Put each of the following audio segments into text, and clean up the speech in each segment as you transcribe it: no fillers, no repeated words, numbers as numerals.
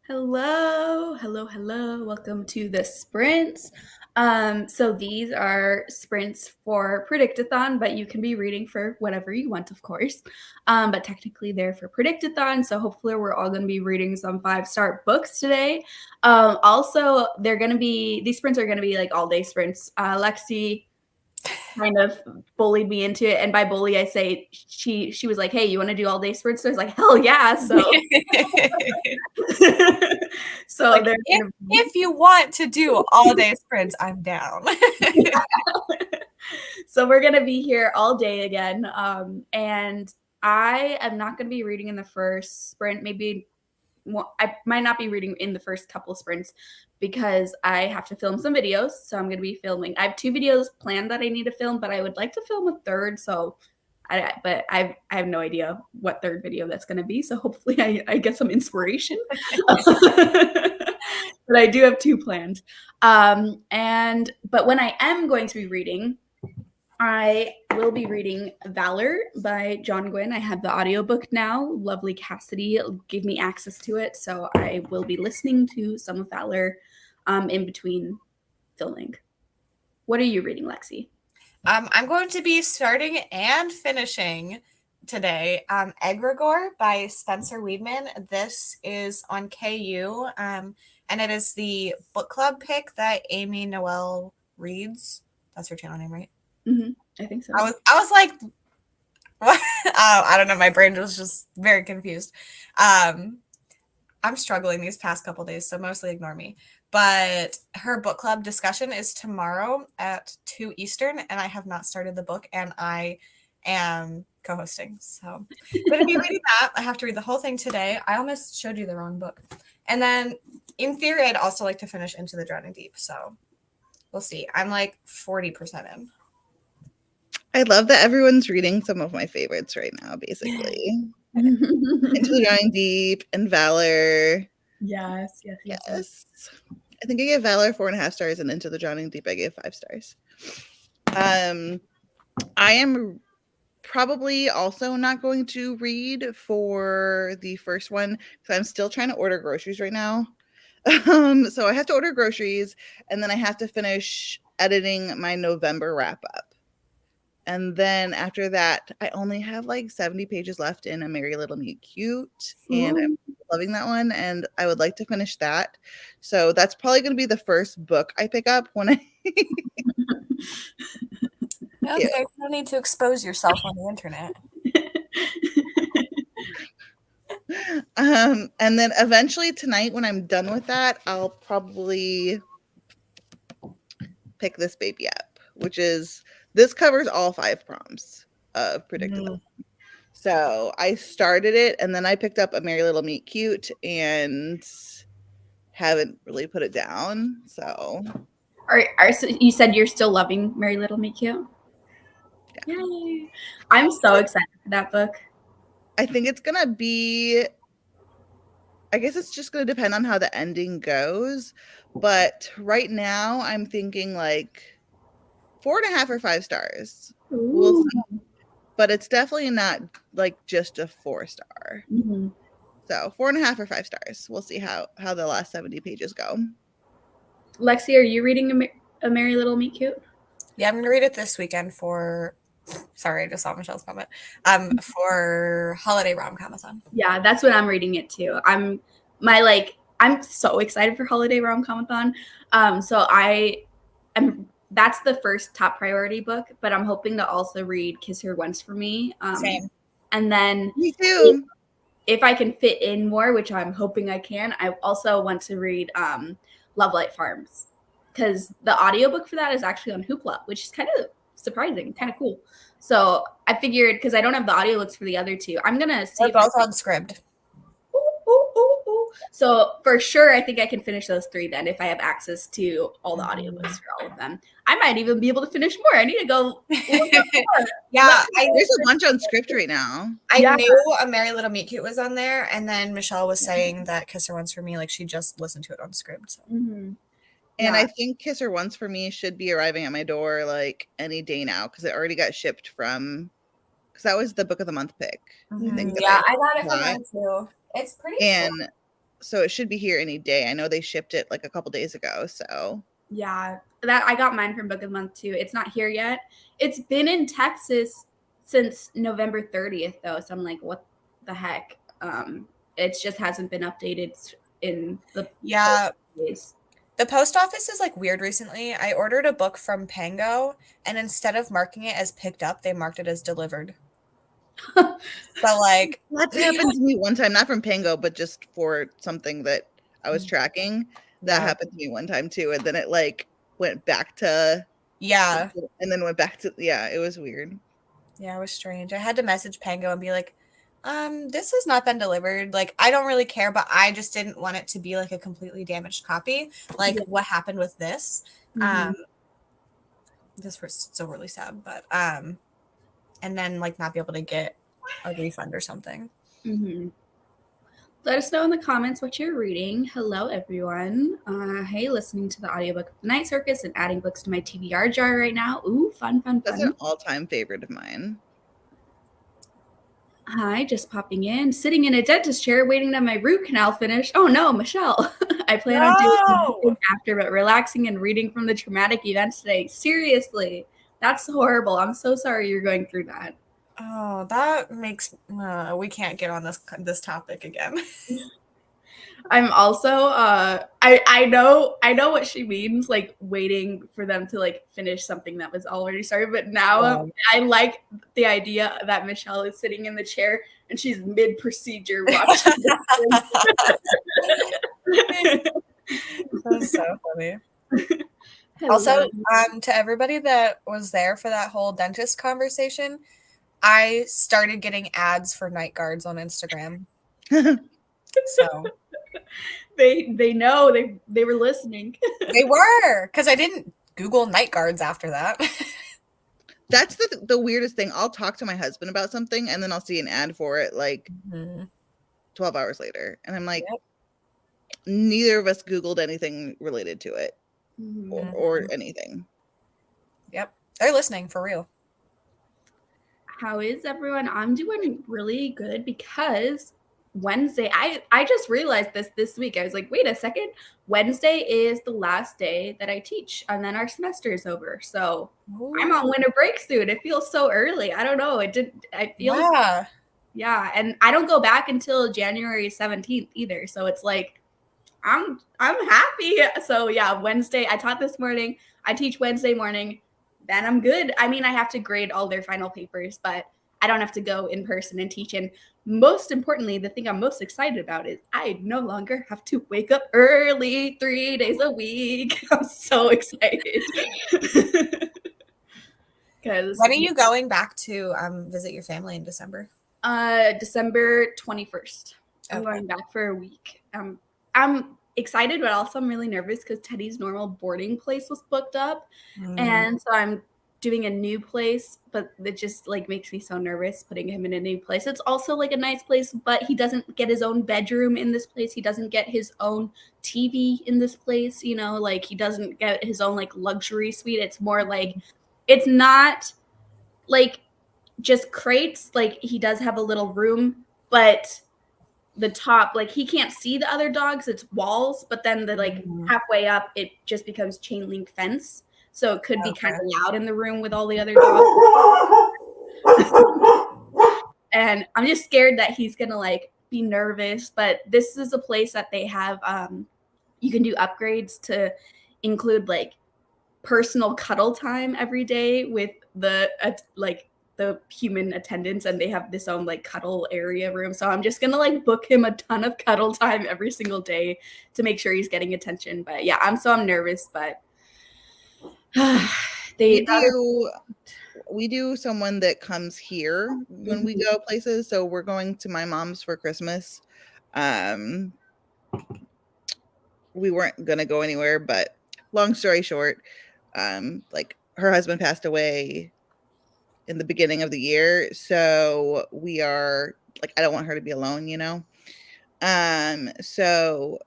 Hello, hello, hello. Welcome to the sprints. So these are sprints for Predictathon, but you can be reading for whatever you want, of course. But technically they're for Predictathon, so hopefully we're all going to be reading some 5-star books today. Also, these sprints are going to be like all day sprints. Lexi kind of bullied me into it, and by bully I say she was like, "Hey, you want to do all day sprints?" So I was like, "Hell yeah!" So so Like, they're if you want to do all day sprints, I'm down. so we're gonna be here all day again, and I am not gonna be reading in the first sprint. Maybe I might not be reading in the first couple sprints because I have to film some videos. So I'm gonna be filming. I have 2 videos planned that I need to film, but I would like to film a third. So I have no idea what third video that's going to be. So hopefully I get some inspiration. But I do have 2 planned. But when I am going to be reading, I will be reading Valor by John Gwynne. I have the audiobook now. Lovely Cassidy gave me access to it. So I will be listening to some of Valor in between filming. What are you reading, Lexi? I'm going to be starting and finishing today Egregore by Spencer Weidman. This is on KU, and it is the book club pick that Amy Noel reads. That's her channel name, right? Mm-hmm. I think so. I was like, what? I don't know. My brain was just very confused. I'm struggling these past couple days, so mostly ignore me. But her book club discussion is tomorrow at 2 Eastern, and I have not started the book, and I am co-hosting. So I'm going to be reading that. I have to read the whole thing today. I almost showed you the wrong book. And then, in theory, I'd also like to finish Into the Drowning Deep. So we'll see. I'm like 40% in. I love that everyone's reading some of my favorites right now, basically. Into the Drowning Deep and Valor. Yes. I think I gave Valor 4.5 stars, and Into the Drowning Deep I gave 5 stars. I am probably also not going to read for the first one because I'm still trying to order groceries right now. So I have to order groceries, and then I have to finish editing my November wrap up. And then after that, I only have like 70 pages left in A Merry Little Meet Cute. And I'm loving that one. And I would like to finish that. So that's probably going to be the first book I pick up when I. Okay, no need to expose yourself on the internet. And then eventually tonight, when I'm done with that, I'll probably pick this baby up, which is. This covers all 5 prompts of Predictathon. So I started it, and then I picked up A Merry Little Meet Cute and haven't really put it down. So, So you said you're still loving Merry Little Meet Cute? Yeah. Yay! I'm so excited for that book. I think it's gonna be. I guess it's just gonna depend on how the ending goes, but right now I'm thinking like 4.5 or 5 stars. Ooh. We'll see. But it's definitely not like just a 4-star. Mm-hmm. So 4.5 or 5 stars. We'll see how the last 70 pages go. Lexi, are you reading A Merry Little Meet Cute? Yeah, I'm gonna read it this weekend for. Sorry, I just saw Michelle's comment. For holiday rom-comathon. Yeah, that's what I'm reading it too. I'm so excited for holiday rom-comathon. So that's the first top priority book, but I'm hoping to also read Kiss Her Once for Me. Same. And then Me too. If I can fit in more, which I'm hoping I can, I also want to read Love Light Farms because the audiobook for that is actually on Hoopla, which is kind of surprising, kind of cool. So I figured because I don't have the audiobooks for the other 2, I'm gonna see. They're both on Scribd. So for sure, I think I can finish those 3 then if I have access to all the audiobooks for all of them. I might even be able to finish more. I need to go look up more. Yeah, there's a bunch on Scribd right now. I knew A Merry Little Meet Cute was on there, and then Michelle was saying that Kiss Her Once for Me, like she just listened to it on Scribd. So. Mm-hmm. And I think Kiss Her Once for Me should be arriving at my door like any day now because it already got shipped from. Because that was the book of the month pick. Mm-hmm. I got it from mine too. It's pretty. And cool. So it should be here any day. I know they shipped it like a couple days ago. So Yeah, that I got mine from Book of the Month too. It's not here yet. It's been in Texas since November 30th though. So I'm like, what the heck? It just hasn't been updated in the Yeah. days. The post office is like weird recently. I ordered a book from Pango, and instead of marking it as picked up, they marked it as delivered. So like that's happened to me one time, not from Pango, but just for something that I was tracking. That happened to me one time too. And then it like went back to and then went back to it was weird. Yeah, it was strange. I had to message Pango and be like, this has not been delivered. Like, I don't really care, but I just didn't want it to be like a completely damaged copy. Like what happened with this. This was still really sad, but and then like not be able to get a refund or something. Let us know in the comments what you're reading. Hello, everyone. Hey, listening to the audiobook of the Night Circus and adding books to my TBR jar right now. Ooh, fun. That's an all-time favorite of mine. Hi, just popping in, sitting in a dentist chair waiting to my root canal finish. Oh no, Michelle. I plan on doing something after, but relaxing and reading from the traumatic events today. Seriously, that's horrible. I'm so sorry you're going through that. Oh, that makes we can't get on this topic again. I'm also I know what she means, like waiting for them to like finish something that was already started, but now I like the idea that Michelle is sitting in the chair and she's mid procedure watching. That's so funny. Also, to everybody that was there for that whole dentist conversation, I started getting ads for night guards on Instagram. So they know they were listening. They were, because I didn't Google night guards after that. That's the weirdest thing. I'll talk to my husband about something and then I'll see an ad for it like 12 hours later. And I'm like, neither of us Googled anything related to it or anything. Yep. They're listening for real. How is everyone? I'm doing really good because Wednesday, I just realized this week. I was like, wait a second. Wednesday is the last day that I teach, and then our semester is over. So I'm on winter break soon. It feels so early. I don't know. I feel yeah. And I don't go back until January 17th either. So it's like I'm happy. So yeah, Wednesday. I taught this morning. I teach Wednesday morning. Then I'm good. I mean, I have to grade all their final papers, but I don't have to go in person and teach. And most importantly, the thing I'm most excited about is I no longer have to wake up early 3 days a week. I'm so excited. When are you going back to visit your family in December? December 21st. I'm going back for a week. I'm excited, but also I'm really nervous because Teddy's normal boarding place was booked up. And so I'm doing a new place, but it just like makes me so nervous putting him in a new place. It's also like a nice place, but he doesn't get his own bedroom in this place. He doesn't get his own TV in this place, you know, like he doesn't get his own like luxury suite. It's more like, it's not like just crates. Like he does have a little room, but the top, like he can't see the other dogs, it's walls, but then the like halfway up it just becomes chain link fence, so it could be kind of loud in the room with all the other dogs. And I'm just scared that he's gonna like be nervous, but this is a place that they have you can do upgrades to include like personal cuddle time every day with the like the human attendants, and they have this own like cuddle area room. So I'm just gonna like book him a ton of cuddle time every single day to make sure he's getting attention. But yeah, I'm nervous, but we do someone that comes here when we go places. So we're going to my mom's for Christmas. We weren't gonna go anywhere, but long story short, like her husband passed away in the beginning of the year, so we are like, I don't want her to be alone, you know. So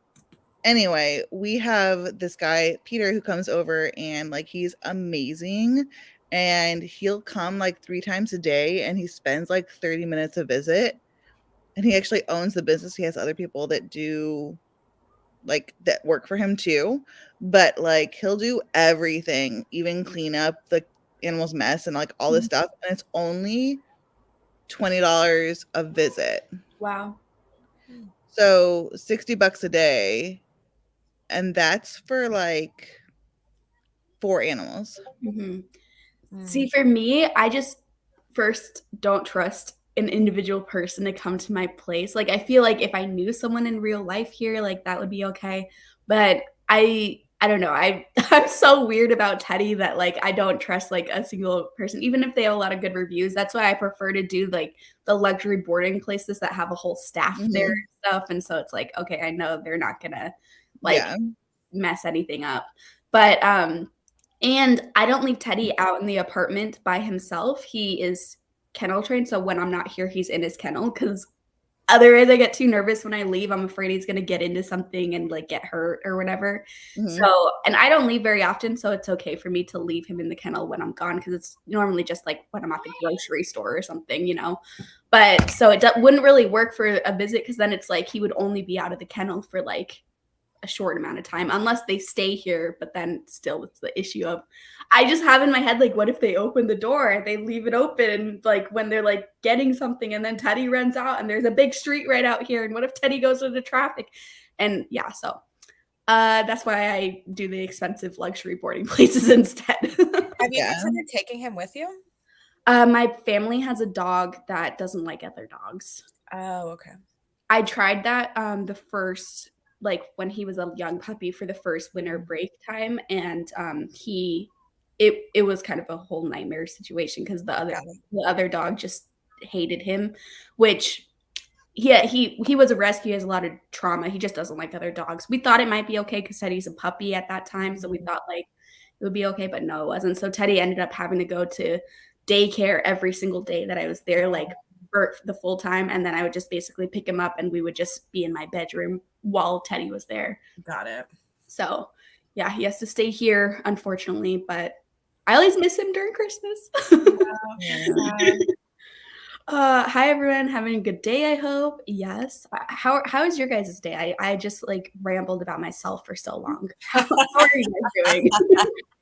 anyway, we have this guy Peter who comes over, and like he's amazing, and he'll come like 3 times a day, and he spends like 30 minutes a visit, and he actually owns the business. He has other people that do like that work for him too, but like he'll do everything, even clean up the animal's mess and like all this stuff, and it's only $20 a visit. Wow. So $60 a day, and that's for like 4 animals. Mm-hmm. See, for me, I just first don't trust an individual person to come to my place. Like, I feel like if I knew someone in real life here, like that would be okay. But I don't know. I'm so weird about Teddy that like I don't trust like a single person, even if they have a lot of good reviews. That's why I prefer to do like the luxury boarding places that have a whole staff there and stuff. And so it's like, okay, I know they're not gonna like mess anything up. But and I don't leave Teddy out in the apartment by himself. He is kennel trained, so when I'm not here, he's in his kennel because otherwise I get too nervous when I leave. I'm afraid he's gonna get into something and like get hurt or whatever. So, and I don't leave very often, so it's okay for me to leave him in the kennel when I'm gone because it's normally just like when I'm at the grocery store or something, you know. But so it wouldn't really work for a visit because then it's like he would only be out of the kennel for like a short amount of time unless they stay here, but then still it's the issue of I just have in my head like what if they open the door and they leave it open like when they're like getting something and then Teddy runs out and there's a big street right out here and what if Teddy goes into traffic? And yeah, so that's why I do the expensive luxury boarding places instead. Have you considered taking him with you? My family has a dog that doesn't like other dogs. Oh, okay. I tried that the first like when he was a young puppy for the first winter break time, and it was kind of a whole nightmare situation because the other dog just hated him, which he was a rescue, he has a lot of trauma. He just doesn't like other dogs. We thought it might be okay because Teddy's a puppy at that time, so we thought like it would be okay, but no, it wasn't. So Teddy ended up having to go to daycare every single day that I was there, like for the full time, and then I would just basically pick him up and we would just be in my bedroom while Teddy was there. Got it. So yeah, he has to stay here, unfortunately, but I always miss him during Christmas. Hi everyone, having a good day, I hope. Yes. How is your guys' day? I just like rambled about myself for so long. How are you guys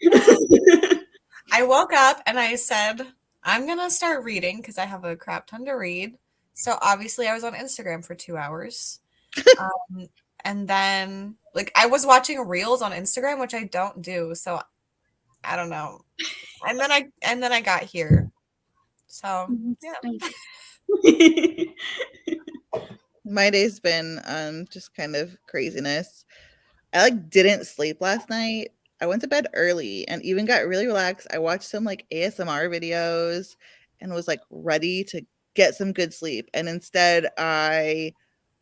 doing? I woke up and I said, I'm going to start reading because I have a crap ton to read. So obviously I was on Instagram for 2 hours. And then like I was watching reels on Instagram, which I don't do. So I don't know. And then I got here. So yeah. My day's been just kind of craziness. I like didn't sleep last night. I went to bed early and even got really relaxed. I watched some like ASMR videos and was like ready to get some good sleep. And instead I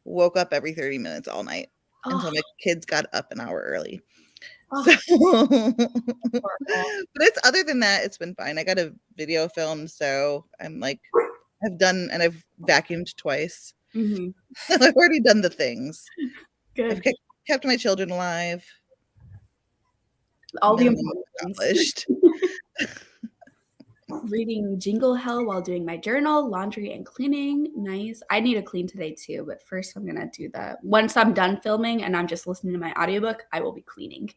woke up every 30 minutes all night until my kids got up an hour early. So, but it's other than that, it's been fine. I got a video film, so I'm like, I've vacuumed twice. I've already done the things. Good. I've kept my children alive. All the accomplished. Reading Jingle Hell while doing my journal, laundry, and cleaning. Nice. I need to clean today too, but first I'm gonna do that. Once I'm done filming and I'm just listening to my audiobook, I will be cleaning.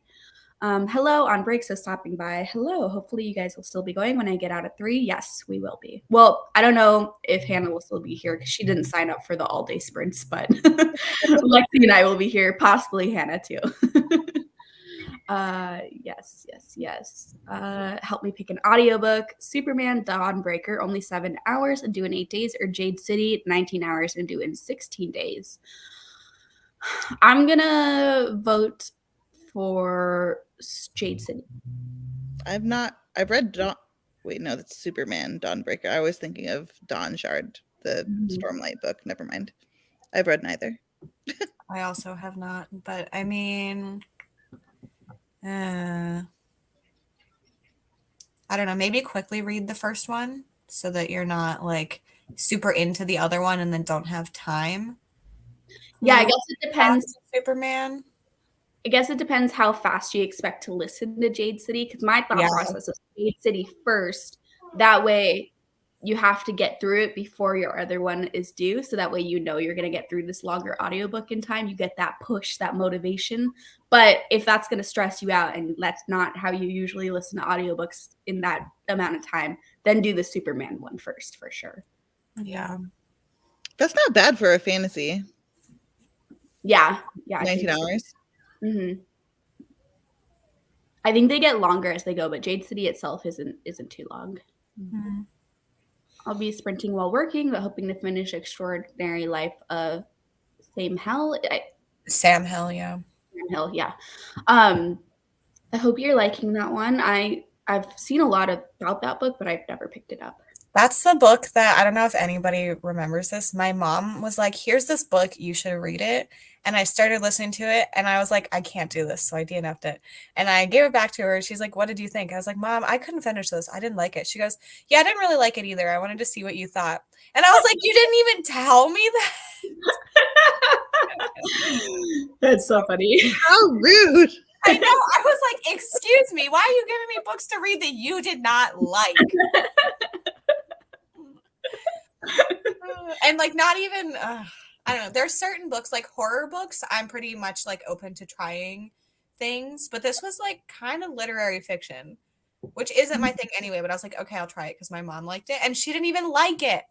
Hello on break, so stopping by. Hello. Hopefully you guys will still be going when I get out at 3. Yes, we will be. Well, I don't know if Hannah will still be here because she didn't sign up for the all-day sprints, but Lexi and I will be here, possibly Hannah too. Yes. Help me pick an audiobook. Superman Dawnbreaker, only 7 hours and do in 8 days, or Jade City, 19 hours and do in 16 days. I'm gonna vote for Jade City. I've read wait, no, that's Superman Dawnbreaker. I was thinking of Dawn Shard, the Stormlight book. Never mind. I've read neither. I also have not, but I mean, I don't know, maybe quickly read the first one so that you're not like super into the other one and then don't have time. Yeah, I guess it depends. Superman. I guess it depends how fast you expect to listen to Jade City, because my thought process is Jade City first. That way you have to get through it before your other one is due. So that way, you're going to get through this longer audiobook in time. You get that push, that motivation. But if that's going to stress you out and that's not how you usually listen to audiobooks in that amount of time, then do the Superman one first for sure. Yeah. That's not bad for a fantasy. Yeah. 19 hours. Mm-hmm. I think they get longer as they go, but Jade City itself isn't too long. Mm-hmm. I'll be sprinting while working, but hoping to finish Extraordinary Life of Sam Hill. Sam Hill, yeah. Sam Hill, yeah. I hope you're liking that one. I've seen a lot about that book, but I've never picked it up. That's the book that I don't know if anybody remembers this. My mom was like, here's this book, you should read it. And I started listening to it and I was like, I can't do this. So I DNF'd it. And I gave it back to her. She's like, what did you think? I was like, Mom, I couldn't finish this. I didn't like it. She goes, yeah, I didn't really like it either. I wanted to see what you thought. And I was like, you didn't even tell me that. That's so funny. How rude. I know. I was like, excuse me, why are you giving me books to read that you did not like? And like not even I don't know, there's certain books like horror books I'm pretty much like open to trying things, but this was like kind of literary fiction, which isn't my thing anyway, but I was like, okay, I'll try it because my mom liked it and she didn't even like it.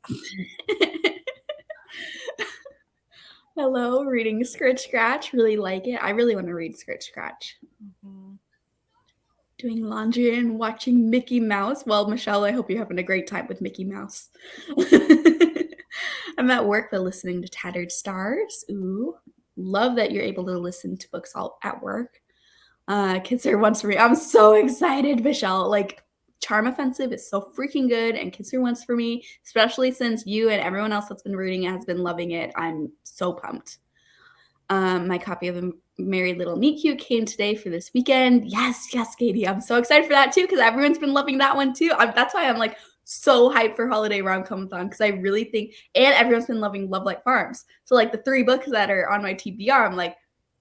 Hello, reading Scritch Scratch. Really like it. I really want to read Scritch Scratch. Mm-hmm. Doing laundry and watching Mickey Mouse. Well, Michelle, I hope you're having a great time with Mickey Mouse. I'm at work but listening to Tattered Stars. Ooh, love that you're able to listen to books all at work. Kids Are Once for Me. I'm so excited, Michelle. Like, Charm Offensive is so freaking good, and Kids Are Once for Me, especially since you and everyone else that's been reading it has been loving it. I'm so pumped. My copy of Merry Little Meet Cute came today for this weekend. Yes, Katie. I'm so excited for that too because everyone's been loving that one too. That's why I'm like so hyped for Holiday Rom-Comathon because I really think, and everyone's been loving Love Like Farms. So like the 3 books that are on my TBR, I'm like,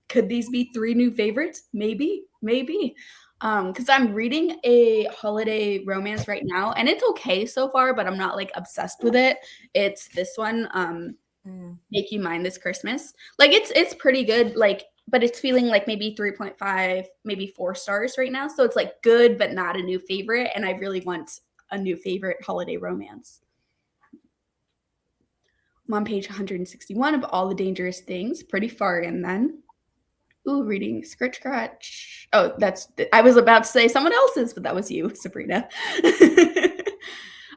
could these be 3 new favorites? Maybe. Because I'm reading a holiday romance right now, and it's okay so far, but I'm not like obsessed with it. It's this one, Make You Mine This Christmas. Like it's pretty good, like, but it's feeling like maybe 3.5, maybe 4 stars right now. So it's like good, but not a new favorite. And I really want a new favorite holiday romance. I'm on page 161 of All the Dangerous Things, pretty far in then. Ooh, reading Scritch Scratch. Oh, I was about to say someone else's, but that was you, Sabrina.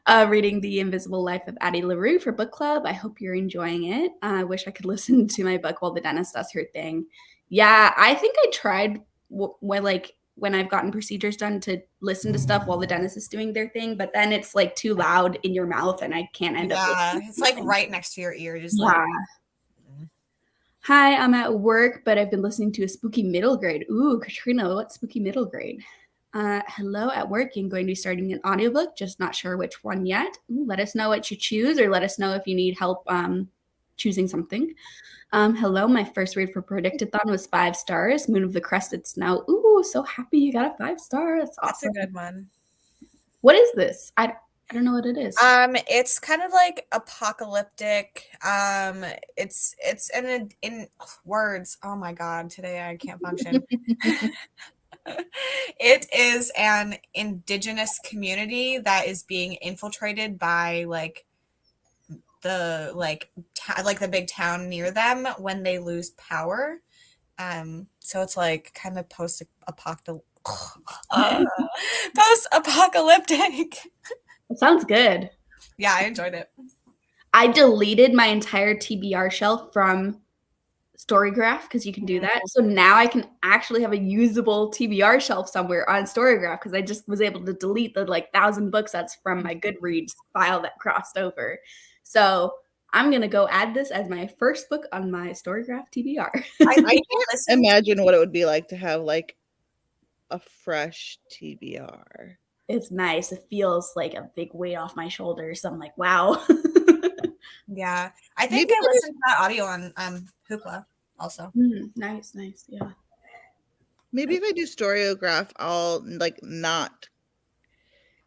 Reading The Invisible Life of Addie LaRue for book club. I hope you're enjoying it. I wish I could listen to my book while the dentist does her thing. Yeah, I think I tried when I've gotten procedures done to listen to stuff while the dentist is doing their thing, but then it's like too loud in your mouth and I can't end up listening. Yeah, it's like right next to your ear. Just like, hi, I'm at work, but I've been listening to a spooky middle grade. Ooh, Katrina, what spooky middle grade? Hello, at work, I'm going to be starting an audiobook, just not sure which one yet. Ooh, let us know what you choose, or let us know if you need help choosing something. Hello, my first read for Predictathon was 5 stars, Moon of the Crested Snow. Ooh, so happy you got a 5-star. That's awesome. That's a good one. What is this? I don't know what it is. It's kind of like apocalyptic. It's in words. Oh my God, today I can't function. It is an indigenous community that is being infiltrated by like the the big town near them when they lose power. So it's like kind of post-apocalyptic. It sounds good. Yeah, I enjoyed it. I deleted my entire TBR shelf from Storygraph because you can do that. So now I can actually have a usable TBR shelf somewhere on Storygraph because I just was able to delete the 1,000 books that's from my Goodreads file that crossed over. So I'm going to go add this as my first book on my Storygraph TBR. I can't imagine what it would be like to have like a fresh TBR. It's nice. It feels like a big weight off my shoulders. So I'm like, wow. Yeah. I think I listened to that audio on Hoopla also. Nice. Yeah. Maybe if I do Storygraph, I'll not.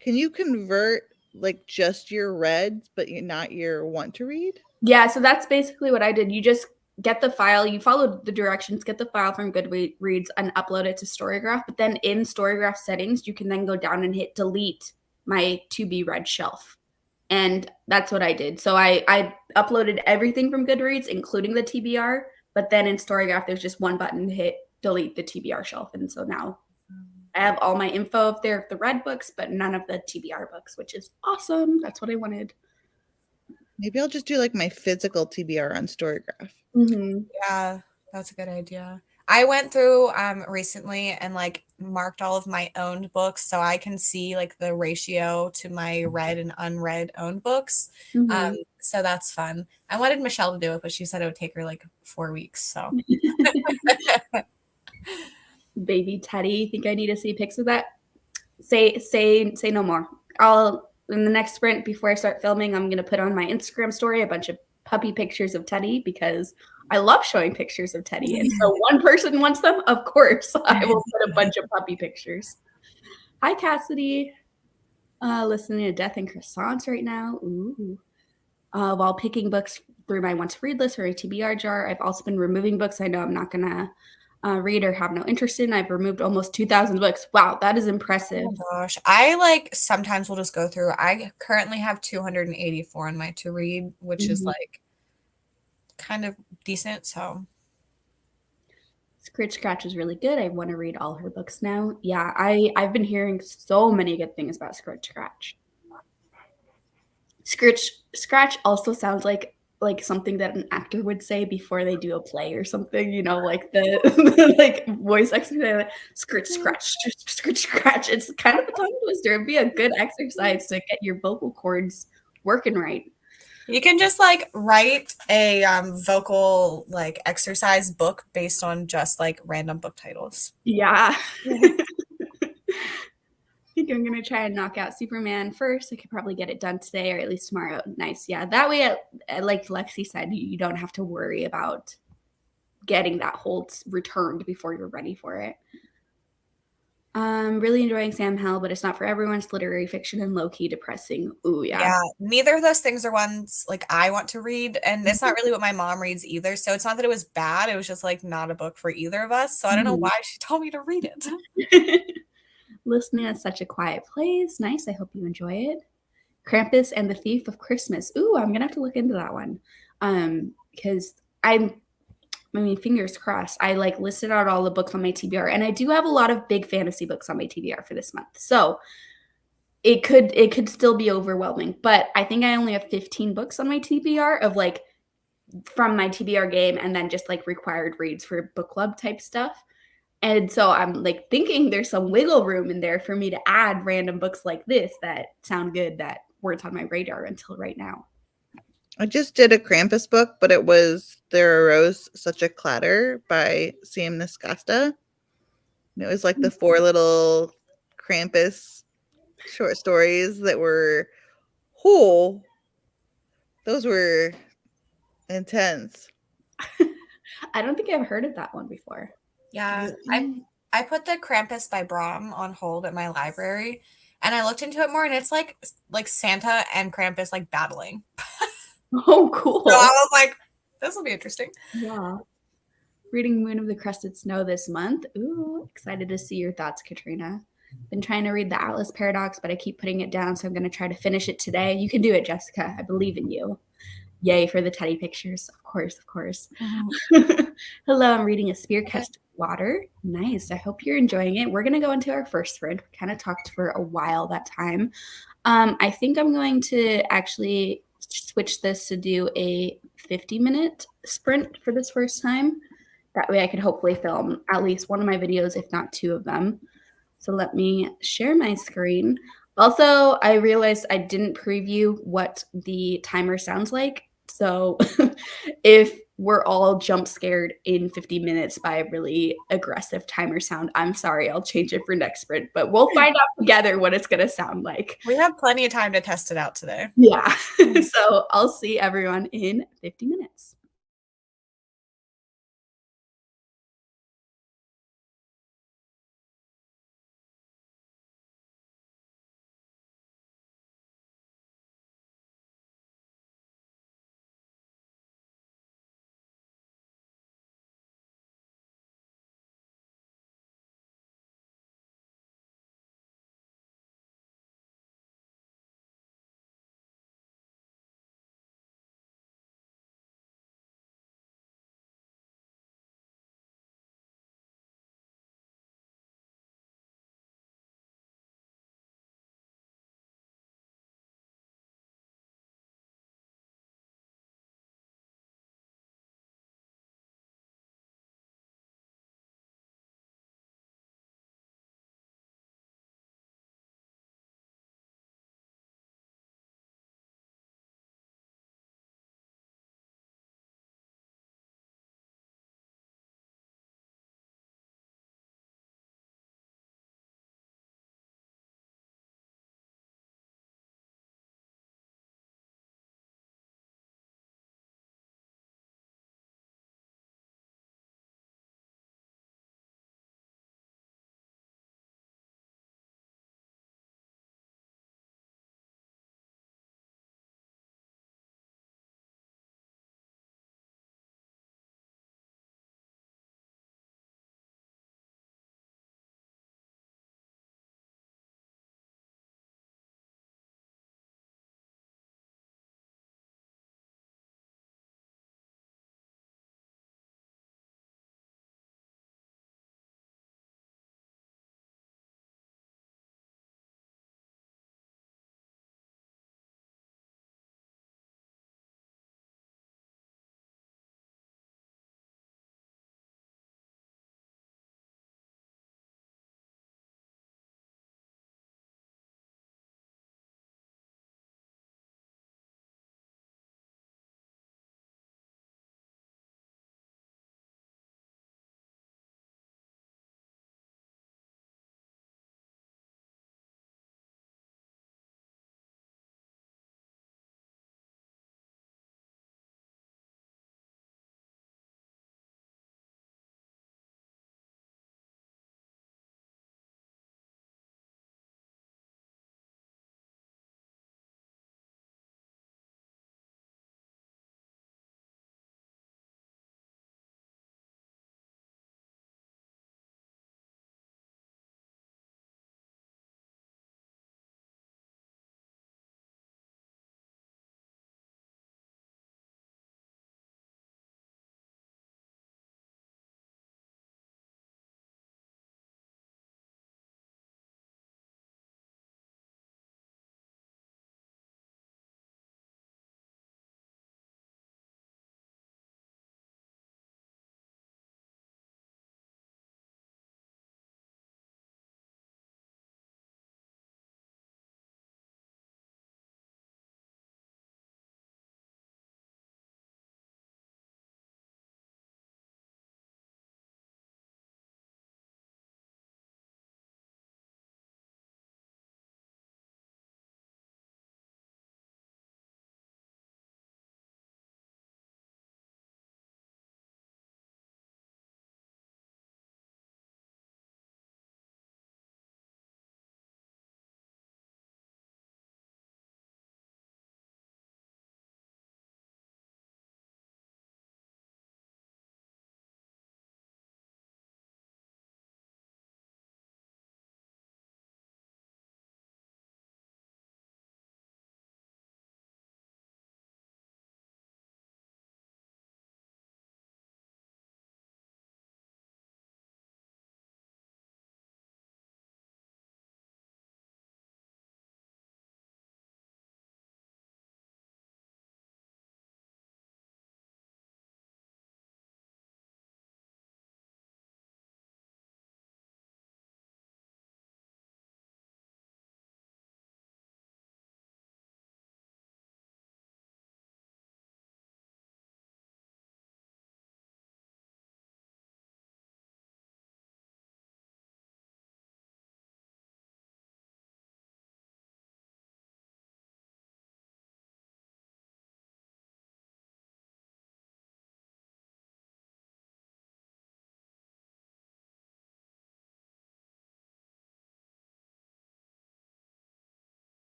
Can you convert like just your reads, but not your want to read? Yeah, so that's basically what I did. You just get the file, you follow the directions, get the file from Goodreads and upload it to Storygraph. But then in Storygraph settings, you can then go down and hit delete my to be read shelf. And that's what I did. So I uploaded everything from Goodreads, including the TBR. But then in Storygraph, there's just one button to hit delete the TBR shelf. And so now I have all my info up there of the read books, but none of the TBR books, which is awesome. That's what I wanted. Maybe I'll just do like my physical TBR on Storygraph. Mm-hmm. Yeah, that's a good idea. I went through recently and like marked all of my owned books so I can see like the ratio to my read and unread owned books. Mm-hmm. So that's fun. I wanted Michelle to do it, but she said it would take her like 4 weeks. So Baby Teddy. Think I need to see pics of that? Say no more. I'll in the next sprint before I start filming, I'm gonna put on my Instagram story a bunch of puppy pictures of Teddy because I love showing pictures of Teddy. And so one person wants them, of course, I will put a bunch of puppy pictures. Hi, Cassidy. Listening to Death and Croissants right now. Ooh. While picking books through my want to read list or a TBR jar, I've also been removing books I know I'm not gonna read or have no interest in. I've removed almost 2,000 books. Wow, that is impressive. oh my gosh. I like sometimes will just go through. I currently have 284 on my to read, which is like kind of decent. So Scritch Scratch is really good. I want to read all her books now. Yeah, I've been hearing so many good things about Scritch Scratch. Scritch Scratch also sounds like something that an actor would say before they do a play or something, you know, like the like voice exercise, like, scritch scratch, scritch scratch. It's kind of a tongue twister. It'd be a good exercise to get your vocal cords working right. you can just like write a vocal like exercise book based on just like random book titles. Yeah. I think I'm gonna try and knock out Superman first. I could probably get it done today or at least tomorrow. Nice. Yeah. That way, like Lexi said, you don't have to worry about getting that hold returned before you're ready for it. Really enjoying Sam Hell, but it's not for everyone. It's literary fiction and low-key depressing. Ooh, yeah. Yeah, neither of those things are ones like I want to read, and it's not really what my mom reads either. So it's not that it was bad; it was just like not a book for either of us. So I don't know why she told me to read it. Listening at Such a Quiet Place. Nice. I hope you enjoy it. Krampus and the Thief of Christmas. Ooh, I'm gonna have to look into that one. Because I mean, fingers crossed. I like listed out all the books on my TBR, and I do have a lot of big fantasy books on my TBR for this month. So it could still be overwhelming, but I think I only have 15 books on my TBR of like from my TBR game and then just like required reads for book club type stuff. And so I'm like thinking there's some wiggle room in there for me to add random books like this that sound good that weren't on my radar until right now. I just did a Krampus book, but it was There Arose Such a Clatter by Sam Niscasta. And it was like the 4 little Krampus short stories that were whole. Those were intense. I don't think I've heard of that one before. Yeah, I put the Krampus by Brahm on hold at my library, and I looked into it more, and it's like Santa and Krampus like battling. Oh, cool. So I was like, this will be interesting. Yeah. Reading Moon of the Crusted Snow this month. Ooh, excited to see your thoughts, Katrina. Been trying to read the Atlas Paradox, but I keep putting it down, so I'm going to try to finish it today. You can do it, Jessica. I believe in you. Yay for the Teddy pictures. Of course, of course. Hello, I'm reading A Spear Cast Water. Nice. I hope you're enjoying it. We're going to go into our first sprint. We kind of talked for a while that time. I think I'm going to actually switch this to do a 50-minute sprint for this first time. That way I could hopefully film at least one of my videos, if not 2 of them. So let me share my screen. Also, I realized I didn't preview what the timer sounds like. So if we're all jump scared in 50 minutes by a really aggressive timer sound, I'm sorry, I'll change it for next sprint, but we'll find out together what it's going to sound like. We have plenty of time to test it out today. Yeah. So I'll see everyone in 50 minutes.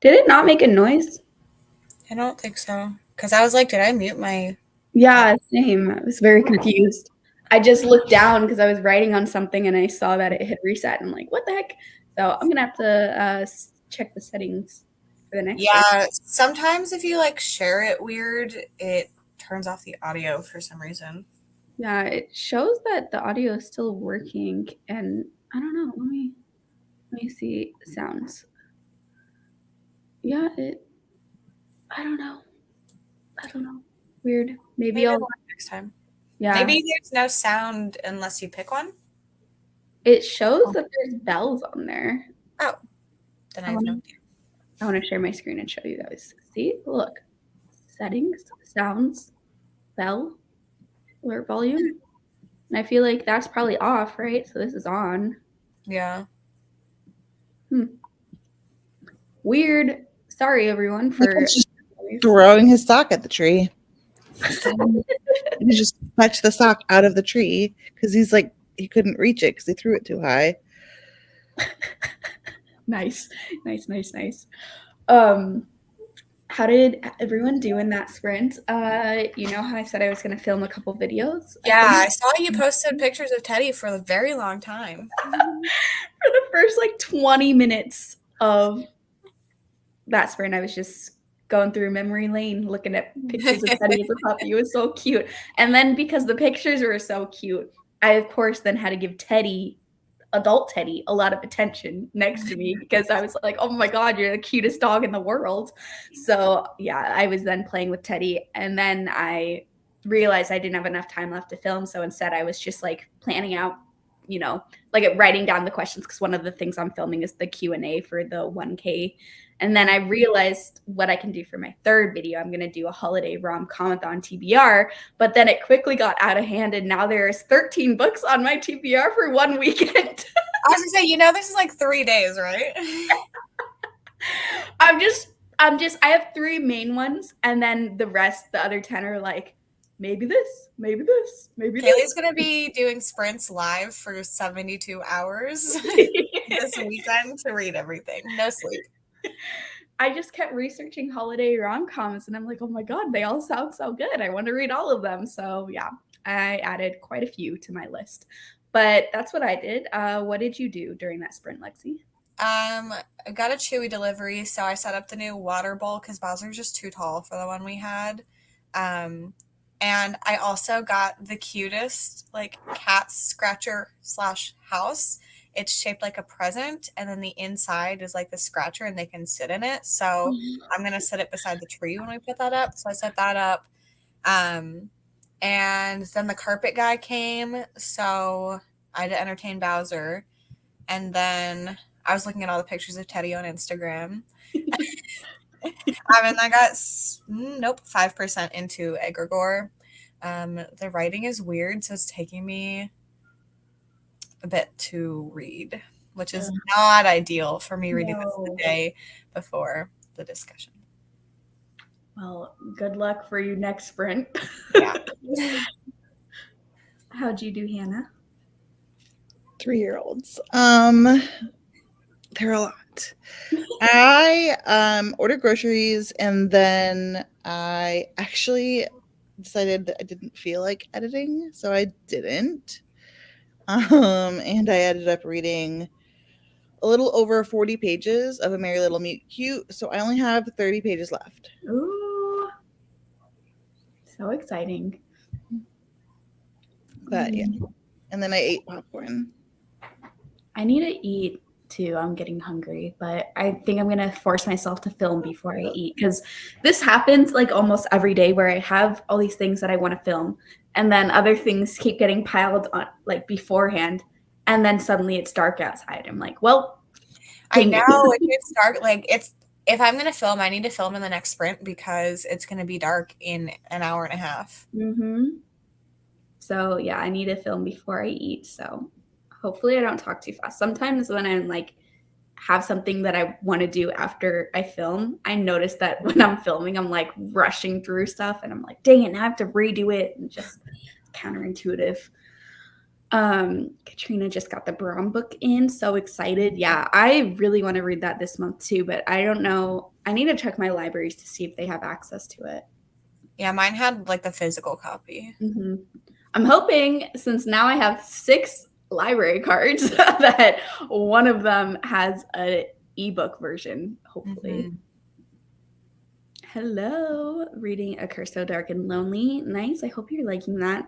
Did it not make a noise? I don't think so. Because I was like, did I mute my... Yeah, same. I was very confused. I just looked down because I was writing on something and I saw that it had reset. And I'm like, what the heck? So I'm gonna have to check the settings for the next one. Yeah, sometimes if you like share it weird, it turns off the audio for some reason. Yeah, it shows that the audio is still working, and I don't know. Let me see sounds. Yeah, I don't know. I don't know. Weird. Maybe I'll. Next time. Yeah. Maybe there's no sound unless you pick one. It shows that there's bells on there. Oh, then I have no idea. I want to share my screen and show you guys. See, look, settings, sounds, bell, alert volume. And I feel like that's probably off, right? So this is on. Yeah. Weird. Sorry, everyone, for just throwing his sock at the tree. He just fetched the sock out of the tree because he's like, he couldn't reach it because he threw it too high. Nice. How did everyone do in that sprint? You know how I said I was going to film a couple videos? Yeah, I saw you posted pictures of Teddy for a very long time. For the first like 20 minutes of that sprint, I was just going through memory lane, looking at pictures of Teddy as a puppy. It was so cute. And then because the pictures were so cute, I, of course, then had to give adult Teddy a lot of attention next to me because I was like, oh my God, you're the cutest dog in the world. So yeah, I was then playing with Teddy, and then I realized I didn't have enough time left to film. So instead I was just like planning out, you know, like writing down the questions, because one of the things I'm filming is the Q&A for the 1K. And then I realized what I can do for my third video. I'm going to do a holiday rom-comathon TBR, but then it quickly got out of hand, and now there's 13 books on my TBR for one weekend. I was going to say, you know, this is like 3 days, right? I have 3 main ones, and then the rest, the other 10 are like, maybe this, maybe this, maybe this. Kaylee's going to be doing sprints live for 72 hours this weekend to read everything. No sleep. I just kept researching holiday rom-coms, and I'm like, oh my God, they all sound so good. I want to read all of them. So yeah, I added quite a few to my list. But that's what I did. What did you do during that sprint, Lexi? I got a Chewy delivery, so I set up the new water bowl because Bowser's just too tall for the one we had. And I also got the cutest like cat scratcher / house. It's shaped like a present, and then the inside is like the scratcher, and they can sit in it. So I'm gonna set it beside the tree when we put that up. So I set that up. And then the carpet guy came, so I had to entertain Bowser. And then I was looking at all the pictures of Teddy on Instagram. And I got 5% into Egregore. The writing is weird, so it's taking me a bit to read, which is not ideal for me reading this the day before the discussion. Well, good luck for your next sprint. Yeah. How'd you do, Hannah? 3-year-olds. They're a lot. I ordered groceries, and then I actually decided that I didn't feel like editing, so I didn't. And I ended up reading a little over 40 pages of A Merry Little Meet Cute, so I only have 30 pages left. Ooh, so exciting. But yeah, and then I ate popcorn. I need to eat too. I'm getting hungry, but I think I'm going to force myself to film before I eat, because this happens like almost every day where I have all these things that I want to film, and then other things keep getting piled on like beforehand, and then suddenly it's dark outside. I'm like, well, I know it gets dark. Like if I'm going to film, I need to film in the next sprint because it's going to be dark in an hour and a half. So yeah, I need to film before I eat. So hopefully I don't talk too fast. Sometimes when I'm like have something that I want to do after I film, I notice that when I'm filming, I'm like rushing through stuff, and I'm like, dang it, now I have to redo it, and just counterintuitive. Katrina just got the Braun book in. So excited. Yeah, I really want to read that this month too, but I don't know. I need to check my libraries to see if they have access to it. Yeah, mine had like the physical copy. Mm-hmm. I'm hoping, since now I have 6 library cards, that one of them has an ebook version, hopefully. Mm-hmm. Hello, reading A Curse So Dark and Lonely. Nice. I hope you're liking that.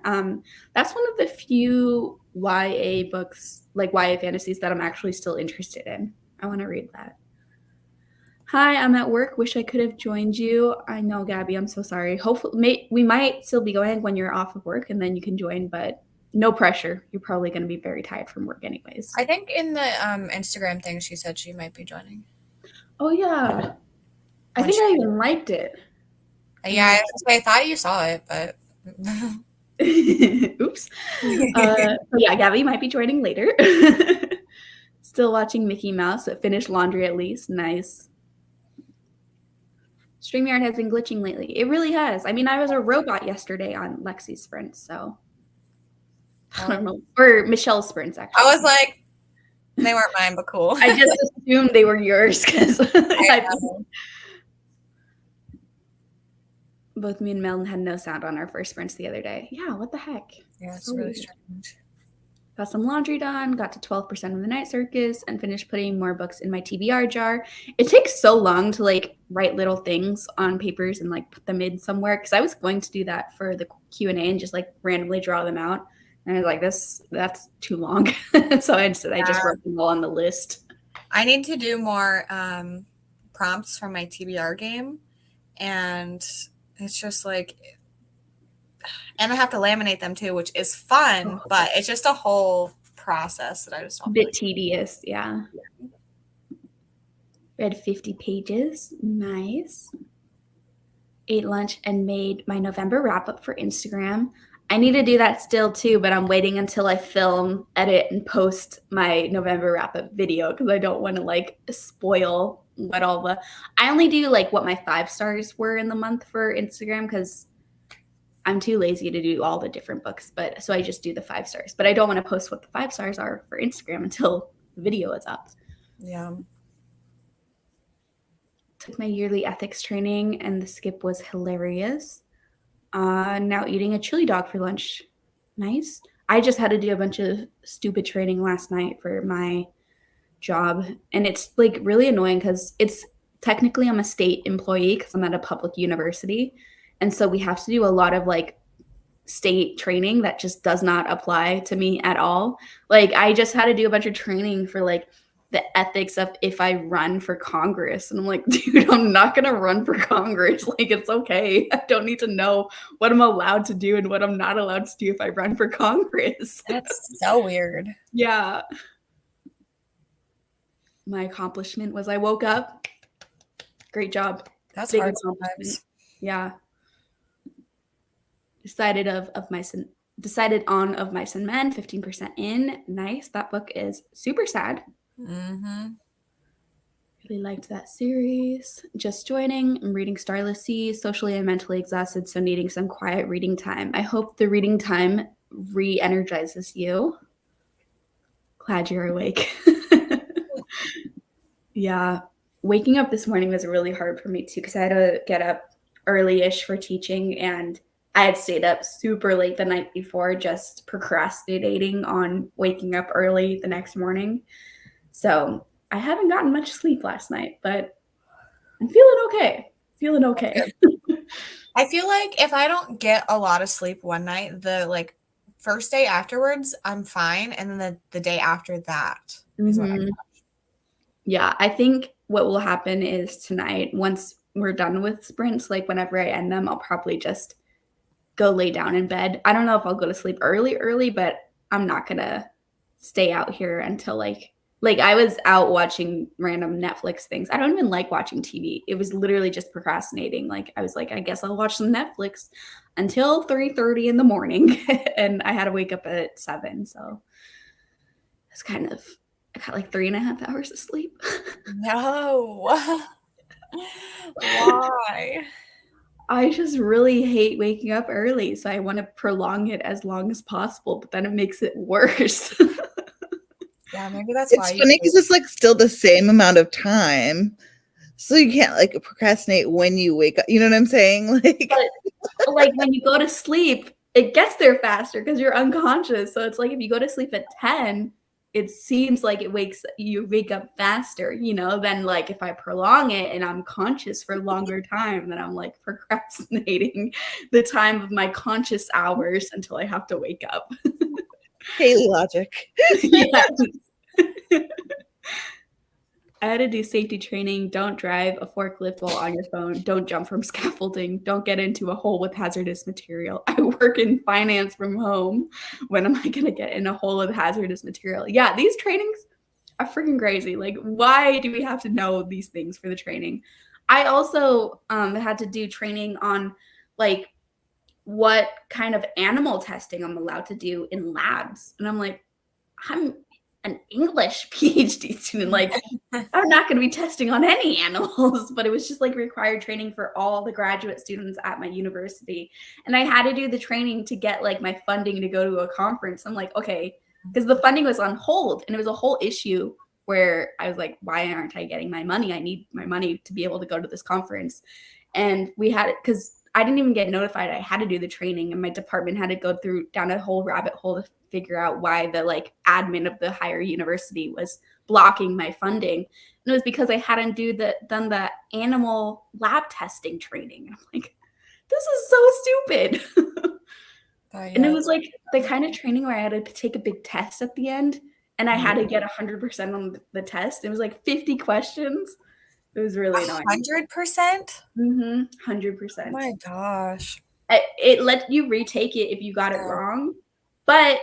That's one of the few YA books, like YA fantasies, that I'm actually still interested in. I want to read that. Hi, I'm at work. Wish I could have joined you. I know, Gabby. I'm so sorry. Hopefully, we might still be going when you're off of work, and then you can join. But no pressure. You're probably going to be very tired from work, anyways. I think in the Instagram thing, she said she might be joining. Oh yeah, I think I even liked it. Yeah, I thought you saw it, but oops. Yeah, Gabby might be joining later. Still watching Mickey Mouse, but finished laundry at least. Nice. StreamYard has been glitching lately. It really has. I mean, I was a robot yesterday on Lexi's sprints, so I don't know. Or Michelle's sprints, actually. I was like, they weren't mine, but cool. I just assumed they were yours because both me and Melon had no sound on our first sprints the other day. Yeah, what the heck? Yeah, it's really strange. Got some laundry done, got to 12% of the night circus, and finished putting more books in my TBR jar. It takes so long to like write little things on papers and like put them in somewhere, because I was going to do that for the Q&A and just like randomly draw them out. And I was like, that's too long. So I just wrote them all on the list. I need to do more prompts for my TBR game. And it's just like, and I have to laminate them too, which is fun, but it's just a whole process that I just don't. A bit tedious, yeah. Read 50 pages, nice. Ate lunch and made my November wrap up for Instagram. I need to do that still too, but I'm waiting until I film, edit, and post my November wrap up video because I don't want to like spoil what all the. I only do like what my 5 stars were in the month for Instagram because I'm too lazy to do all the different books, but so I just do the 5 stars. But I don't want to post what the 5 stars are for Instagram until the video is up. Yeah. Took my yearly ethics training and the skip was hilarious. Now eating a chili dog for lunch. Nice. I just had to do a bunch of stupid training last night for my job. And it's like really annoying because it's technically I'm a state employee because I'm at a public university. And so we have to do a lot of like state training that just does not apply to me at all. Like I just had to do a bunch of training for like the ethics of if I run for Congress. And I'm like, dude, I'm not going to run for Congress. Like, it's okay. I don't need to know what I'm allowed to do and what I'm not allowed to do if I run for Congress. That's so weird. Yeah. My accomplishment was I woke up. Great job. That's hard sometimes. Yeah. Decided on Of Mice and Men, 15% in. Nice. That book is super sad. Mm-hmm. Really liked that series. Just joining. I'm reading Starless Sea, socially and mentally exhausted, so needing some quiet reading time. I hope the reading time re-energizes you. Glad you're awake. Yeah. Waking up this morning was really hard for me too because I had to get up early-ish for teaching and I had stayed up super late the night before just procrastinating on waking up early the next morning. So I haven't gotten much sleep last night, but I'm feeling okay. I feel like if I don't get a lot of sleep one night, the like first day afterwards, I'm fine. And then the day after that is when I'm Yeah, I think what will happen is tonight, once we're done with sprints, like whenever I end them, I'll probably just go lay down in bed. I don't know if I'll go to sleep early, but I'm not gonna stay out here until like I was out watching random Netflix things. I don't even like watching TV. It was literally just procrastinating. Like I was like, I guess I'll watch some Netflix until 3:30 in the morning. And I had to wake up at 7. So it's kind of, I got like 3.5 hours of sleep. No. Why? I just really hate waking up early, so I want to prolong it as long as possible, but then it makes it worse. Yeah, maybe that's why It's you funny because it's like still the same amount of time. So you can't like procrastinate when you wake up. You know what I'm saying? Like, But like when you go to sleep, it gets there faster because you're unconscious. So it's like if you go to sleep at 10, it seems like you wake up faster, than like if I prolong it and I'm conscious for a longer time, then I'm like procrastinating the time of my conscious hours until I have to wake up. Haley logic. Yes. I had to do safety training. Don't drive a forklift while on your phone. Don't jump from scaffolding. Don't get into a hole with hazardous material. I work in finance from home. When am I going to get in a hole with hazardous material? Yeah, these trainings are freaking crazy. Like, why do we have to know these things for the training? I also had to do training on like what kind of animal testing I'm allowed to do in labs. And I'm like, I'm an English PhD student. Like, I'm not going to be testing on any animals, but it was just like required training for all the graduate students at my university. And I had to do the training to get like my funding to go to a conference. I'm like, okay, because the funding was on hold and it was a whole issue where I was like, why aren't I getting my money? I need my money to be able to go to this conference. And we had it because I didn't even get notified I had to do the training, and my department had to go down a whole rabbit hole to figure out why the like admin of the higher university was blocking my funding. And it was because I hadn't done the animal lab testing training. And I'm like, this is so stupid. And it was like the kind of training where I had to take a big test at the end, and I had to get 100% on the test. It was like 50 questions. It was really annoying. 100%? 100%. Oh my gosh. It let you retake it if you got it wrong, but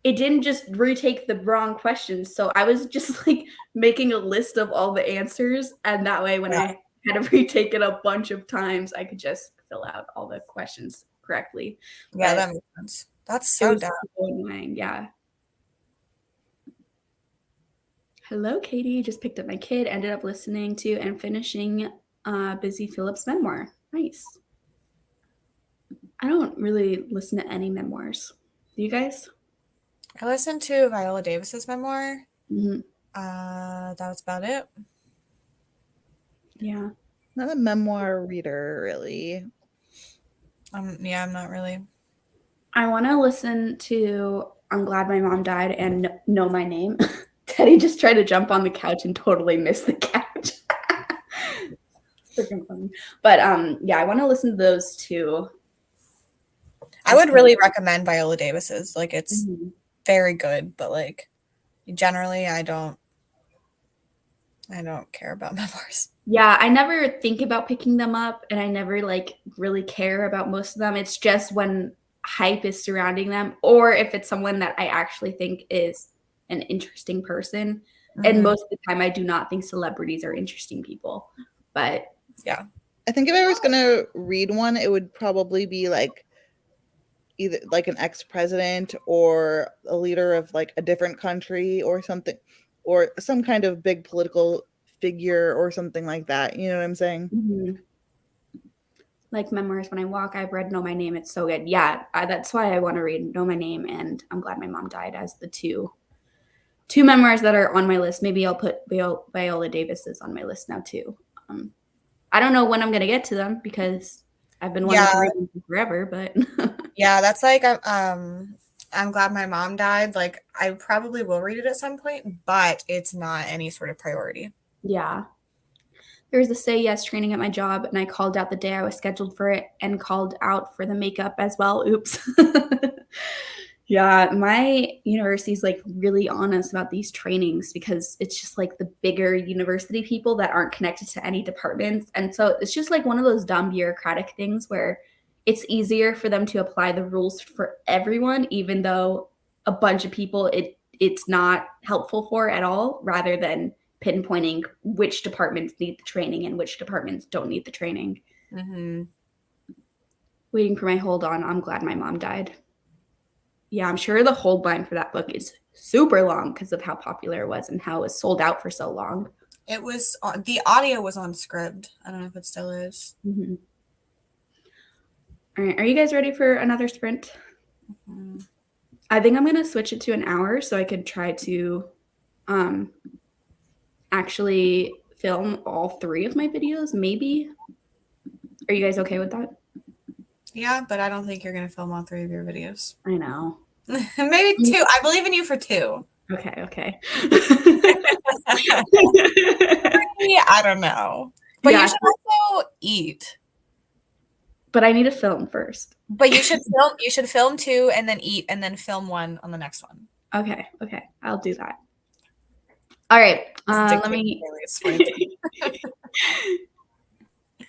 it didn't just retake the wrong questions. So I was just like making a list of all the answers, and that way when I had to retake it a bunch of times, I could just fill out all the questions correctly. Yeah, But that makes sense. That's it so was dumb. so annoying. Yeah. Hello, Katie. Just picked up my kid. Ended up listening to and finishing Busy Phillips' memoir. Nice. I don't really listen to any memoirs. Do you guys? I listened to Viola Davis's memoir. Mm-hmm. That was about it. Yeah. Not a memoir reader, really. Yeah, I'm not really. I want to listen to I'm Glad My Mom Died and Know My Name. Teddy just tried to jump on the couch and totally missed the couch. Freaking funny. But yeah, I want to listen to those two. I would really recommend Viola Davis's. Like, it's very good, but like generally I don't care about memoirs. Yeah, I never think about picking them up, and I never like really care about most of them. It's just when hype is surrounding them, or if it's someone that I actually think is an interesting person. And most of the time I do not think celebrities are interesting people. But yeah. I think if I was gonna read one, it would probably be like either like an ex-president or a leader of like a different country or something, or some kind of big political figure or something like that. You know what I'm saying? mm-hmm. Like Memoirs When I Walk, I've read Know My Name. It's so good. Yeah, that's why I want to read Know My Name and I'm Glad My Mom Died as the two memoirs that are on my list. Maybe I'll put Viola Davis's on my list now too. I don't know when I'm going to get to them because I've been wanting to read them forever, but yeah, that's like I'm Glad My Mom Died. Like, I probably will read it at some point, but it's not any sort of priority. Yeah. There was a Say Yes training at my job, and I called out the day I was scheduled for it and called out for the makeup as well. Oops. Yeah, my university is like really honest about these trainings because it's just like the bigger university people that aren't connected to any departments. And so it's just like one of those dumb bureaucratic things where it's easier for them to apply the rules for everyone, even though a bunch of people it's not helpful for at all, rather than pinpointing which departments need the training and which departments don't need the training. Mm-hmm. Waiting for my hold on. I'm Glad My Mom Died. Yeah, I'm sure the hold line for that book is super long because of how popular it was and how it was sold out for so long. It was the audio was on Scribd. I don't know if it still is. Mm-hmm. All right, are you guys ready for another sprint? Mhm. I think I'm gonna switch it to an hour so I could try to actually film all 3 of my videos, maybe. Are you guys okay with that? Yeah, but I don't think you're gonna film all 3 of your videos. I know. Maybe 2. I believe in you for 2. Okay. Yeah, I don't know. But you Yeah, should also eat. but I need to film first. But you should film 2 and then eat and then film 1 on the next one. Okay, I'll do that. All right, let me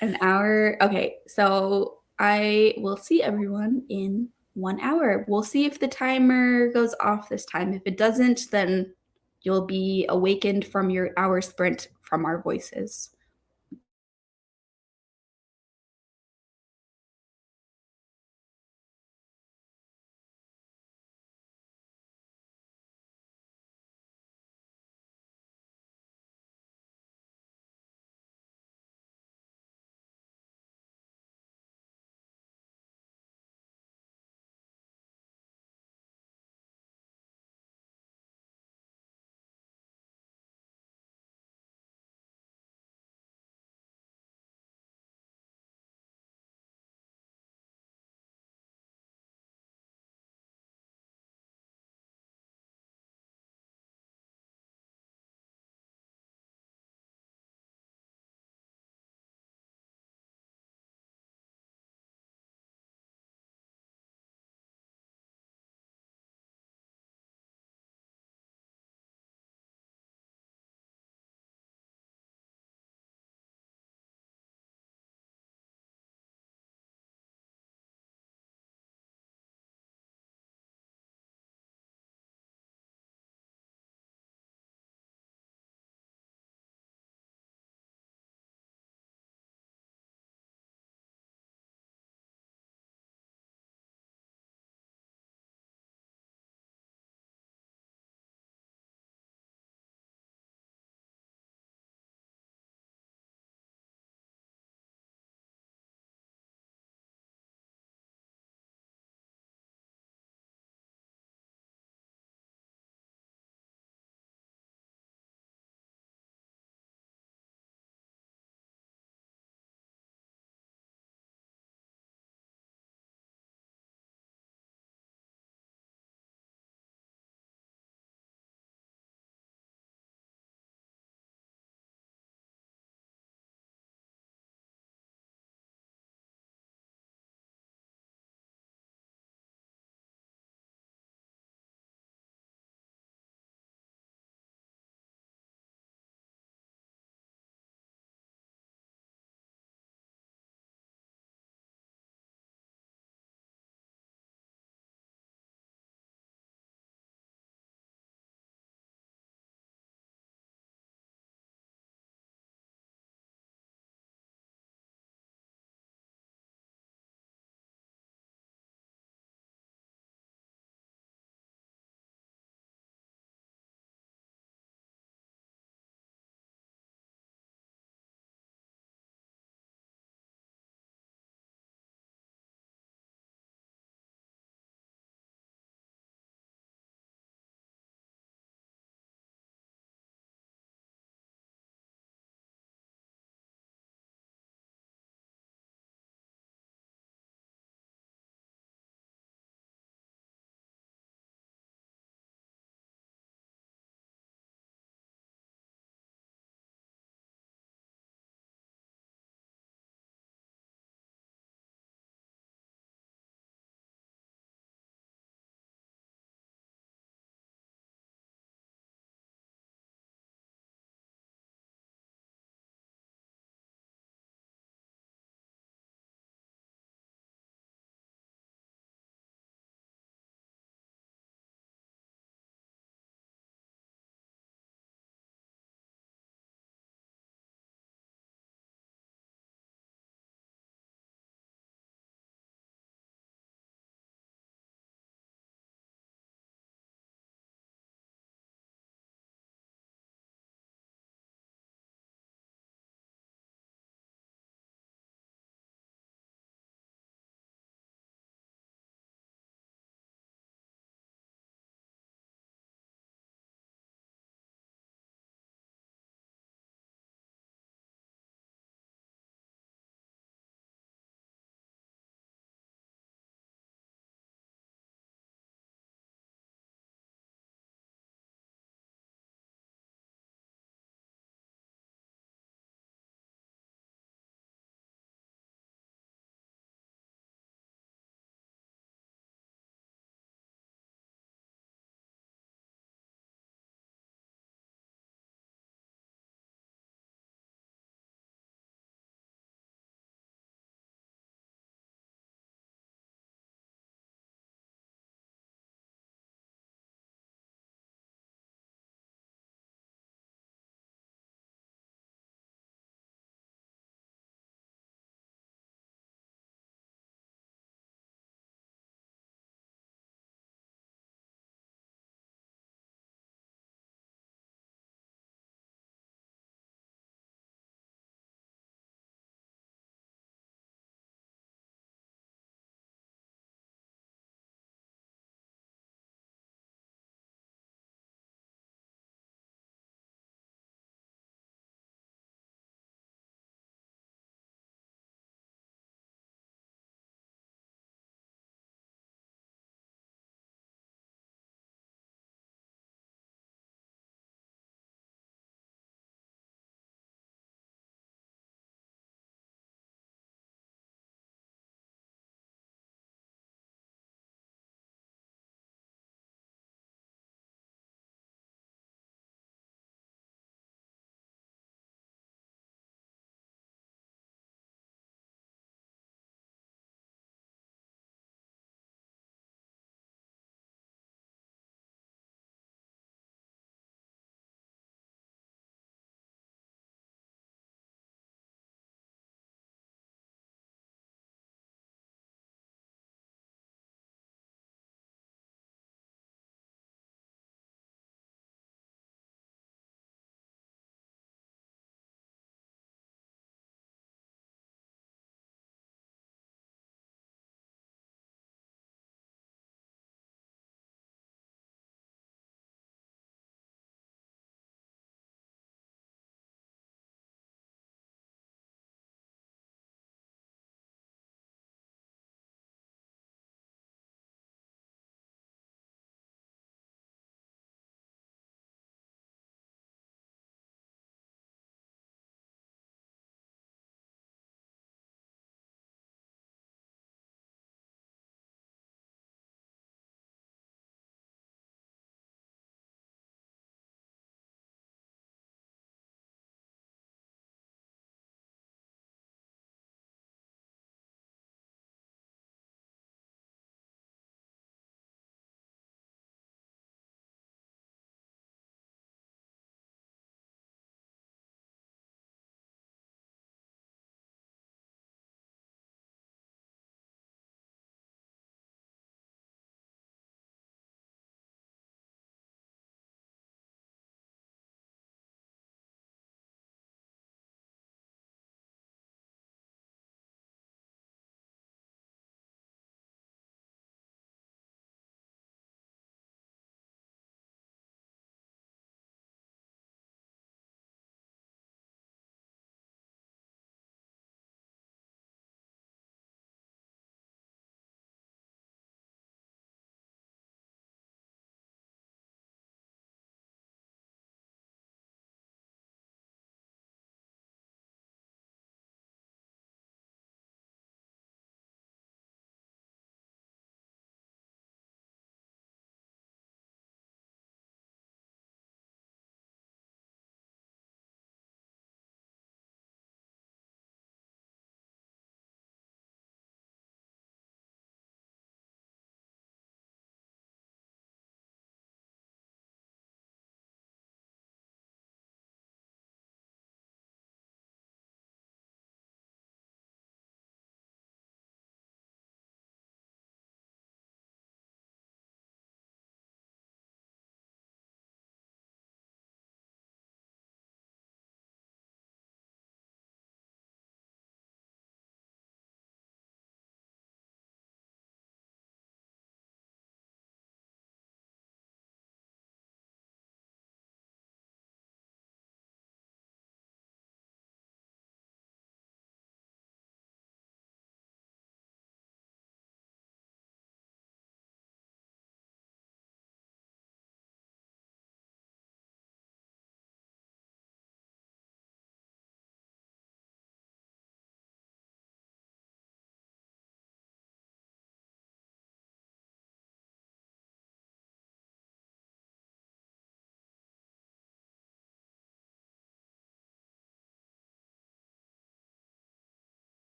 an hour. Okay, so I will see everyone in 1 hour. We'll see if the timer goes off this time. If it doesn't, then you'll be awakened from your hour sprint from our voices.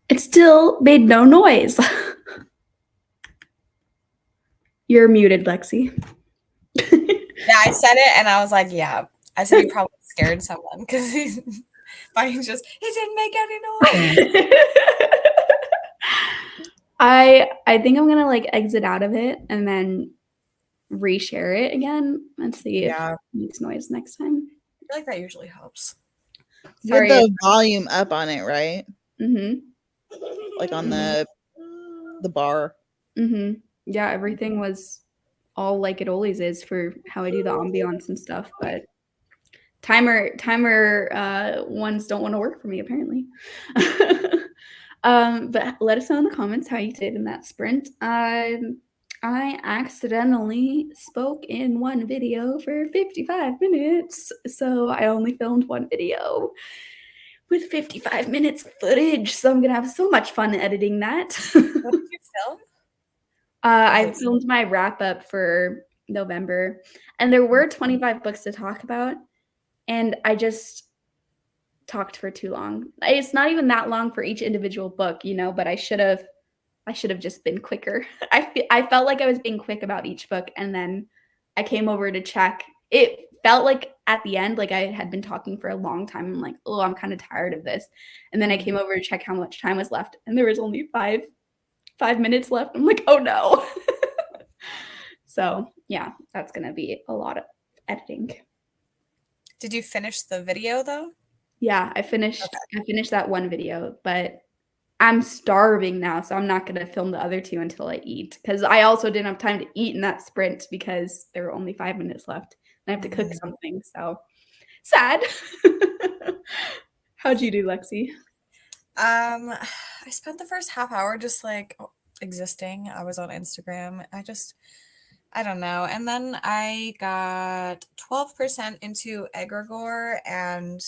It still made no noise. You're muted, Lexi. Yeah, I said it and I was like, yeah. I said you probably scared someone because Bonnie's just, he didn't make any noise. I think I'm gonna like exit out of it and then reshare it again and see if it makes noise next time. I feel like that usually helps. You had the volume up on it, right? Mm-hmm. Like on the bar. Mm-hmm. Yeah, everything was all like it always is for how I do the ambiance and stuff, but timer ones don't want to work for me apparently. But let us know in the comments how you did in that sprint. I accidentally spoke in one video for 55 minutes, so I only filmed one video with 55 minutes of footage, so I'm gonna have so much fun editing that. What did you film? I filmed my wrap up for November, and there were 25 books to talk about, and I just talked for too long. It's not even that long for each individual book, you know, but I should have just been quicker. I felt like I was being quick about each book, and then I came over to check. It felt like at the end, like I had been talking for a long time. I'm like, oh, I'm kind of tired of this. And then I came over to check how much time was left, and there was only 5 minutes left. I'm like, oh no. So yeah, that's gonna be a lot of editing. Did you finish the video though? Yeah, I finished that one video, but I'm starving now, so I'm not gonna film the other two until I eat. Because I also didn't have time to eat in that sprint because there were only 5 minutes left. And I have to cook something, so sad. How'd you do, Lexi? I spent the first half hour just like existing. I was on Instagram. I don't know. And then I got 12% into egregore, and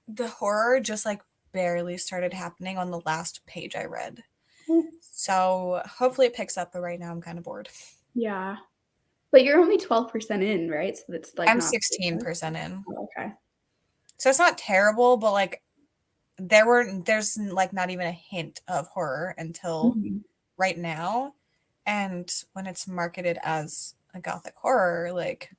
the horror just like barely started happening on the last page I read. So hopefully it picks up, but right now I'm kind of bored. Yeah. But you're only 12% in, right? So that's like I'm 16% in. Oh, okay. So it's not terrible, but like there's like not even a hint of horror until right now. And when it's marketed as a gothic horror, like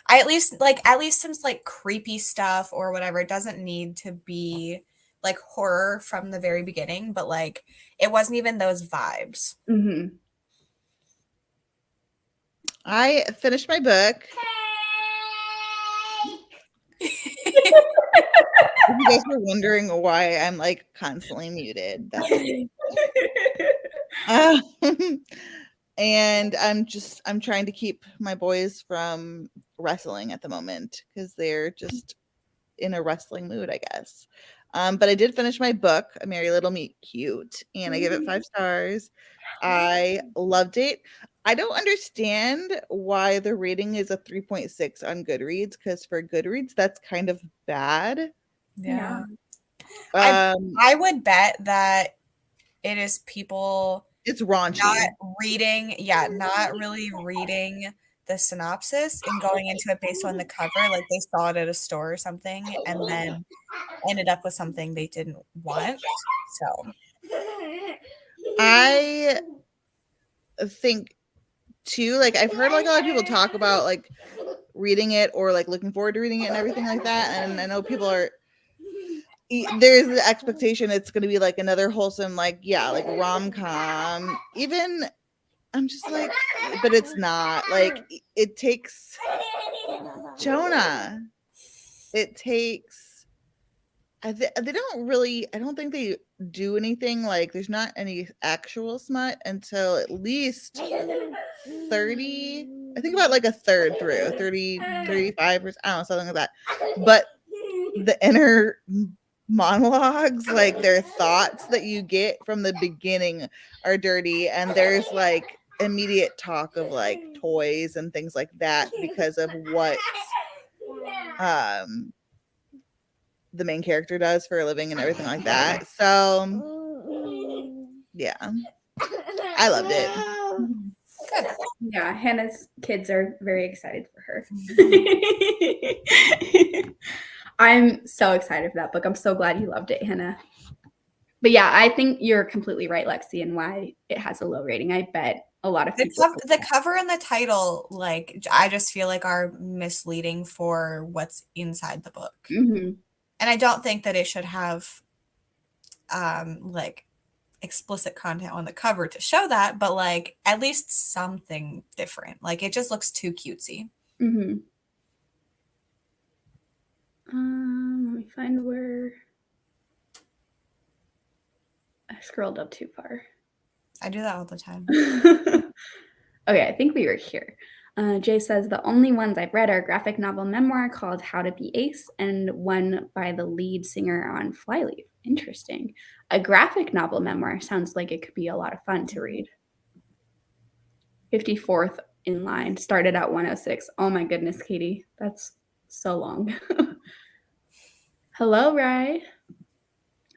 at least some like creepy stuff or whatever, it doesn't need to be like horror from the very beginning, but like it wasn't even those vibes. Mm-hmm. I finished my book. If you guys were wondering why I'm like constantly muted, that's and I'm trying to keep my boys from wrestling at the moment because they're just in a wrestling mood, I guess. But I did finish my book, A Merry Little Meet Cute, and I give it 5 stars. I loved it. I don't understand why the rating is a 3.6 on Goodreads, because for Goodreads, that's kind of bad. Yeah. I would bet that it is people it's raunchy. Not really reading the synopsis and going into it based on the cover, like they saw it at a store or something and then ended up with something they didn't want. So I think too, like I've heard like a lot of people talk about like reading it or like looking forward to reading it and everything like that, and I know people are there's the expectation it's going to be like another wholesome like rom-com. Even I'm just like, but it's not. Like it takes Jonah. It takes they don't really, I don't think they do anything, like there's not any actual smut until at least 30, I think about like a third through 30 35 or I don't know, something like that. But the inner monologues, like their thoughts that you get from the beginning are dirty, and there's like immediate talk of like toys and things like that because of what the main character does for a living and everything like that. So yeah, I loved it. Yeah, Hannah's kids are very excited for her. I'm so excited for that book. I'm so glad you loved it, Hannah. But yeah, I think you're completely right, Lexi, and why it has a low rating. I bet a lot of people. The cover and the title, like, I just feel like are misleading for what's inside the book. Mm-hmm. And I don't think that it should have like explicit content on the cover to show that, but like at least something different. Like it just looks too cutesy. Mm-hmm. Let me find where I scrolled up too far. I do that all the time. Okay, I think we were here. Jay says the only ones I've read are a graphic novel memoir called How to Be Ace and one by the lead singer on Flyleaf. Interesting. A graphic novel memoir sounds like it could be a lot of fun to read. 54th in line, started at 106. Oh my goodness, Katie. That's so long. Hello, Rye.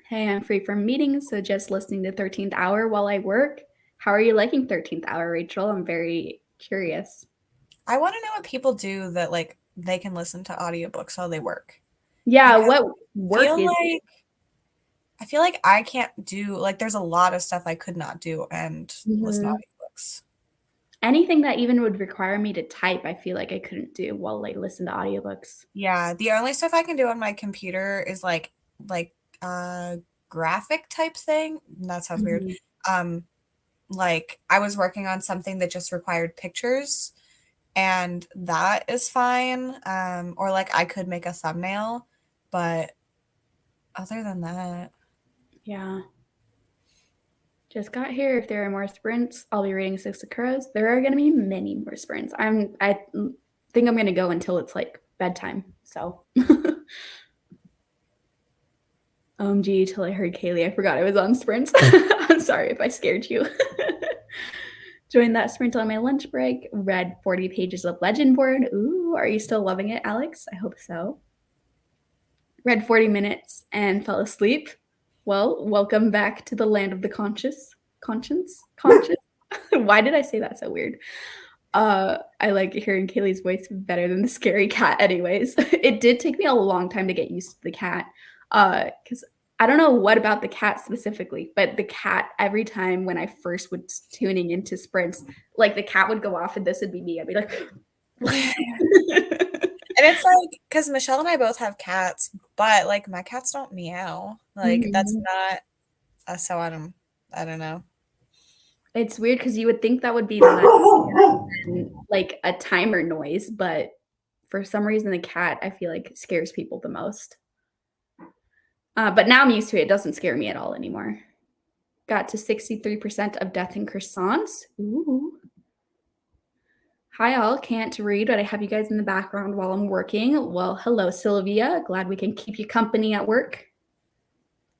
Hey, I'm free from meetings, so just listening to 13th Hour while I work. How are you liking 13th Hour, Rachel? I'm very curious. I want to know what people do that like they can listen to audiobooks while they work. Yeah, Because what work is it? I feel like I can't do like there's a lot of stuff I could not do and listen to audiobooks. Anything that even would require me to type, I feel like I couldn't do while I listen to audiobooks. Yeah, the only stuff I can do on my computer is like graphic type thing. That sounds weird. Like I was working on something that just required pictures and that is fine. Or like I could make a thumbnail, but other than that. Yeah. Just got here. If there are more sprints, I'll be reading Six of Crows. There are going to be many more sprints. I think I'm going to go until it's like bedtime. So, OMG, till I heard Kaylee. I forgot I was on sprints. I'm sorry if I scared you. Joined that sprint on my lunch break. Read 40 pages of Legendborn. Ooh, are you still loving it, Alex? I hope so. Read 40 minutes and fell asleep. Well, welcome back to the land of the conscious. Conscience? Why did I say that so weird? I like hearing Kaylee's voice better than the scary cat anyways. It did take me a long time to get used to the cat. Because I don't know what about the cat specifically, but the cat, every time when I first was tuning into sprints, like the cat would go off and this would be me. I'd be like, and it's like, because Michelle and I both have cats, but like my cats don't meow. Like that's not so I don't know. It's weird because you would think that would be less than, like a timer noise, but for some reason the cat I feel like scares people the most. But now I'm used to it. It doesn't scare me at all anymore. Got to 63% of death and croissants. Ooh. Hi all, can't read, but I have you guys in the background while I'm working. Well, hello, Sylvia. Glad we can keep you company at work.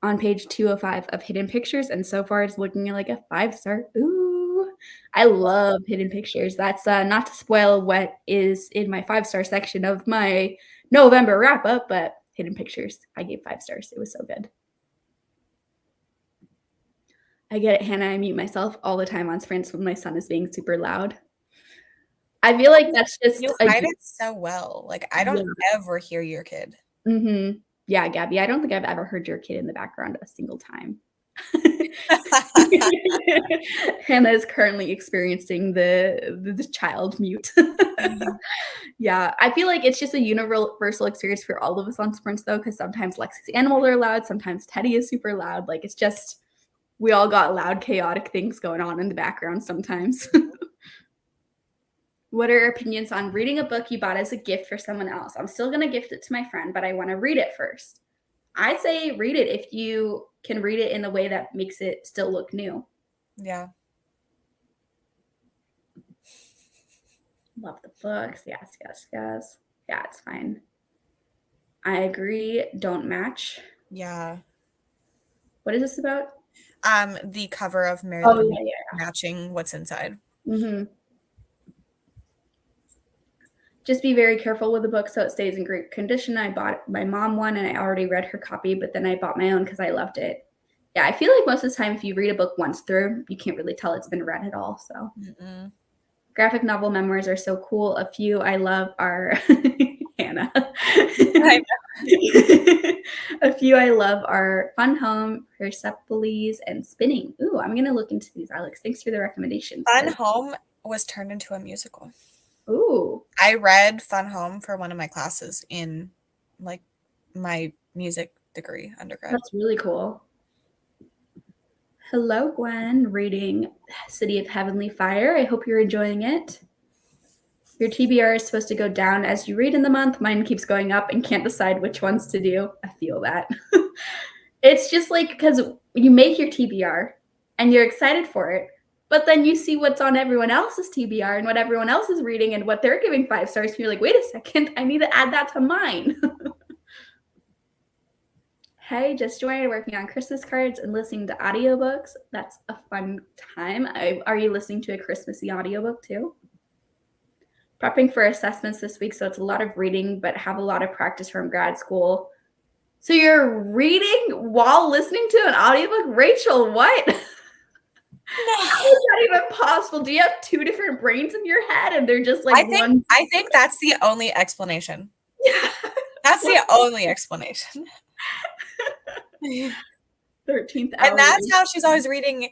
On page 205 of Hidden Pictures, and so far it's looking like a 5-star. Ooh, I love Hidden Pictures. That's not to spoil what is in my 5-star section of my November wrap-up, but Hidden Pictures, I gave 5 stars. It was so good. I get it, Hannah. I mute myself all the time on sprints when my son is being super loud. I feel like that's just you hide it so well. Like I don't ever hear your kid. Yeah, Gabby, I don't think I've ever heard your kid in the background a single time. Hannah is currently experiencing the child mute. Yeah, I feel like it's just a universal experience for all of us on sprints, though, because sometimes Lexi's animals are loud, sometimes Teddy is super loud. Like, it's just, we all got loud, chaotic things going on in the background sometimes. What are your opinions on reading a book you bought as a gift for someone else? I'm still going to gift it to my friend, but I want to read it first. I say read it if you can read it in a way that makes it still look new. Yeah. Love the books. Yes. Yeah, it's fine. I agree. Don't match. Yeah. What is this about? The cover of Mary matching what's inside. Just be very careful with the book so it stays in great condition. I bought my mom one and I already read her copy, but then I bought my own because I loved it. Yeah, I feel like most of the time if you read a book once through, you can't really tell it's been read at all. So graphic novel memoirs are so cool. A few I love are Hannah. A few I love are Fun Home, Persepolis, and Spinning. Ooh, I'm going to look into these, Alex. Thanks for the recommendations. Fun Home was turned into a musical. Ooh. I read Fun Home for one of my classes in like my music degree undergrad. That's really cool. Hello, Gwen, reading City of Heavenly Fire. I hope you're enjoying it. Your TBR is supposed to go down as you read in the month. Mine keeps going up and can't decide which ones to do. I feel that. It's just like because you make your TBR and you're excited for it, but then you see what's on everyone else's TBR and what everyone else is reading and what they're giving 5 stars. And you're like, wait a second, I need to add that to mine. Hey, just joined working on Christmas cards and listening to audiobooks. That's a fun time. Are you listening to a Christmassy audiobook too? Prepping for assessments this week, so it's a lot of reading, but have a lot of practice from grad school. So you're reading while listening to an audiobook? Rachel, what? How is that even possible? Do you have 2 different brains in your head and they're just like one? I think that's the only explanation. Yeah. That's the only explanation. 13th hour. And that's how she's always reading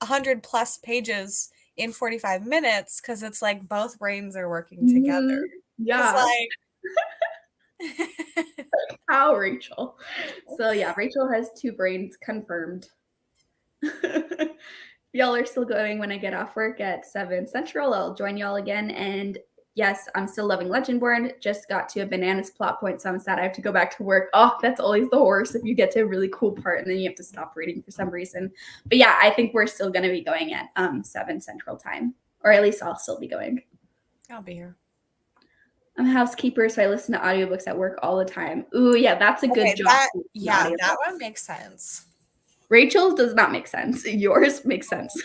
100 plus pages in 45 minutes because it's like both brains are working together. Yeah. Like how, Rachel? So yeah, Rachel has 2 brains confirmed. Y'all are still going when I get off work at 7 Central. I'll join y'all again. And yes, I'm still loving Legendborn. Just got to a bananas plot point, so I'm sad I have to go back to work. Oh, that's always the worst if you get to a really cool part and then you have to stop reading for some reason. But yeah, I think we're still going to be going at 7 Central time, or at least I'll still be going. I'll be here. I'm a housekeeper, so I listen to audiobooks at work all the time. Ooh, yeah, that's a good job. That one makes sense. Rachel's does not make sense. Yours makes sense.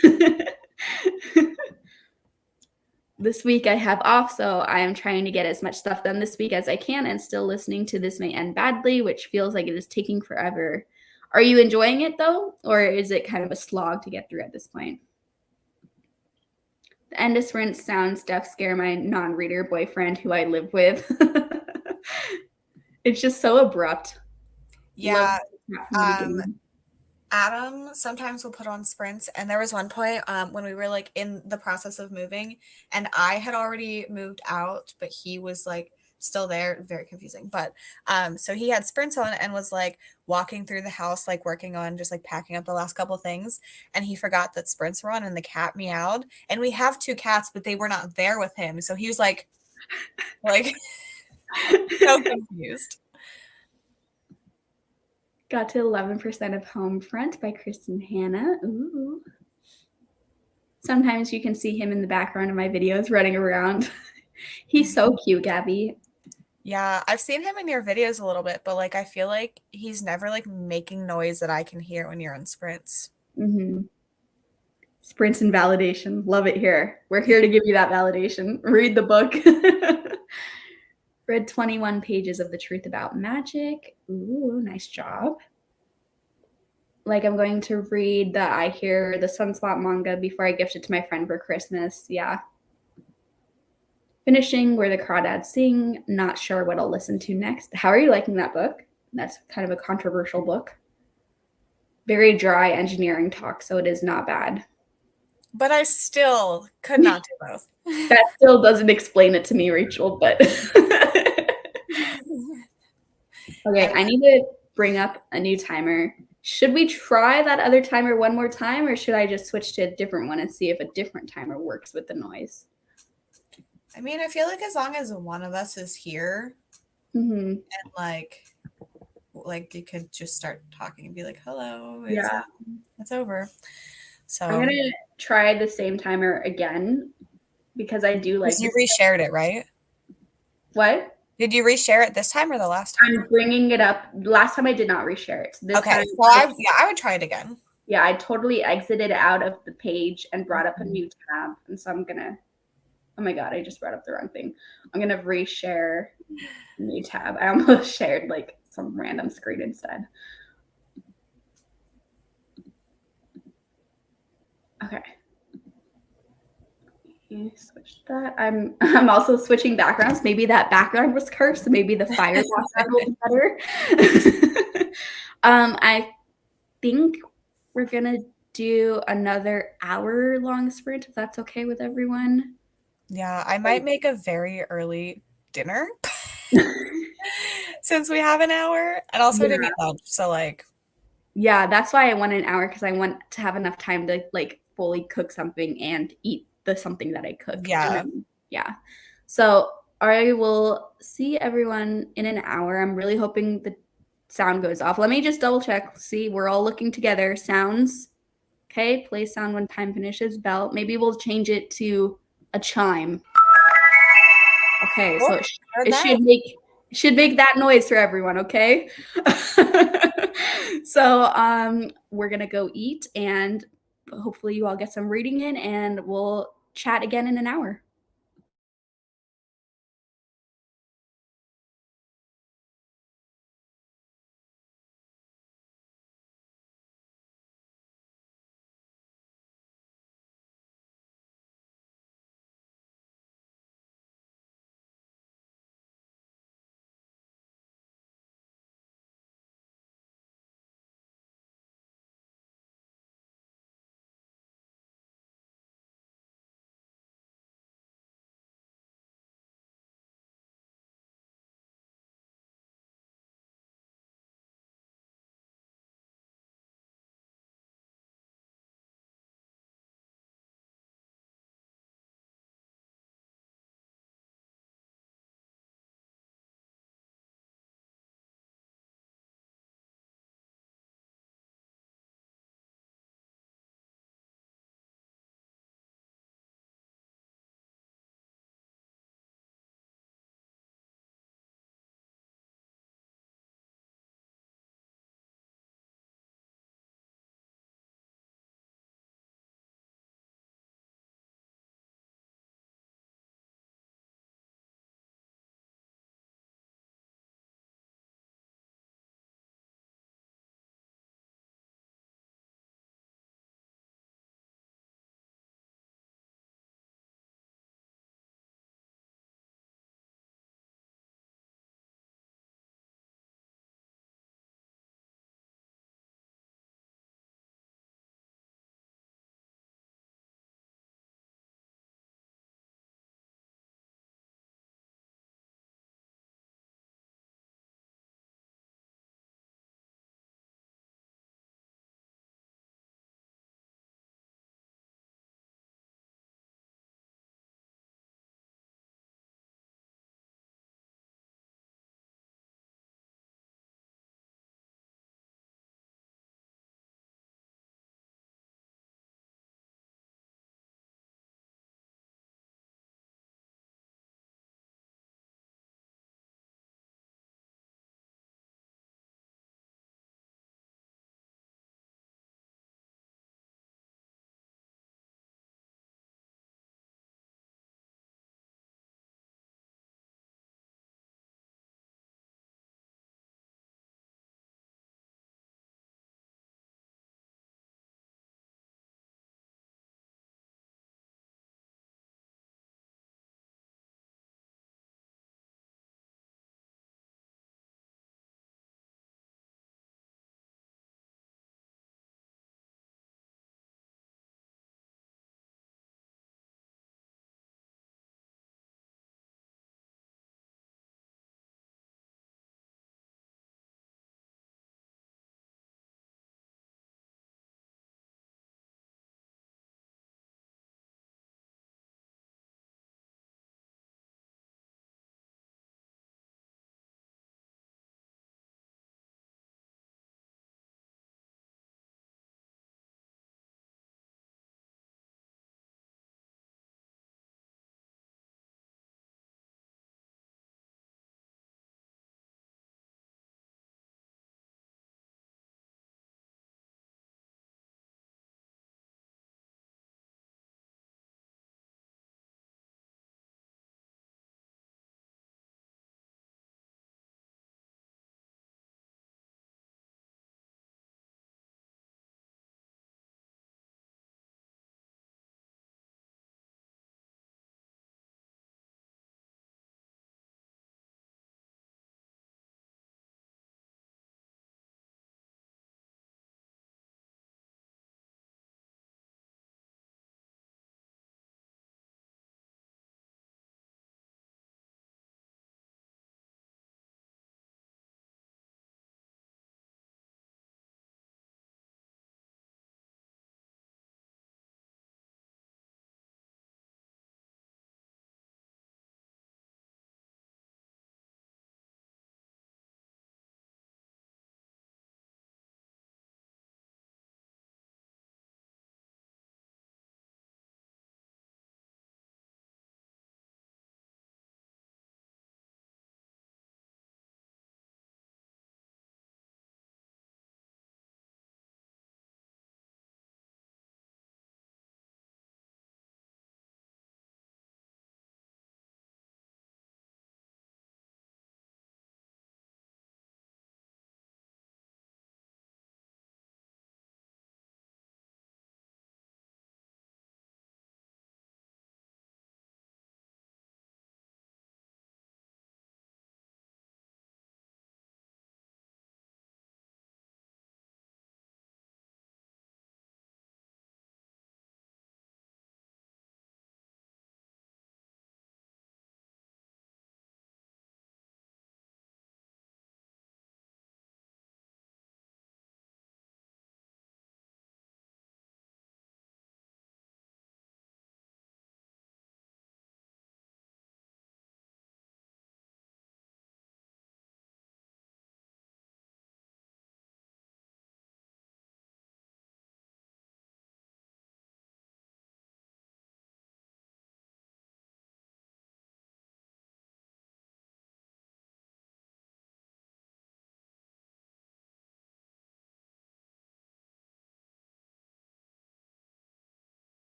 This week I have off, so I am trying to get as much stuff done this week as I can and still listening to This May End Badly, which feels like it is taking forever. Are you enjoying it, though? Or is it kind of a slog to get through at this point? The end of sprint sounds deaf scare my non-reader boyfriend who I live with. It's just so abrupt. Yeah. Adam sometimes will put on sprints, and there was one point when we were like in the process of moving and I had already moved out, but he was like still there. Very confusing. But so he had sprints on and was like walking through the house, like working on just like packing up the last couple things, and he forgot that sprints were on and the cat meowed. And we have 2 cats, but they were not there with him, so he was like so confused. Got to 11% of Homefront by Kristen Hanna. Ooh. Sometimes you can see him in the background of my videos running around. He's so cute, Gabby. Yeah, I've seen him in your videos a little bit, but like I feel like he's never like making noise that I can hear when you're on sprints. Mm-hmm. Sprints and validation. Love it here. We're here to give you that validation. Read the book. Read 21 pages of The Truth About Magic. Ooh, nice job. Like I'm going to read the I Hear the Sunspot manga before I gift it to my friend for Christmas. Yeah. Finishing Where the Crawdads Sing. Not sure what I'll listen to next. How are you liking that book? That's kind of a controversial book. Very dry engineering talk, so it is not bad. But I still could not do both. That still doesn't explain it to me, Rachel, but okay, I need to bring up a new timer. Should we try that other timer one more time, or should I just switch to a different one and see if a different timer works with the noise? I mean, I feel like as long as one of us is here, and like you could just start talking and be like, "Hello, it's over." So I'm gonna try the same timer again because I do like. You reshared it, right? What? Did you reshare it this time or the last time? I'm bringing it up. Last time I did not reshare it. So this time, so I would try it again. Yeah, I totally exited out of the page and brought up a new tab, and so I'm gonna. Oh my god, I just brought up the wrong thing. I'm gonna reshare a new tab. I almost shared like some random screen instead. Okay. You switch that. I'm also switching backgrounds. Maybe that background was cursed. Maybe the fire background will be better. I think we're gonna do another hour-long sprint, if that's okay with everyone. Yeah, I might make a very early dinner since we have an hour, and also Yeah. didn't eat lunch, so like, Yeah, that's why I want an hour because I want to have enough time to like fully cook something and eat the something that I cook. And yeah. then, yeah. So I will see everyone in an hour. I'm really hoping the sound goes off. Let me just double check. See, we're all looking together. Sounds okay. Play sound when time finishes. Bell. Maybe we'll change it to a chime. Okay, so Cool. Heard it that. should make that noise for everyone, okay? So, we're gonna go eat, and hopefully you all get some reading in, and we'll chat again in an hour.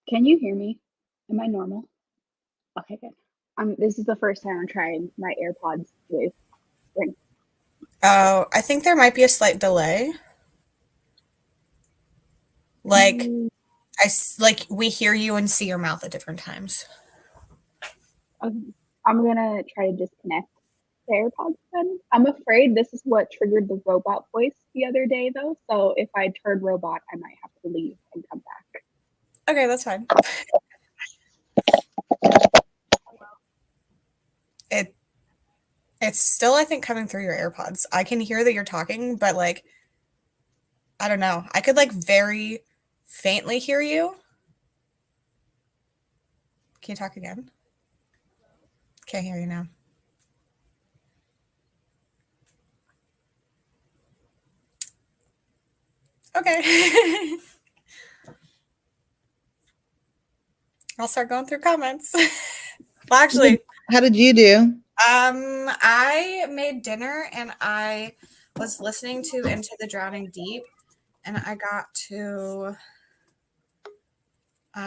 Can you hear me? Am I normal? Okay, good. This is the first time I'm trying my AirPods with Sprint. Oh, I think there might be a slight delay. Like like we hear you and see your mouth at different times. Okay. I'm gonna try to disconnect the AirPods then. I'm afraid this is what triggered the robot voice the other day, though. So if I turn robot, I might have to leave and come back. Okay, that's fine. It's still, I think, coming through your AirPods. I can hear that you're talking, but like, I don't know. I could like very faintly hear you. Can you talk again? Can't hear you now. Okay. I'll start going through comments. Well, actually, how did you do? I made dinner and I was listening to Into the Drowning Deep, and I got to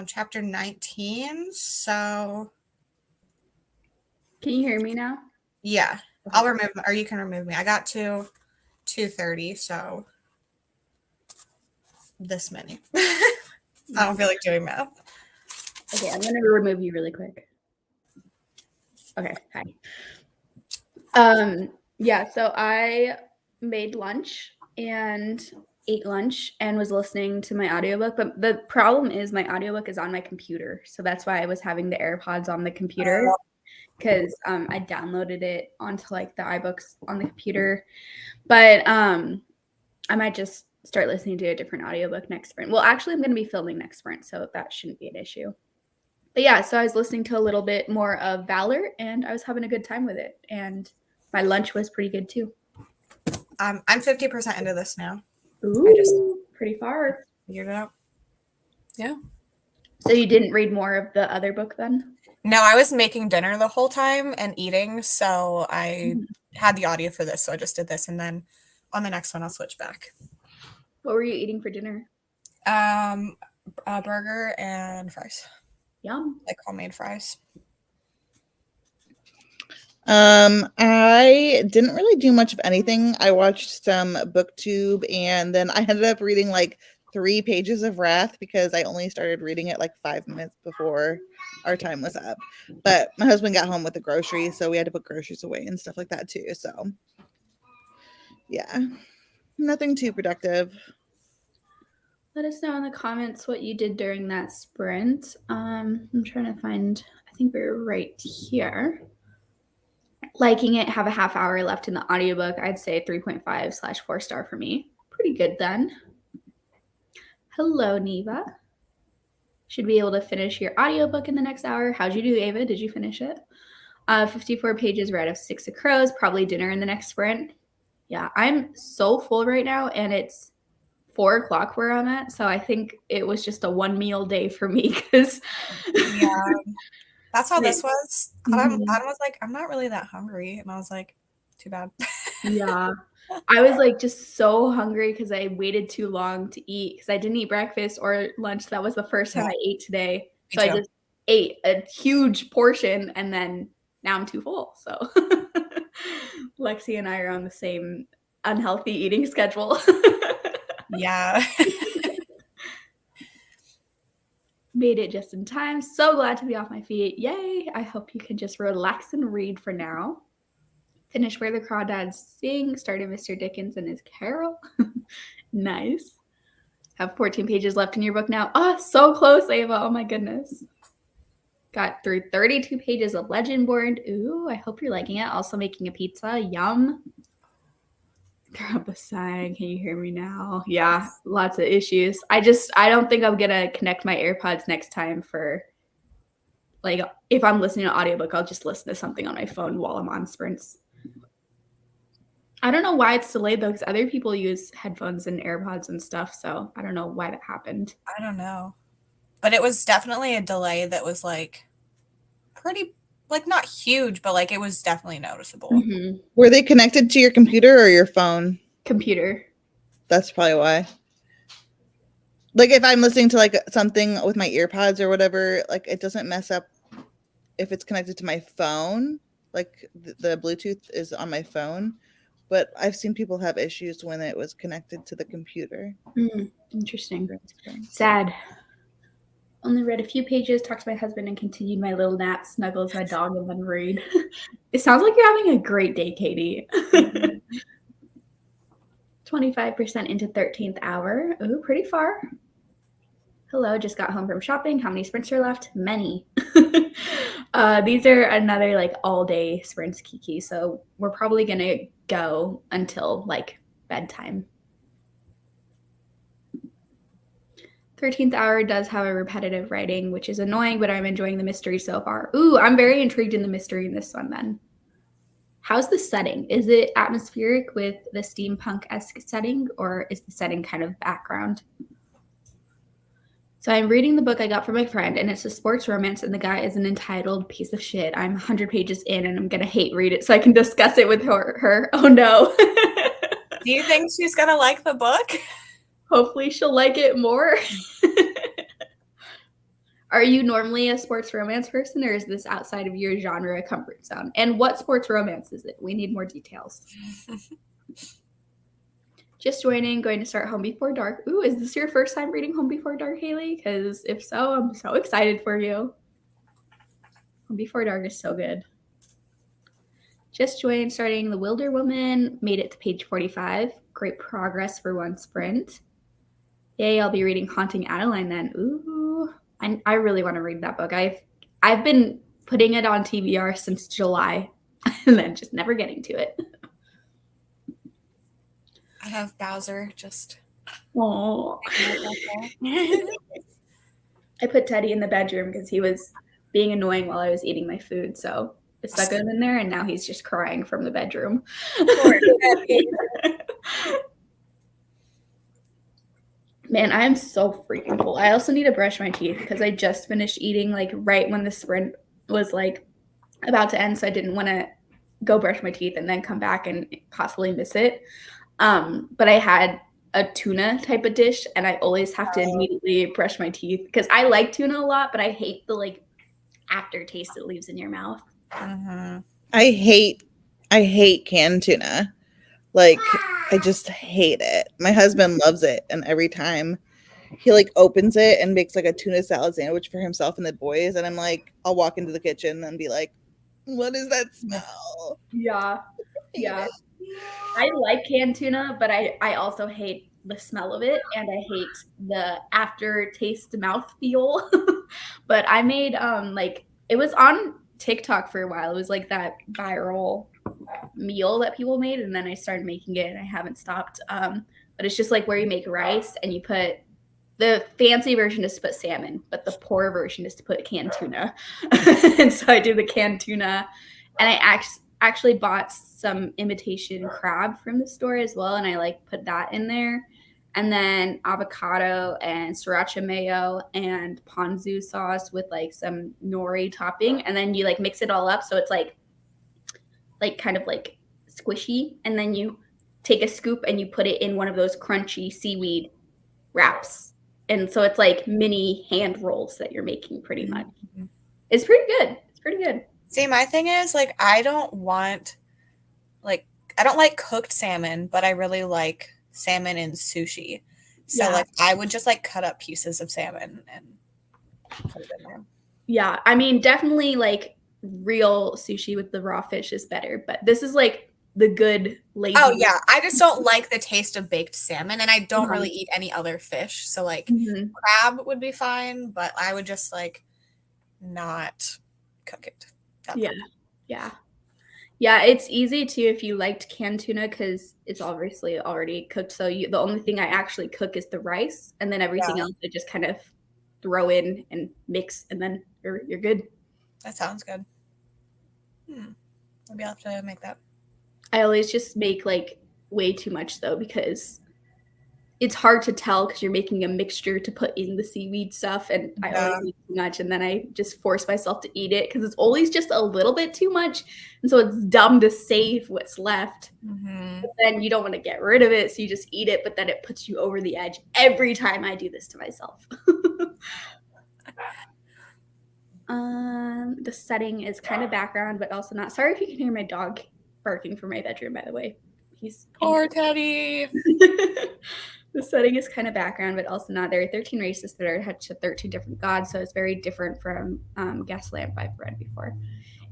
chapter 19. So, Can you hear me now? yeah, I'll remove, or you can remove me. I got to 2:30, so this many. I don't feel like doing math. Okay, I'm gonna remove you really quick. Okay, hi. Yeah, so I made lunch and ate lunch and was listening to my audiobook, but the problem is my audiobook is on my computer. So that's why I was having the AirPods on the computer, because I downloaded it onto like the iBooks on the computer. But I might just start listening to a different audiobook next sprint. Well, actually I'm going to be filming next sprint, so that shouldn't be an issue. But yeah, so I was listening to a little bit more of Valor and I was having a good time with it. And my lunch was pretty good too. I'm 50% into this now. Ooh, I just pretty far. figured it out. Yeah. So you didn't read more of the other book then? No, I was making dinner the whole time and eating, so I had the audio for this, so I just did this, and then on the next one I'll switch back. What were you eating for dinner? A burger and fries. Yum. Like homemade fries. I didn't really do much of anything. I watched some booktube and then I ended up reading like 3 pages of Wrath because I only started reading it like 5 minutes before our time was up. But my husband got home with the groceries, so we had to put groceries away and stuff like that too. So yeah, nothing too productive. Let us know in the comments what you did during that sprint. I'm trying to find, I think we're right here. Liking it, have a half hour left in the audiobook. I'd say 3.5/4 star for me. Pretty good then. Hello, Neva. Should be able to finish your audiobook in the next hour. How'd you do, Ava? Did you finish it? 54 pages right of 6 of Crows. Probably dinner in the next sprint. Yeah, I'm so full right now, and it's 4 o'clock where I'm at. So I think it was just a 1 meal day for me because yeah, that's how this was. Adam Mm-hmm. was like, I'm not really that hungry, and I was like, too bad. Yeah, I was like just so hungry because I waited too long to eat because I didn't eat breakfast or lunch. That was the first time I ate today. Me So I too. just ate a huge portion and then now I'm too full. So Lexi and I are on the same unhealthy eating schedule. Yeah. Made it just in time. So glad to be off my feet. Yay. I hope you can just relax and read for now. Finish Where the Crawdads Sing. Started Mr. Dickens and his Carol. Nice. Have 14 pages left in your book now. Oh, so close, Ava. Oh my goodness. Got through 32 pages of Legendborn. Ooh, I hope you're liking it. Also making a pizza. Yum. Grandpa sighing. Can you hear me now? Yeah, lots of issues. I don't think I'm gonna connect my AirPods next time for like if I'm listening to audiobook, I'll just listen to something on my phone while I'm on sprints. I don't know why it's delayed though, because other people use headphones and AirPods and stuff. So I don't know why that happened. I don't know. But it was definitely a delay that was like pretty, like not huge, but like it was definitely noticeable. Mm-hmm. Were they connected to your computer or your phone? Computer. That's probably why. Like if I'm listening to like something with my ear pods or whatever, like it doesn't mess up if it's connected to my phone. Like the Bluetooth is on my phone, but I've seen people have issues when it was connected to the computer. Interesting. For instance. Sad. Only read a few pages, talked to my husband, and continued my little nap, snuggles my dog, and then read. It sounds like you're having a great day, Katie. 25% into 13th hour. Ooh, pretty far. Hello, just got home from shopping. How many sprints are left? Many. These are another like all day sprints, Kiki. So we're probably going to go until like bedtime. 13th hour does have a repetitive writing, which is annoying, but I'm enjoying the mystery so far. Ooh, I'm very intrigued in the mystery in this one then. How's the setting? Is it atmospheric with the steampunk-esque setting, or is the setting kind of background? So I'm reading the book I got from my friend, and it's a sports romance, and the guy is an entitled piece of shit. I'm 100 pages in, and I'm going to hate read it so I can discuss it with her. Oh, no. Do you think she's going to like the book? Hopefully she'll like it more. Are you normally a sports romance person, or is this outside of your genre comfort zone? And what sports romance is it? We need more details. Just joining, going to start Home Before Dark. Ooh, is this your first time reading Home Before Dark, Haley? Because if so, I'm so excited for you. Home Before Dark is so good. Just joined, starting The Wilder Woman. Made it to page 45. Great progress for one sprint. Yay, I'll be reading Haunting Adeline then. Ooh, I really want to read that book. I've been putting it on TBR since July and then just never getting to it. I have Bowser just. Oh. I put Teddy in the bedroom because he was being annoying while I was eating my food. So I stuck him in there, and now he's just crying from the bedroom. Man, I am so freaking full. I also need to brush my teeth because I just finished eating like right when the sprint was like about to end. So I didn't want to go brush my teeth and then come back and possibly miss it. But I had a tuna type of dish, and I always have to immediately brush my teeth because I like tuna a lot, but I hate the like aftertaste it leaves in your mouth. Mm-hmm. I hate canned tuna. Like I just hate it. My husband loves it, and every time he like opens it and makes like a tuna salad sandwich for himself and the boys, and I'm like, I'll walk into the kitchen and be like, what is that smell? Yeah. I like canned tuna, but I also hate the smell of it, and I hate the aftertaste mouthfeel. But I made like it was on TikTok for a while. It was like that viral meal that people made, and then I started making it, and I haven't stopped. But it's just like where you make rice and you put the fancy version is to put salmon, but the poor version is to put canned tuna. And so I do the canned tuna, and I actually bought some imitation crab from the store as well, and I like put that in there. And then avocado and sriracha mayo and ponzu sauce with like some nori topping, and then you like mix it all up so it's like kind of like squishy, and then you take a scoop and you put it in one of those crunchy seaweed wraps. And so it's like mini hand rolls that you're making pretty much. It's pretty good. It's pretty good. See, my thing is like I don't like cooked salmon, but I really like salmon in sushi. So like I would just like cut up pieces of salmon and put it in there. Yeah, I mean definitely like real sushi with the raw fish is better, but this is like the good lazy. Oh yeah, I just don't like the taste of baked salmon, and I don't really eat any other fish. So like crab would be fine, but I would just like not cook it. Yeah, it's easy too if you liked canned tuna because it's obviously already cooked. So the only thing I actually cook is the rice, and then everything else I just kind of throw in and mix, and then you're good. That sounds good. Maybe I'll have to make that. I always just make like way too much though, because it's hard to tell because you're making a mixture to put in the seaweed stuff, and I always eat too much, and then I just force myself to eat it because it's always just a little bit too much, and so it's dumb to save what's left. But then you don't want to get rid of it, so you just eat it, but then it puts you over the edge every time I do this to myself. The setting is kind of background, but also not. Sorry if you can hear my dog barking from my bedroom, by the way. He's poor Teddy. The setting is kind of background, but also not. There are 13 races that are attached to 13 different gods, so it's very different from Gaslamp I've read before.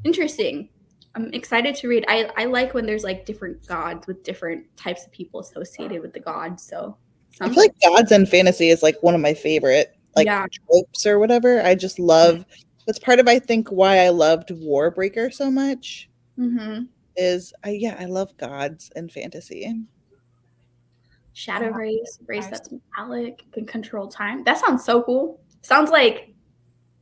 Interesting. I'm excited to read. I like when there's like different gods with different types of people associated with the gods. So I feel like gods and fantasy is like one of my favorite tropes or whatever. I just love. That's part of I think why I loved Warbreaker so much. Is I love gods and fantasy. Shadow race that's metallic, can control time. That sounds so cool. Sounds like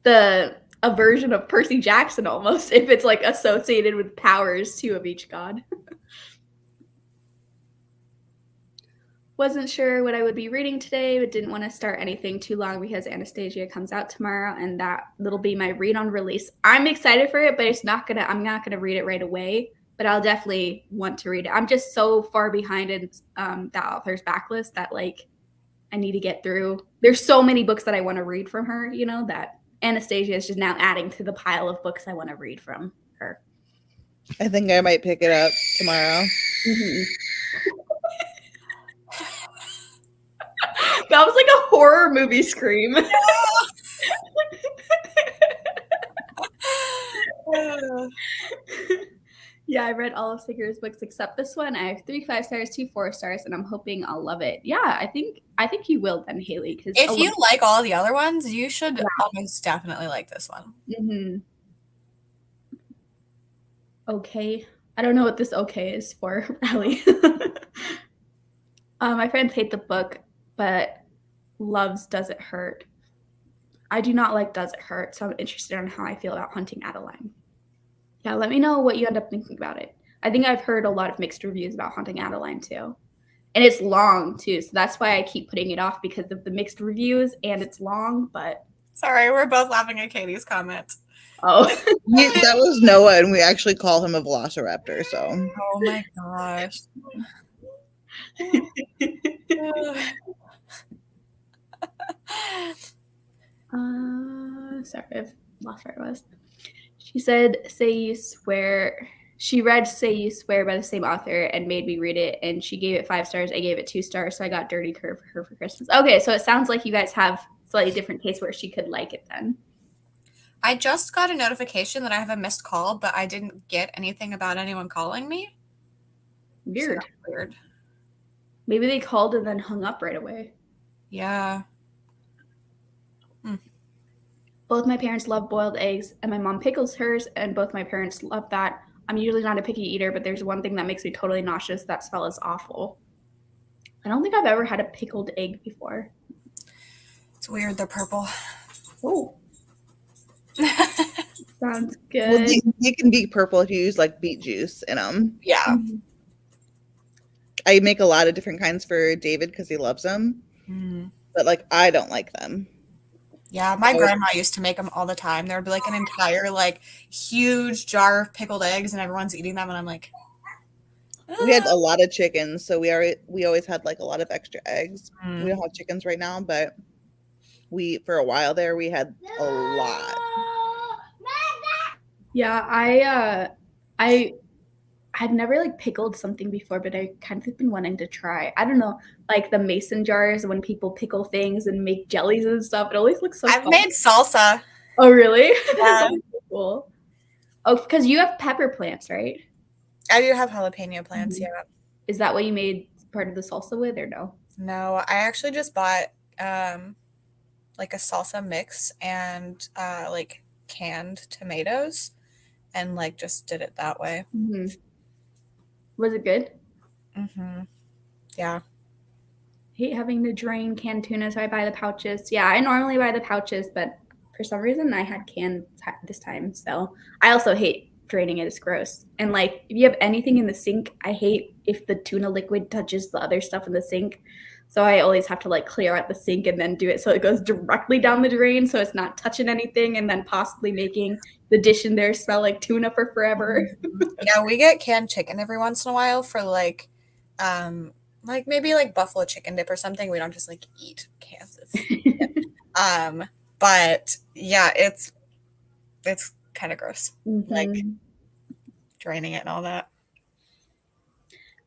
a version of Percy Jackson almost, if it's like associated with powers too of each god. Wasn't sure what I would be reading today, but didn't want to start anything too long because Anastasia comes out tomorrow, and that'll be my read on release. I'm excited for it, but I'm not gonna read it right away. But I'll definitely want to read it. I'm just so far behind in the author's backlist that like I need to get through. There's so many books that I want to read from her, that Anastasia is just now adding to the pile of books I want to read from her. I think I might pick it up tomorrow. That was like a horror movie scream. Yeah, I read all of Sigur's books except this one. I have 3 5 stars, 2 4 stars, and I'm hoping I'll love it. Yeah, I think you will then, Haley. Because if you like all the other ones, you should almost definitely like this one. Okay. I don't know what this okay is for, Allie. My friends hate the book, but loves Does It Hurt. I do not like Does It Hurt, so I'm interested in how I feel about Hunting Adeline. Yeah, let me know what you end up thinking about it. I think I've heard a lot of mixed reviews about Hunting Adeline too. And it's long too, so that's why I keep putting it off because of the mixed reviews and it's long, but... Sorry, we're both laughing at Katie's comment. Oh. That was Noah, and we actually call him a velociraptor, so... Oh my gosh. Sorry, I've lost where I was. She said, Say You Swear. She read Say You Swear by the same author and made me read it, and she gave it 5 stars. I gave it 2 stars, so I got Dirty Curve for her for Christmas. Okay, so it sounds like you guys have slightly different tastes where she could like it then. I just got a notification that I have a missed call, but I didn't get anything about anyone calling me. Weird. So weird. Maybe they called and then hung up right away. Yeah. Both my parents love boiled eggs, and my mom pickles hers, and both my parents love that. I'm usually not a picky eater, but there's one thing that makes me totally nauseous. That smell is awful. I don't think I've ever had a pickled egg before. It's weird. They're purple. Oh. Sounds good. Well, they can be purple if you use like beet juice in them. Yeah. I make a lot of different kinds for David because he loves them. But like I don't like them. Yeah, my grandma used to make them all the time. There would be like an entire like huge jar of pickled eggs and everyone's eating them and I'm like, we had a lot of chickens, so we always had like a lot of extra eggs. We don't have chickens right now, but for a while there we had a lot. Yeah, I've never like pickled something before, but I kind of been wanting to try. I don't know, like the mason jars when people pickle things and make jellies and stuff. It always looks so I've fun. made salsa. Oh, really? Yeah. That's cool. Oh, because you have pepper plants, right? I do have jalapeno plants, yeah. Is that what you made part of the salsa with or no? No, I actually just bought like a salsa mix and like canned tomatoes and like just did it that way. Was it good? Yeah. Hate having to drain canned tuna, so I buy the pouches. Yeah, I normally buy the pouches, but for some reason I had canned this time. So I also hate draining it. It's gross. And like if you have anything in the sink, I hate if the tuna liquid touches the other stuff in the sink. So I always have to like clear out the sink and then do it so it goes directly down the drain so it's not touching anything and then possibly making the dish in there smell like tuna for forever. Yeah, we get canned chicken every once in a while for like maybe like buffalo chicken dip or something. We don't just like eat cans of chicken. But yeah, it's kind of gross. Like draining it and all that.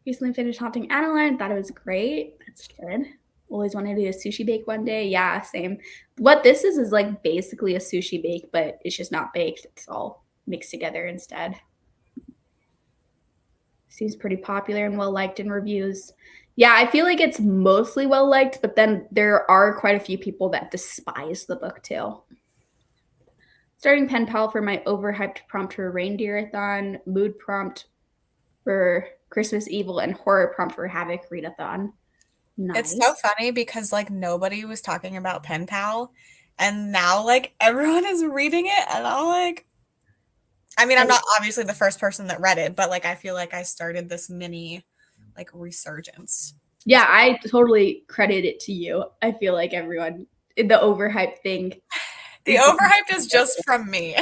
Recently finished Haunting Adeline. Thought it was great. That's good. Always wanted to do a sushi bake one day. Yeah, same. What this is like basically a sushi bake, but it's just not baked. It's all mixed together instead. Seems pretty popular and well liked in reviews. Yeah, I feel like it's mostly well liked, but then there are quite a few people that despise the book too. Starting pen pal for my overhyped prompt for Reindeer-a-thon, mood prompt for Christmas Evil, and horror prompt for Havoc readathon. Nice. It's so funny because like nobody was talking about pen pal, and now like everyone is reading it, and I'm like, I mean, I'm not obviously the first person that read it, but like I feel like I started this mini like resurgence. Yeah, I totally credit it to you. I feel like everyone, the overhyped thing. The overhyped is just from me.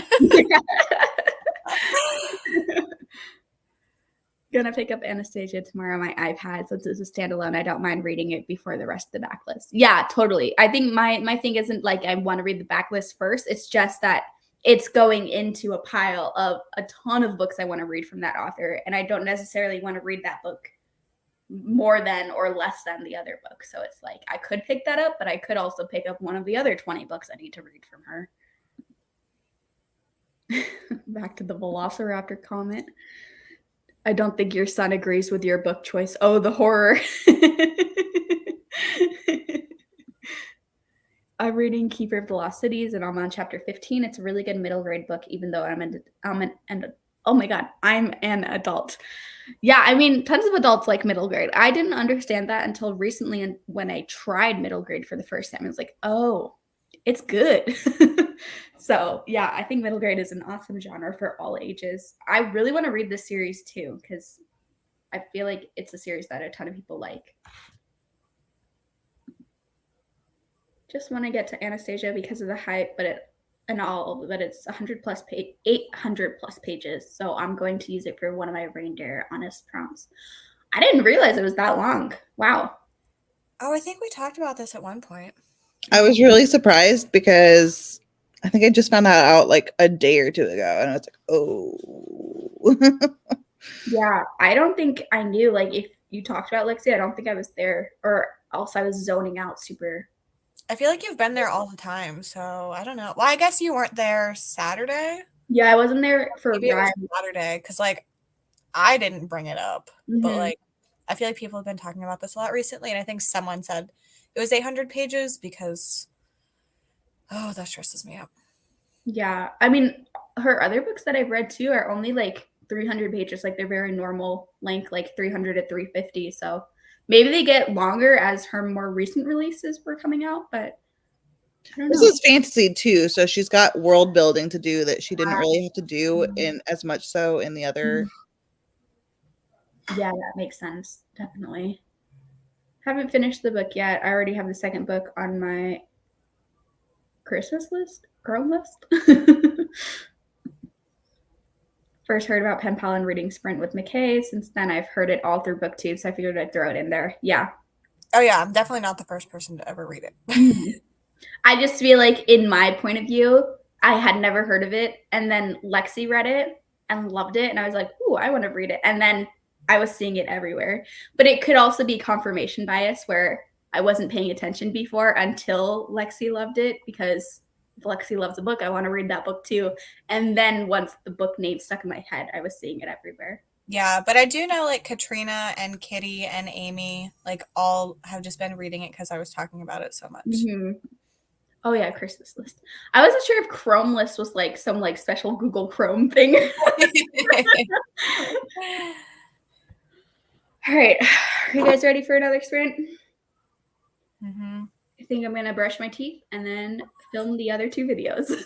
Gonna pick up Anastasia tomorrow on my iPad since it's a standalone. I don't mind reading it before the rest of the backlist. Yeah, totally. I think my thing isn't like I want to read the backlist first. It's just that it's going into a pile of a ton of books I want to read from that author, and I don't necessarily want to read that book more than or less than the other book. So it's like I could pick that up, but I could also pick up one of the other 20 books I need to read from her. Back to the Velociraptor comment. I don't think your son agrees with your book choice. Oh, the horror. I'm reading Keeper of the Lost Cities and I'm on chapter 15. It's a really good middle grade book, even though I'm an adult. Yeah, I mean, tons of adults like middle grade. I didn't understand that until recently when I tried middle grade for the first time. I was like, oh, it's good. So yeah, I think middle grade is an awesome genre for all ages. I really want to read this series too, because I feel like it's a series that a ton of people like. Just want to get to Anastasia because of the hype, but it's 800 plus pages. So I'm going to use it for one of my reindeer honest prompts. I didn't realize it was that long. Wow. Oh, I think we talked about this at one point. I was really surprised because I think I just found that out like a day or two ago, and I was like, oh. Yeah, I don't think I knew. Like, if you talked about Lexi, I don't think I was there, or else I was zoning out super. I feel like you've been there all the time, so I don't know. Well, I guess you weren't there Saturday. Yeah, I wasn't there for Maybe it was Saturday because like I didn't bring it up, but like I feel like people have been talking about this a lot recently, and I think someone said it was 800 pages because that stresses me out. Yeah, I mean, her other books that I've read too are only like 300 pages, like they're very normal length, like 300 to 350. So maybe they get longer as her more recent releases were coming out, but I don't know. This is fantasy too, so she's got world building to do that she didn't really have to do in as much so in the other. Yeah, that makes sense. Definitely. Haven't finished the book yet. I already have the second book on my Christmas list, Chrome list. First heard about pen pal and reading Sprint with McKay. Since then, I've heard it all through booktube, so I figured I'd throw it in there. Yeah. Oh yeah, I'm definitely not the first person to ever read it. I just feel like, in my point of view, I had never heard of it, and then Lexi read it and loved it, and I was like, "Ooh, I want to read it." And then I was seeing it everywhere. But it could also be confirmation bias, where I wasn't paying attention before until Lexi loved it, because if Lexi loves a book, I want to read that book too. And then once the book name stuck in my head, I was seeing it everywhere. Yeah, but I do know like Katrina and Kitty and Amy like all have just been reading it because I was talking about it so much. Oh yeah, Christmas list. I wasn't sure if Chrome list was like some like special Google Chrome thing. All right, are you guys ready for another sprint? I think I'm gonna brush my teeth and then film the other 2 videos.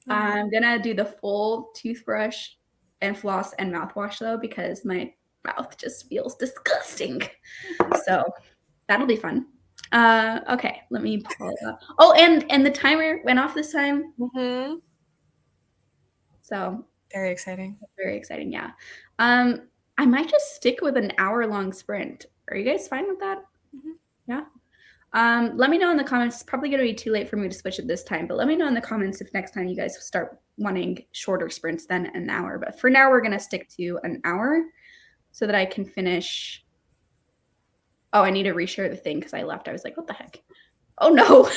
I'm gonna do the full toothbrush and floss and mouthwash though, because my mouth just feels disgusting. So That'll be fun. Okay, let me pull it up. Oh, and the timer went off this time. Mm-hmm. So Very exciting. very exciting, yeah. I might just stick with an hour-long sprint. Are you guys fine with that? Mhm. Yeah. Let me know in the comments. It's probably gonna be too late for me to switch it this time, but let me know in the comments if next time you guys start wanting shorter sprints than an hour. But for now, we're gonna stick to an hour so that I can finish. Oh, I need to reshare the thing because I left. I was like, what the heck? Oh no.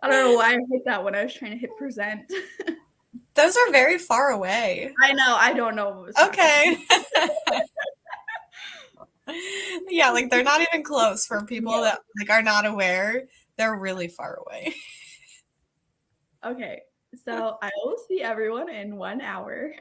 I don't know why I hit that when I was trying to hit present. Those are very far away. I know. I don't know what was Okay. happening. Yeah, like they're not even close for people Yeah. that like are not aware. They're really far away. Okay. So I will see everyone in 1 hour.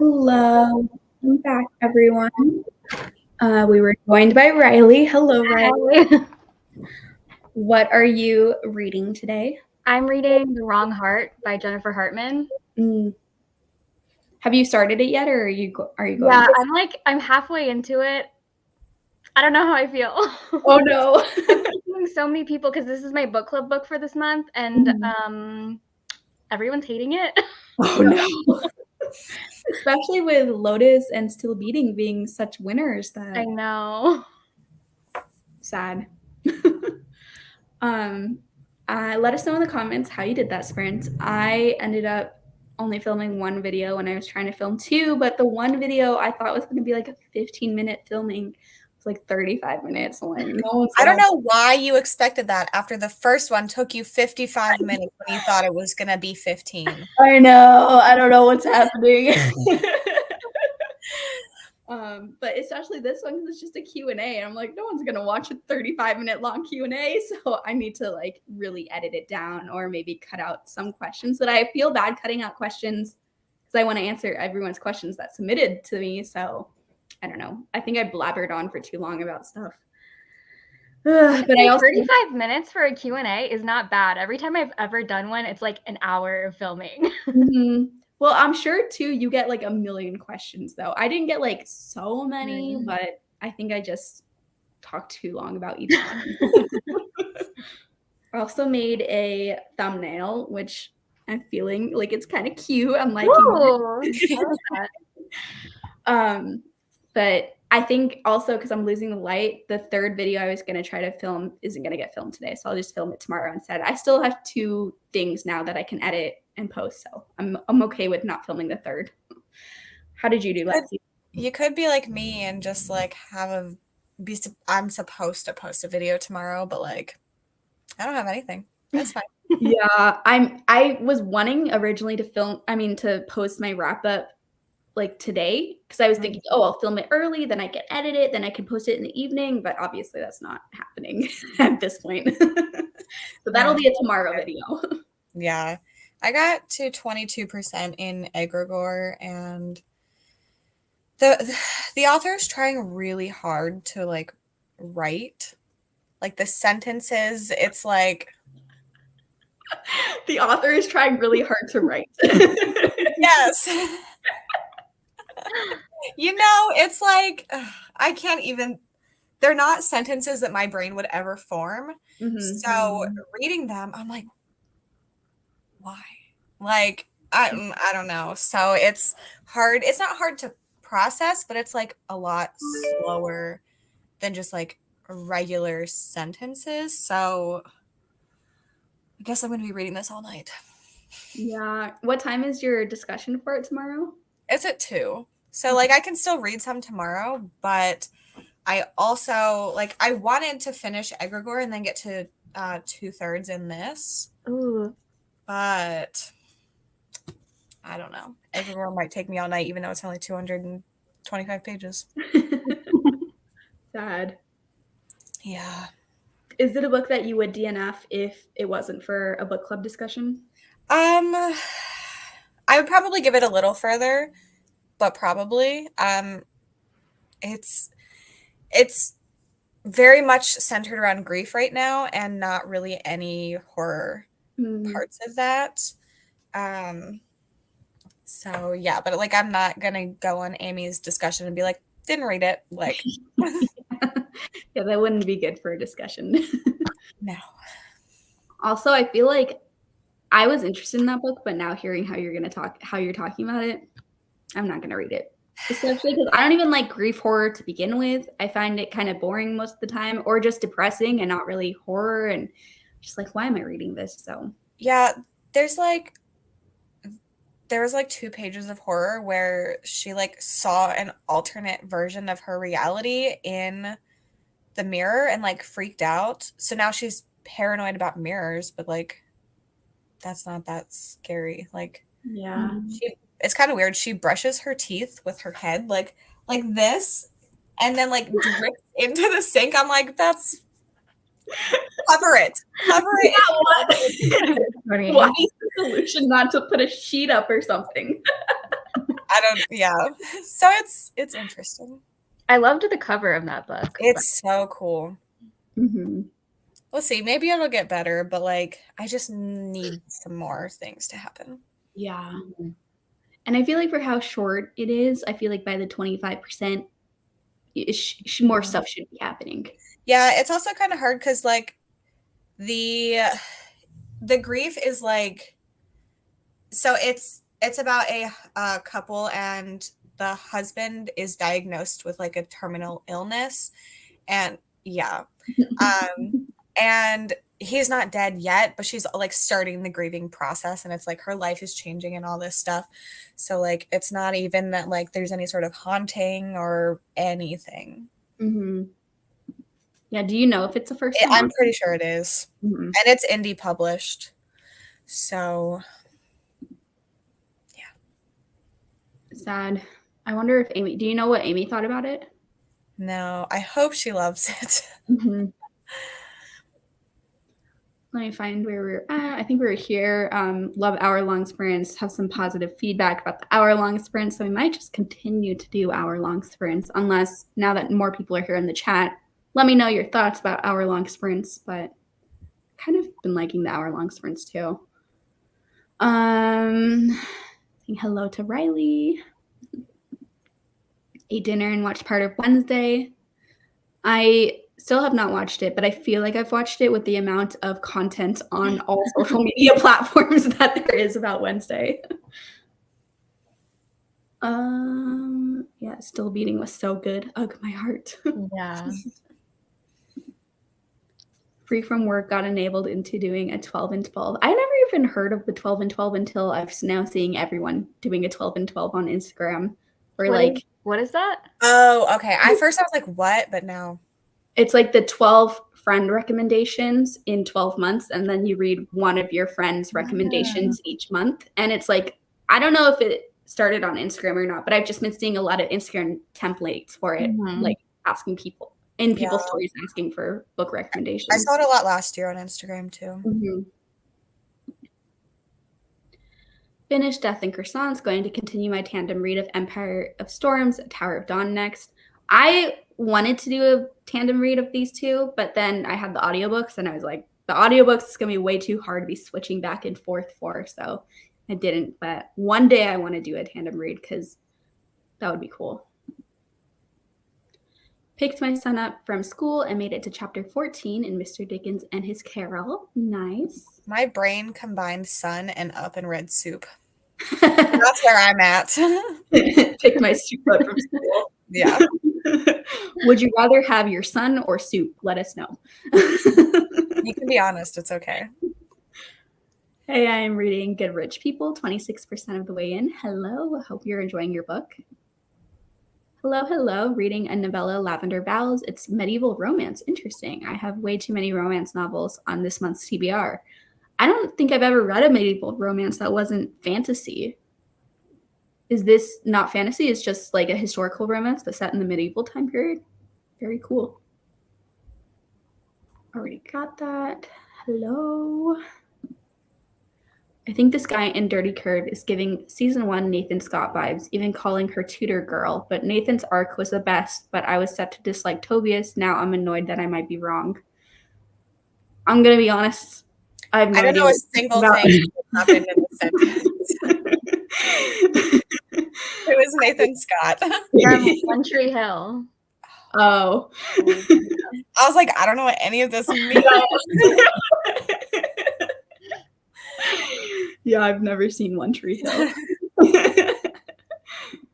Hello. Welcome back, everyone. We were joined by Riley. Hello, Riley. Hi. What are you reading today? I'm reading The Wrong Heart by Jennifer Hartman. Have you started it yet, or are you going? Yeah, I'm halfway into it. I don't know how I feel. Oh no. I'm seeing so many people because this is my book club book for this month, and everyone's hating it. Oh no. Especially with Lotus and Still Beating being such winners. I know. Sad. Let us know in the comments how you did that sprint. I ended up only filming one video when I was trying to film two, but the one video I thought was going to be like a 15-minute filming was like 35 minutes. Like, I don't know why you expected that after the first one took you 55 minutes when you thought it was going to be 15. I know. I don't know what's happening. But especially this one, because it's just a Q&A, and I'm like, no one's gonna watch a 35-minute long Q&A, so I need to like really edit it down, or maybe cut out some questions. But I feel bad cutting out questions because I want to answer everyone's questions that submitted to me. So I don't know. I think I blabbered on for too long about stuff. But I also 35 minutes for a Q&A is not bad. Every time I've ever done one, it's like an hour of filming. Well, I'm sure too you get like a million questions though. I didn't get like so many, but I think I just talked too long about each one. I also made a thumbnail, which I'm feeling like it's kind of cute. I'm liking it. But I think also because I'm losing the light, the third video I was going to try to film isn't going to get filmed today. So I'll just film it tomorrow instead. I still have two things now that I can edit and post. So I'm okay with not filming the third. How did you do, Lexi? You could be like me and just like I'm supposed to post a video tomorrow, but like I don't have anything. That's fine. Yeah, I was wanting originally to post my wrap up like today, because I was thinking, oh, I'll film it early, then I can edit it, then I can post it in the evening, but obviously that's not happening at this point. So that'll be a tomorrow video. Yeah, I got to 22% in egregore, and the author is trying really hard to like write like the sentences. It's like the author is trying really hard to write. Yes. You know, it's like I can't even, they're not sentences that my brain would ever form. So reading them, I'm like, why? Like, I don't know. So it's hard. It's not hard to process, but it's like a lot slower than just like regular sentences. So I guess I'm going to be reading this all night. Yeah. What time is your discussion for it tomorrow? It's at 2. So like I can still read some tomorrow, but I also like I wanted to finish egregore and then get to 2/3 in this. Ooh. But I don't know. Egregore might take me all night, even though it's only 225 pages. Sad. Yeah. Is it a book that you would DNF if it wasn't for a book club discussion? I would probably give it a little further, but probably. It's very much centered around grief right now, and not really any horror parts of that. So yeah, but like I'm not gonna go on Amy's discussion and be like, didn't read it. Like yeah, that wouldn't be good for a discussion. No. Also, I feel like I was interested in that book, but now hearing how you're talking about it, I'm not gonna read it. Especially because I don't even like grief horror to begin with. I find it kind of boring most of the time, or just depressing and not really horror, and just like, why am I reading this? So yeah, there was like 2 pages of horror where she like saw an alternate version of her reality in the mirror and like freaked out. So now she's paranoid about mirrors, but like that's not that scary. Like yeah, it's kind of weird. She brushes her teeth with her head like this, and then like drips into the sink. I'm like, that's cover it. Yeah, what? Why is the solution not to put a sheet up or something? I Yeah. So it's interesting. I loved the cover of that book. It's so cool. Mm-hmm. We'll see. Maybe it'll get better, but like I just need some more things to happen. Yeah. And I feel like for how short it is, I feel like by the 25%, more stuff should be happening. Yeah, it's also kind of hard because like the grief is like, so it's about a couple, and the husband is diagnosed with like a terminal illness, and yeah, and he's not dead yet, but she's like starting the grieving process, and it's like her life is changing and all this stuff. So like it's not even that like there's any sort of haunting or anything. Mm-hmm. Yeah, do you know if it's a first time? I'm pretty sure it is. Mm-hmm. And it's indie published. So Sad. I wonder if Amy, do you know what Amy thought about it? no, I hope she loves it. Mm-hmm. Let me find where we're at. I think we're here. Love hour-long sprints, have some positive feedback about the hour-long sprints. So we might just continue to do hour-long sprints, unless now that more people are here in the chat, let me know your thoughts about hour-long sprints, but kind of been liking the hour-long sprints too. Saying hello to Riley. Ate dinner and watched part of Wednesday. I still have not watched it, but I feel like I've watched it with the amount of content on all social media platforms that there is about Wednesday. Yeah, Still Beating was so good. Ugh, my heart. Yeah. Free from Work got enabled into doing a 12 and 12. I never even heard of the 12 and 12 until I'm now seeing everyone doing a 12 and 12 on Instagram. Or What is that? Oh, okay. I was like, what? But now. It's like the 12 friend recommendations in 12 months, and then you read one of your friends' recommendations each month. And it's like, I don't know if it started on Instagram or not, but I've just been seeing a lot of Instagram templates for it, like asking people in people's stories, asking for book recommendations. I saw it a lot last year on Instagram too. Mm-hmm. Finished Death and Croissants, going to continue my tandem read of Empire of Storms, Tower of Dawn next. I wanted to do a tandem read of these two, but then I had the audiobooks and I was like, the audiobooks is going to be way too hard to be switching back and forth for, so I didn't. But one day I want to do a tandem read because that would be cool. Picked my son up from school and made it to chapter 14 in Mr. Dickens and His Carol. Nice. My brain combined sun and up and read soup. That's where I'm at. Picked my soup up from school. Yeah. Would you rather have your son or soup? Let us know. You can be honest. It's okay. Hey, I am reading Good Rich People, 26% of the way in. Hello. Hope you're enjoying your book. Hello, hello. Reading a novella, Lavender Vows. It's medieval romance. Interesting. I have way too many romance novels on this month's TBR. I don't think I've ever read a medieval romance that wasn't fantasy. Is this not fantasy? It's just like a historical romance but set in the medieval time period. Very cool. Already got that. Hello. I think this guy in Dirty Curve is giving season 1 Nathan Scott vibes, even calling her tutor girl. But Nathan's arc was the best, but I was set to dislike Tobias. Now I'm annoyed that I might be wrong. I'm going to be honest. I don't know a single thing that happened in the sentence. It was Nathan Scott. From One Tree Hill. Oh. I was like, I don't know what any of this means. Yeah, I've never seen One Tree Hill.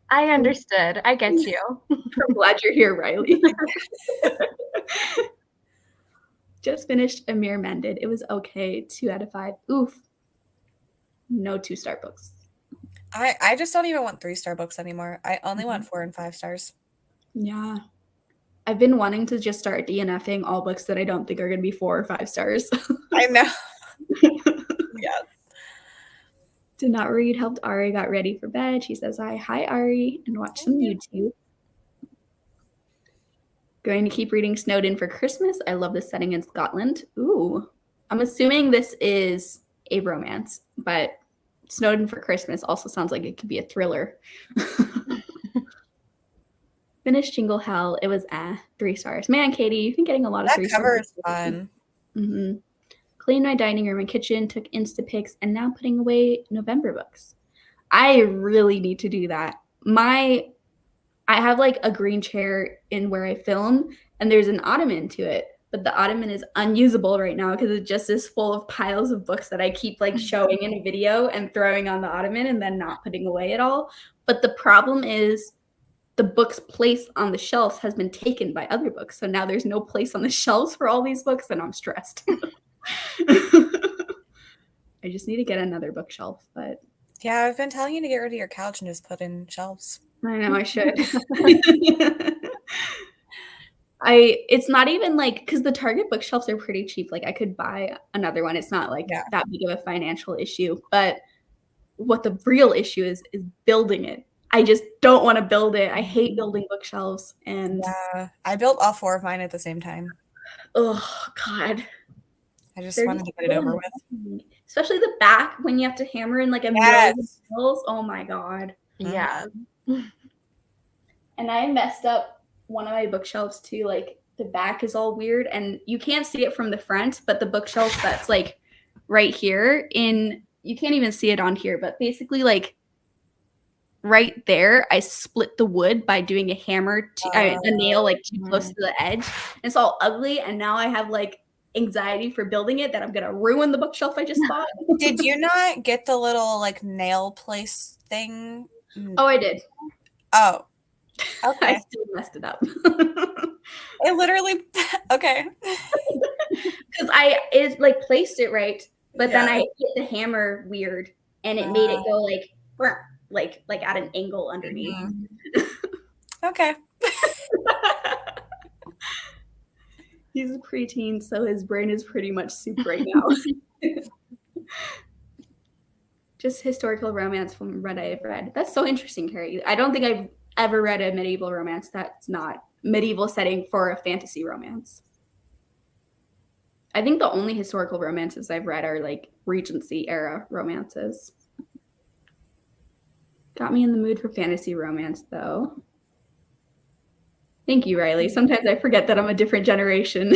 I understood. I get you. I'm glad you're here, Riley. Just finished Amir Mended. It was okay. 2 out of 5. Oof. No 2-star books. I just don't even want 3-star books anymore. I only want 4 and 5 stars. Yeah. I've been wanting to just start DNFing all books that I don't think are going to be 4 or 5 stars. I know. Yeah. Did not read. Helped Ari. Got ready for bed. She says hi Ari, and watch some YouTube. Going to keep reading Snowden for Christmas. I love the setting in Scotland. Ooh. I'm assuming this is a romance, but Snowden for Christmas also sounds like it could be a thriller. Finished Jingle Hell. It was 3 stars. Man, Katie, you've been getting a lot of That 3 cover stars. is fun. Mm-hmm. Cleaned my dining room and kitchen, took Instapics, and now putting away November books. I really need to do that. I have like a green chair in where I film, and there's an ottoman to it. But the ottoman is unusable right now because it just is full of piles of books that I keep like showing in a video and throwing on the ottoman and then not putting away at all. But the problem is the books placed on the shelves has been taken by other books. So now there's no place on the shelves for all these books, and I'm stressed. I just need to get another bookshelf, but Yeah, I've been telling you to get rid of your couch and just put in shelves. I know I should. It's not even like, because the Target bookshelves are pretty cheap. Like I could buy another one. It's not like that big of a financial issue. But what the real issue is building it. I just don't want to build it. I hate building bookshelves. And yeah, I built all 4 of mine at the same time. Oh God. I just wanted to get it over with. Especially the back when you have to hammer in like a million nails. Oh my God. Yeah. And I messed up one of my bookshelves too. Like the back is all weird and you can't see it from the front, but the bookshelf that's like right here you can't even see it on here, but basically like right there, I split the wood by doing a hammer, a nail like too close to the edge. It's all ugly. And now I have like anxiety for building it that I'm going to ruin the bookshelf I just bought. Did you not get the little like nail place thing? Oh, I did. Oh, okay. I still messed it up. It literally, okay. Because I placed it right, but then I hit the hammer weird, and it made it go like at an angle underneath. Okay. He's a preteen, so his brain is pretty much soup right now. Just historical romance from what I've read. That's so interesting, Carrie. I don't think I've ever read a medieval romance that's not medieval setting for a fantasy romance. I think the only historical romances I've read are like Regency era romances. Got me in the mood for fantasy romance, though. Thank you, Riley. Sometimes I forget that I'm a different generation.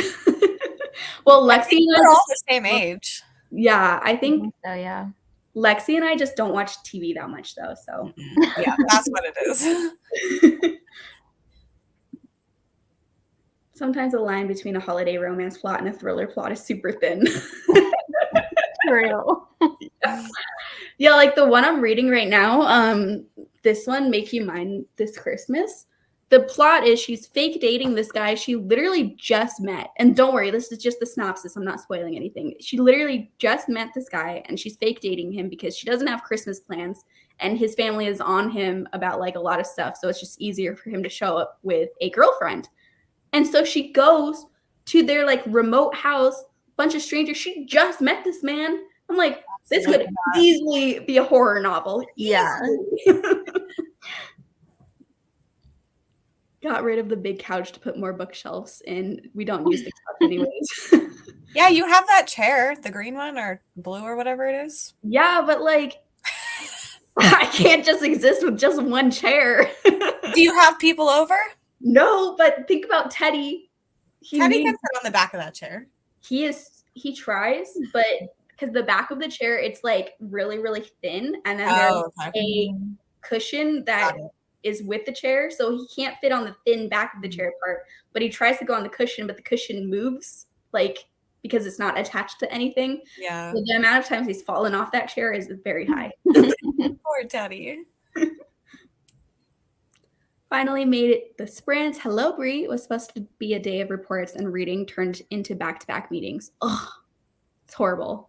Well, Lexi and we're all the same age. Yeah, I think so, yeah. Lexi and I just don't watch TV that much, though. So yeah, that's what it is. Sometimes the line between a holiday romance plot and a thriller plot is super thin. Real. Yeah, like the one I'm reading right now, this one, Make You Mine This Christmas. The plot is she's fake dating this guy she literally just met. And don't worry, this is just the synopsis. I'm not spoiling anything. She literally just met this guy and she's fake dating him because she doesn't have Christmas plans and his family is on him about like a lot of stuff. So it's just easier for him to show up with a girlfriend. And so she goes to their like remote house, bunch of strangers. She just met this man. I'm like, this could easily be a horror novel. Yeah. Got rid of the big couch to put more bookshelves in. We don't use the couch anyways. Yeah, you have that chair, the green one or blue or whatever it is. Yeah, but like, I can't just exist with just one chair. Do you have people over? No, but think about Teddy. Teddy can sit on the back of that chair. He tries, but because the back of the chair, it's like really, really thin. And then there's a cushion that is with the chair. So he can't fit on the thin back of the chair part, but he tries to go on the cushion, but the cushion moves like because it's not attached to anything. Yeah. So the amount of times he's fallen off that chair is very high. Poor Teddy. Finally made it the sprints. Hello, Brie. It was supposed to be a day of reports and reading turned into back-to-back meetings. Ugh, it's horrible.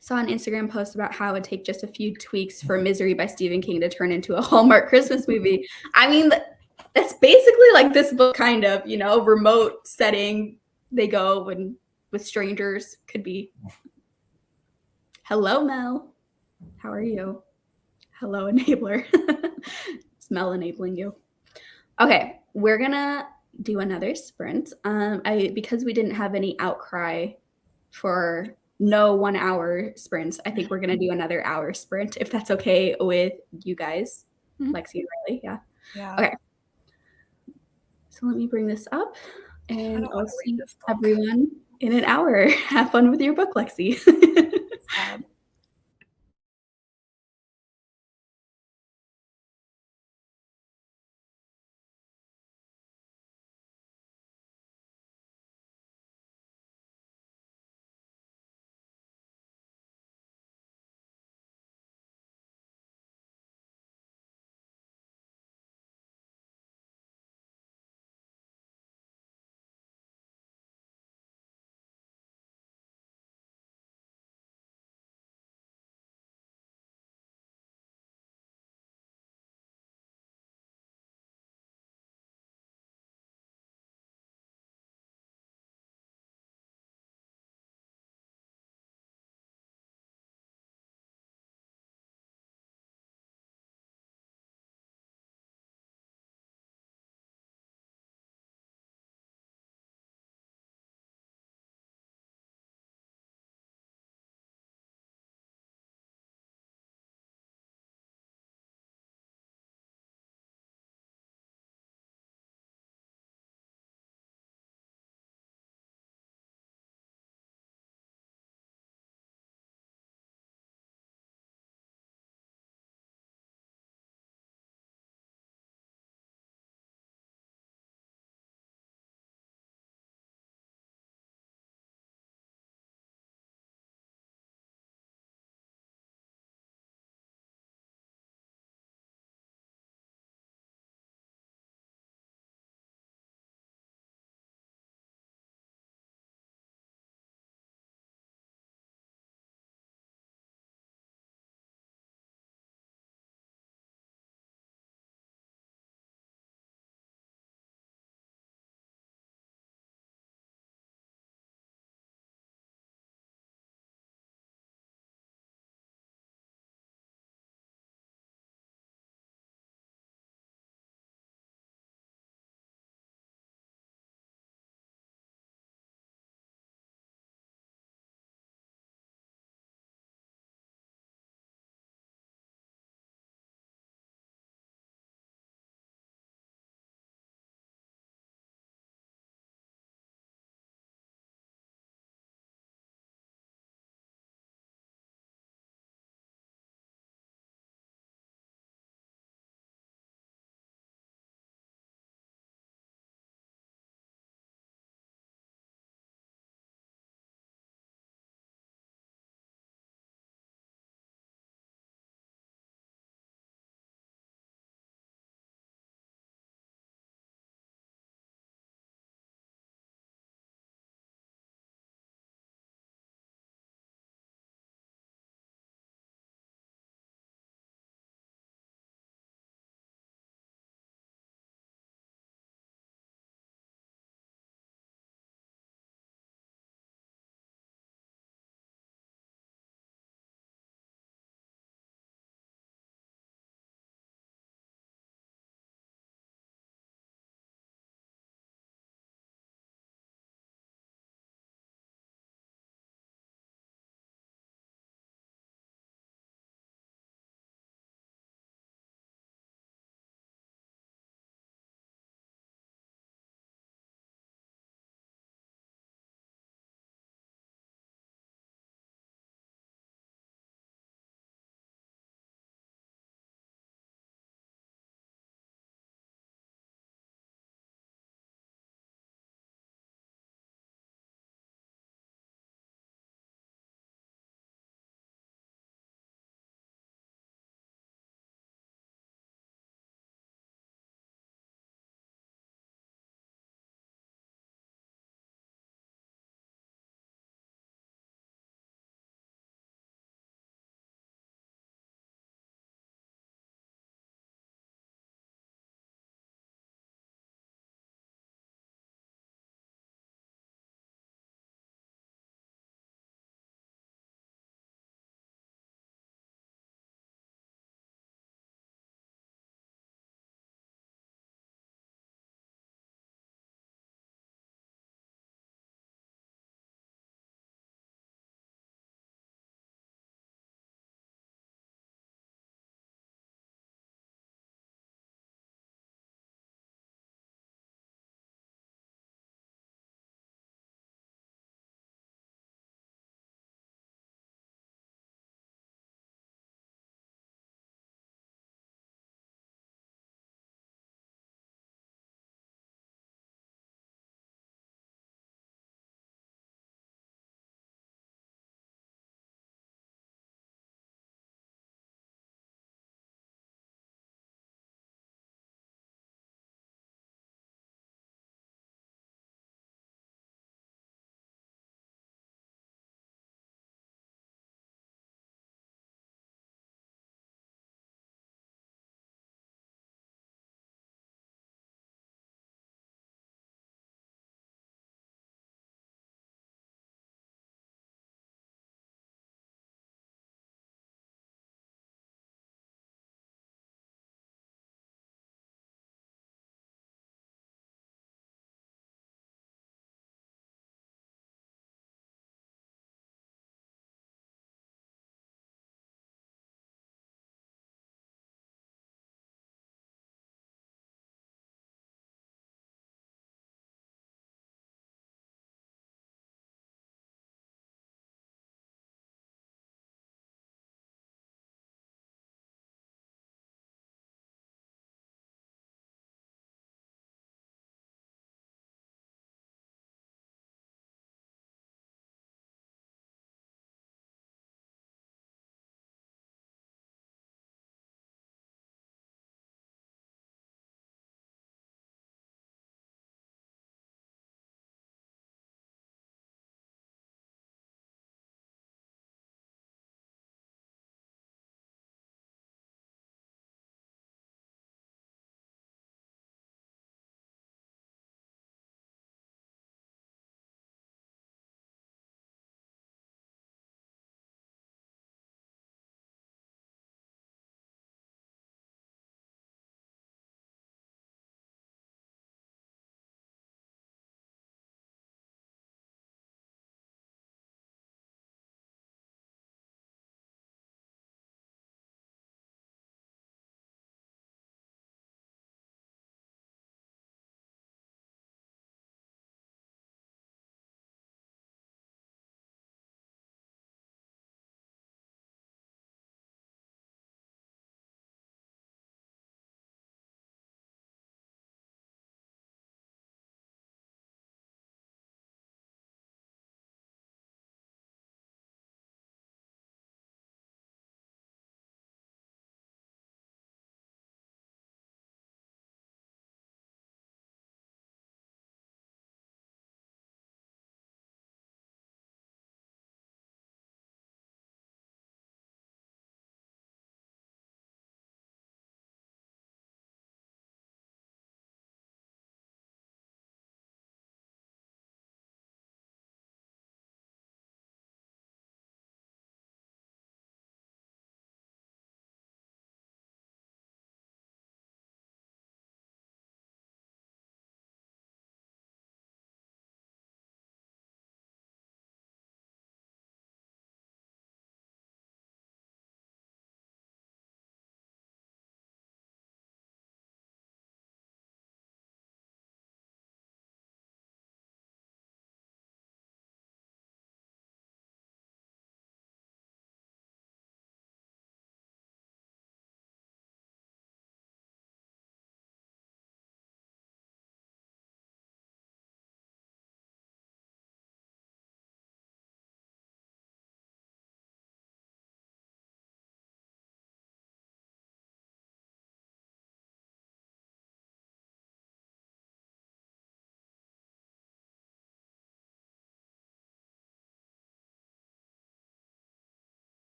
Saw an Instagram post about how it would take just a few tweaks for Misery by Stephen King to turn into a Hallmark Christmas movie. I mean, that's basically like this book, kind of, remote setting. They go with strangers. Could be. Hello, Mel. How are you? Hello, enabler. Smell enabling you. Okay, we're gonna do another sprint. Because we didn't have any outcry for no 1 hour sprints. I think we're gonna do another hour sprint if that's okay with you guys, Mhm. Lexi and Riley. Yeah. Yeah. Okay. So let me bring this up, I and don't I'll want to read see this book. everyone in an hour. Have fun with your book, Lexi. Sad.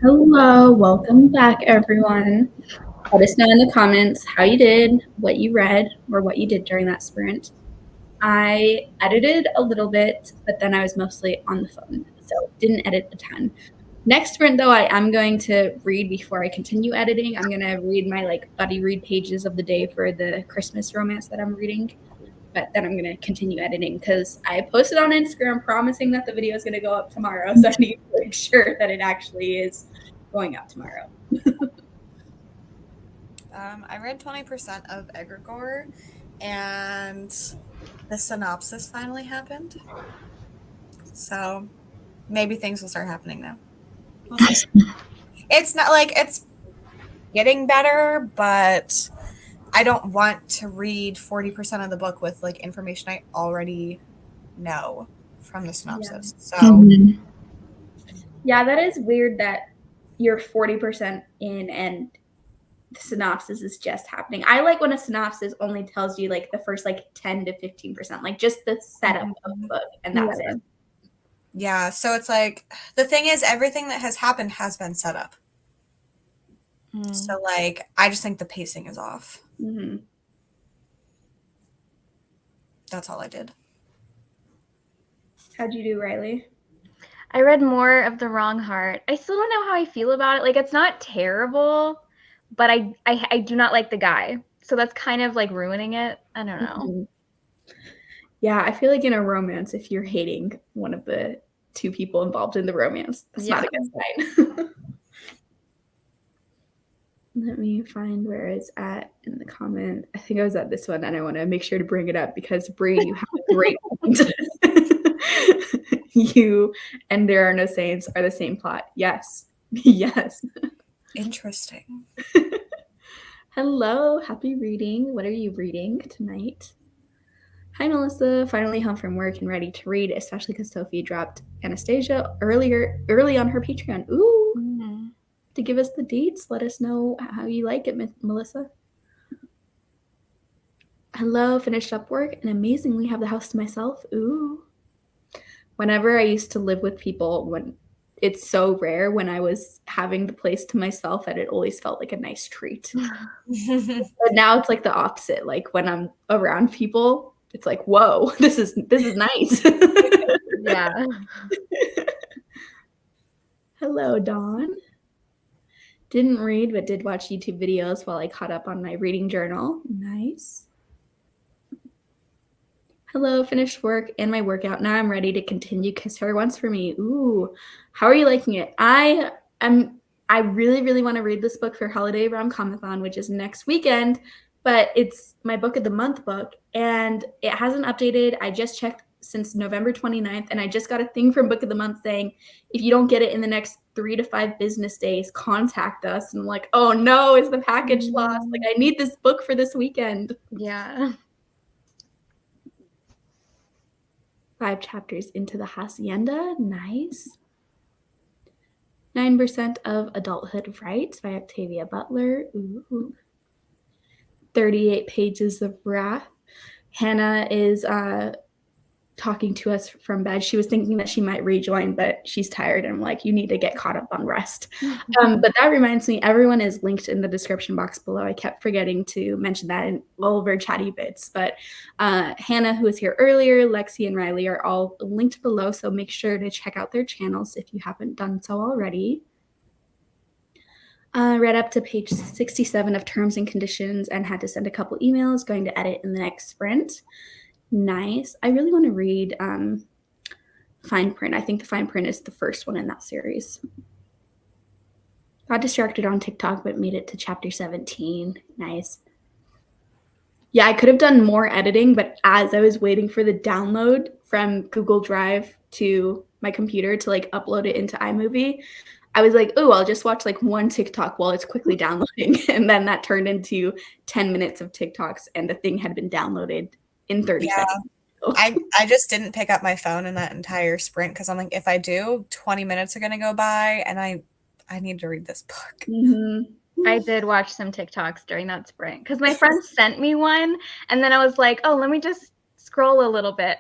Hello, welcome back, everyone. Let us know in the comments how you did, what you read, or what you did during that sprint. I edited a little bit, but then I was mostly on the phone, so didn't edit a ton. Next sprint, though, I am going to read before I continue editing. I'm going to read my buddy read pages of the day for the Christmas romance that I'm reading. But then I'm going to continue editing because I posted on Instagram promising that the video is going to go up tomorrow. So I need to make sure that it actually is going up tomorrow. I read 20% of Egregore, and the synopsis finally happened. So maybe things will start happening now. We'll see. It's not like it's getting better, but I don't want to read 40% of the book with like information I already know from the synopsis. Yeah. So Yeah, that is weird that you're 40% in and the synopsis is just happening. I like when a synopsis only tells you like the first like 10 to 15%, like just the setup of the book, and that's it. Yeah, so it's like the thing is everything that has happened has been set up. So like I just think the pacing is off. Mm-hmm. That's all I did. How'd you do, Riley? I read more of The Wrong Heart. I still don't know how I feel about it. Like, it's not terrible, but I do not like the guy. So that's kind of like ruining it. I don't know. Mm-hmm. Yeah, I feel like in a romance, if you're hating one of the two people involved in the romance, that's not a good sign. Let me find where it's at in the comment. I think I was at this one, and I want to make sure to bring it up because Bree, you have a great point. You and There Are No Saints are the same plot. Yes. Yes. Interesting. Hello. Happy reading. What are you reading tonight? Hi, Melissa. Finally home from work and ready to read, especially because Sophie dropped Anastasia early on her Patreon. Ooh. Mm-hmm. To give us the deets, let us know how you like it, Melissa. Hello, finished up work and amazingly have the house to myself. Ooh. Whenever I used to live with people, when it's so rare when I was having the place to myself that it always felt like a nice treat. But now it's like the opposite. Like when I'm around people, it's like, whoa, this is nice. Yeah. Hello, Dawn. Didn't read, but did watch YouTube videos while I caught up on my reading journal. Nice. Hello, finished work and my workout. Now I'm ready to continue Kiss Her Once for Me. Ooh, how are you liking it? I really, really want to read this book for Holiday Rom-Comathon, which is next weekend, but it's my book of the month book, and it hasn't updated. I just checked since November 29th, and I just got a thing from Book of the Month saying, if you don't get it in the next 3 to 5 business days, contact us. And I'm like, oh no, is the package lost? Like, I need this book for this weekend. Yeah. 5 chapters into the Hacienda. Nice. 9% of Adulthood Rights by Octavia Butler. Ooh. 38 pages of wrath. Hannah is talking to us from bed. She was thinking that she might rejoin, but she's tired, and I'm like, you need to get caught up on rest. But that reminds me, everyone is linked in the description box below. I kept forgetting to mention that in all of our chatty bits, but Hannah, who was here earlier, Lexi, and Riley are all linked below, so make sure to check out their channels if you haven't done so already. Read up to page 67 of Terms and Conditions and had to send a couple emails, going to edit in the next sprint. Nice. I really want to read Fine Print. I think the Fine Print is the first one in that series. Got distracted on TikTok, but made it to chapter 17. Nice. Yeah, I could have done more editing, but as I was waiting for the download from Google Drive to my computer to like upload it into iMovie, I was like, oh, I'll just watch like one TikTok while it's quickly downloading. And then that turned into 10 minutes of TikToks, and the thing had been downloaded in 30 seconds. I just didn't pick up my phone in that entire sprint because I'm like, if I do, 20 minutes are going to go by, and I need to read this book. Mm-hmm. I did watch some TikToks during that sprint because my friend sent me one, and then I was like, oh, let me just scroll a little bit.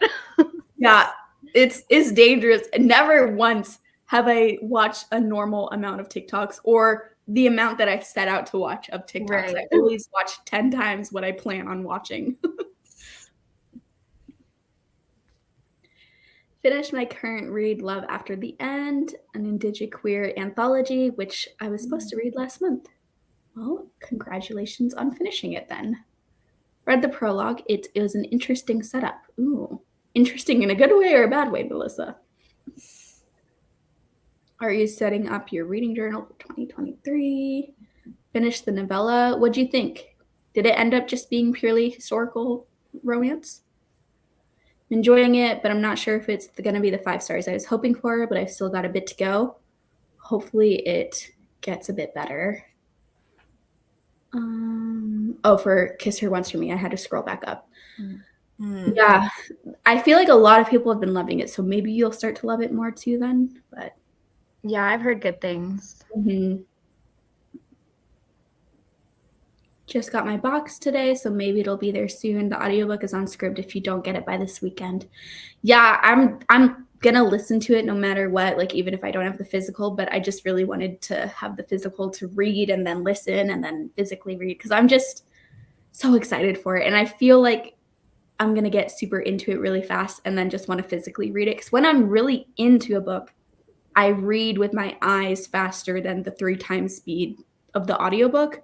Yeah, it's dangerous. Never once have I watched a normal amount of TikToks or the amount that I set out to watch of TikToks. Right. I always watch 10 times what I plan on watching. Finished my current read, Love After the End, an indigiqueer anthology, which I was supposed to read last month. Well, congratulations on finishing it then. Read the prologue. It is an interesting setup. Ooh, interesting in a good way or a bad way, Melissa? Are you setting up your reading journal for 2023? Finished the novella. What'd you think? Did it end up just being purely historical romance? I'm enjoying it, but I'm not sure if it's going to be the 5 stars I was hoping for, but I've still got a bit to go. Hopefully it gets a bit better. For Kiss Her Once For Me, I had to scroll back up. Yeah, I feel like a lot of people have been loving it, so maybe you'll start to love it more too then. But Yeah, I've heard good things. Just got my box today, so maybe it'll be there soon. The audiobook is on Scribd if you don't get it by this weekend. Yeah, I'm gonna listen to it no matter what, like even if I don't have the physical, but I just really wanted to have the physical to read and then listen and then physically read because I'm just so excited for it. And I feel like I'm gonna get super into it really fast and then just want to physically read it. Because when I'm really into a book, I read with my eyes faster than the 3 times speed of the audiobook.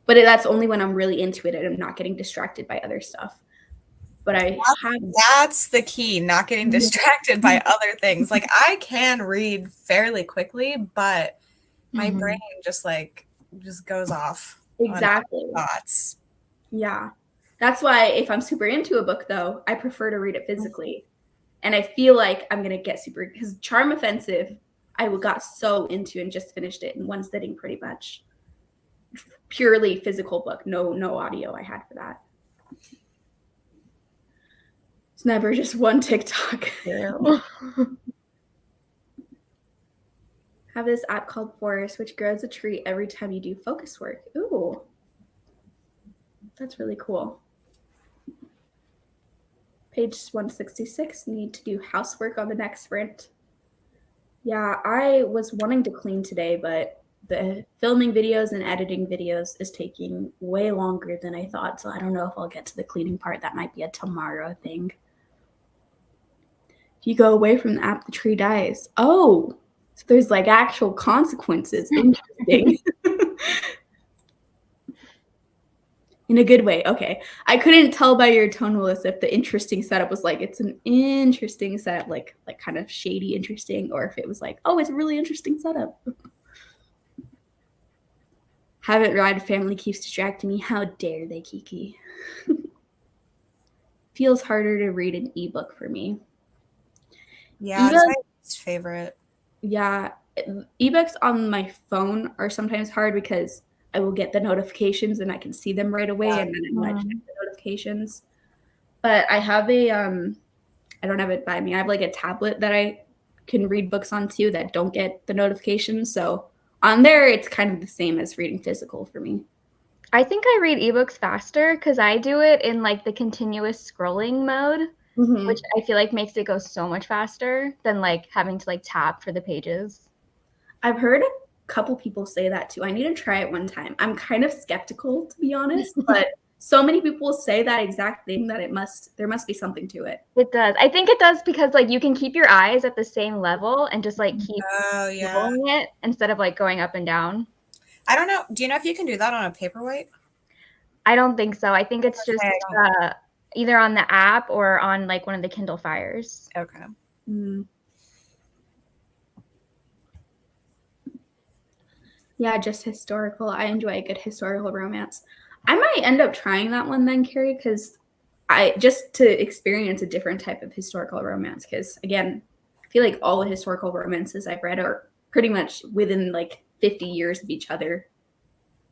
But that's only when I'm really into it and I'm not getting distracted by other stuff. But that's the key, not getting distracted by other things. Like I can read fairly quickly, but my brain just goes off. Exactly. On thoughts. Yeah. That's why if I'm super into a book though, I prefer to read it physically. And I feel like I'm gonna get super because Charm Offensive, I got so into and just finished it in one sitting pretty much. Purely physical book, no audio I had for that. It's never just one TikTok. Have this app called Forest, which grows a tree every time you do focus work. Ooh, that's really cool. Page 166, need to do housework on the next sprint. Yeah, I was wanting to clean today, but the filming videos and editing videos is taking way longer than I thought. So I don't know if I'll get to the cleaning part. That might be a tomorrow thing. If you go away from the app, the tree dies. Oh, so there's like actual consequences. Interesting. In a good way. Okay. I couldn't tell by your tone, Melissa, if the interesting setup was like, it's an interesting setup, like kind of shady interesting, or if it was like, oh, it's a really interesting setup. Haven't read, family keeps distracting me. How dare they, Kiki? Feels harder to read an ebook for me. Yeah, it's my least favorite. Yeah. Ebooks on my phone are sometimes hard because I will get the notifications and I can see them right away and then I might check the notifications. But I have I don't have it by me. I have like a tablet that I can read books on too that don't get the notifications. So on there, it's kind of the same as reading physical for me. I think I read ebooks faster because I do it in like the continuous scrolling mode, which I feel like makes it go so much faster than like having to like tap for the pages. I've heard a couple people say that too. I need to try it one time. I'm kind of skeptical, to be honest, but so many people say that exact thing that there must be something to it. It does. I think it does because like you can keep your eyes at the same level and just like keep rolling it instead of like going up and down. I don't know. Do you know if you can do that on a paperweight? I don't think so. I think it's just either on the app or on like one of the Kindle Fires. Okay. Yeah, just historical. I enjoy a good historical romance. I might end up trying that one then, Carrie, because just to experience a different type of historical romance. Because again, I feel like all the historical romances I've read are pretty much within like 50 years of each other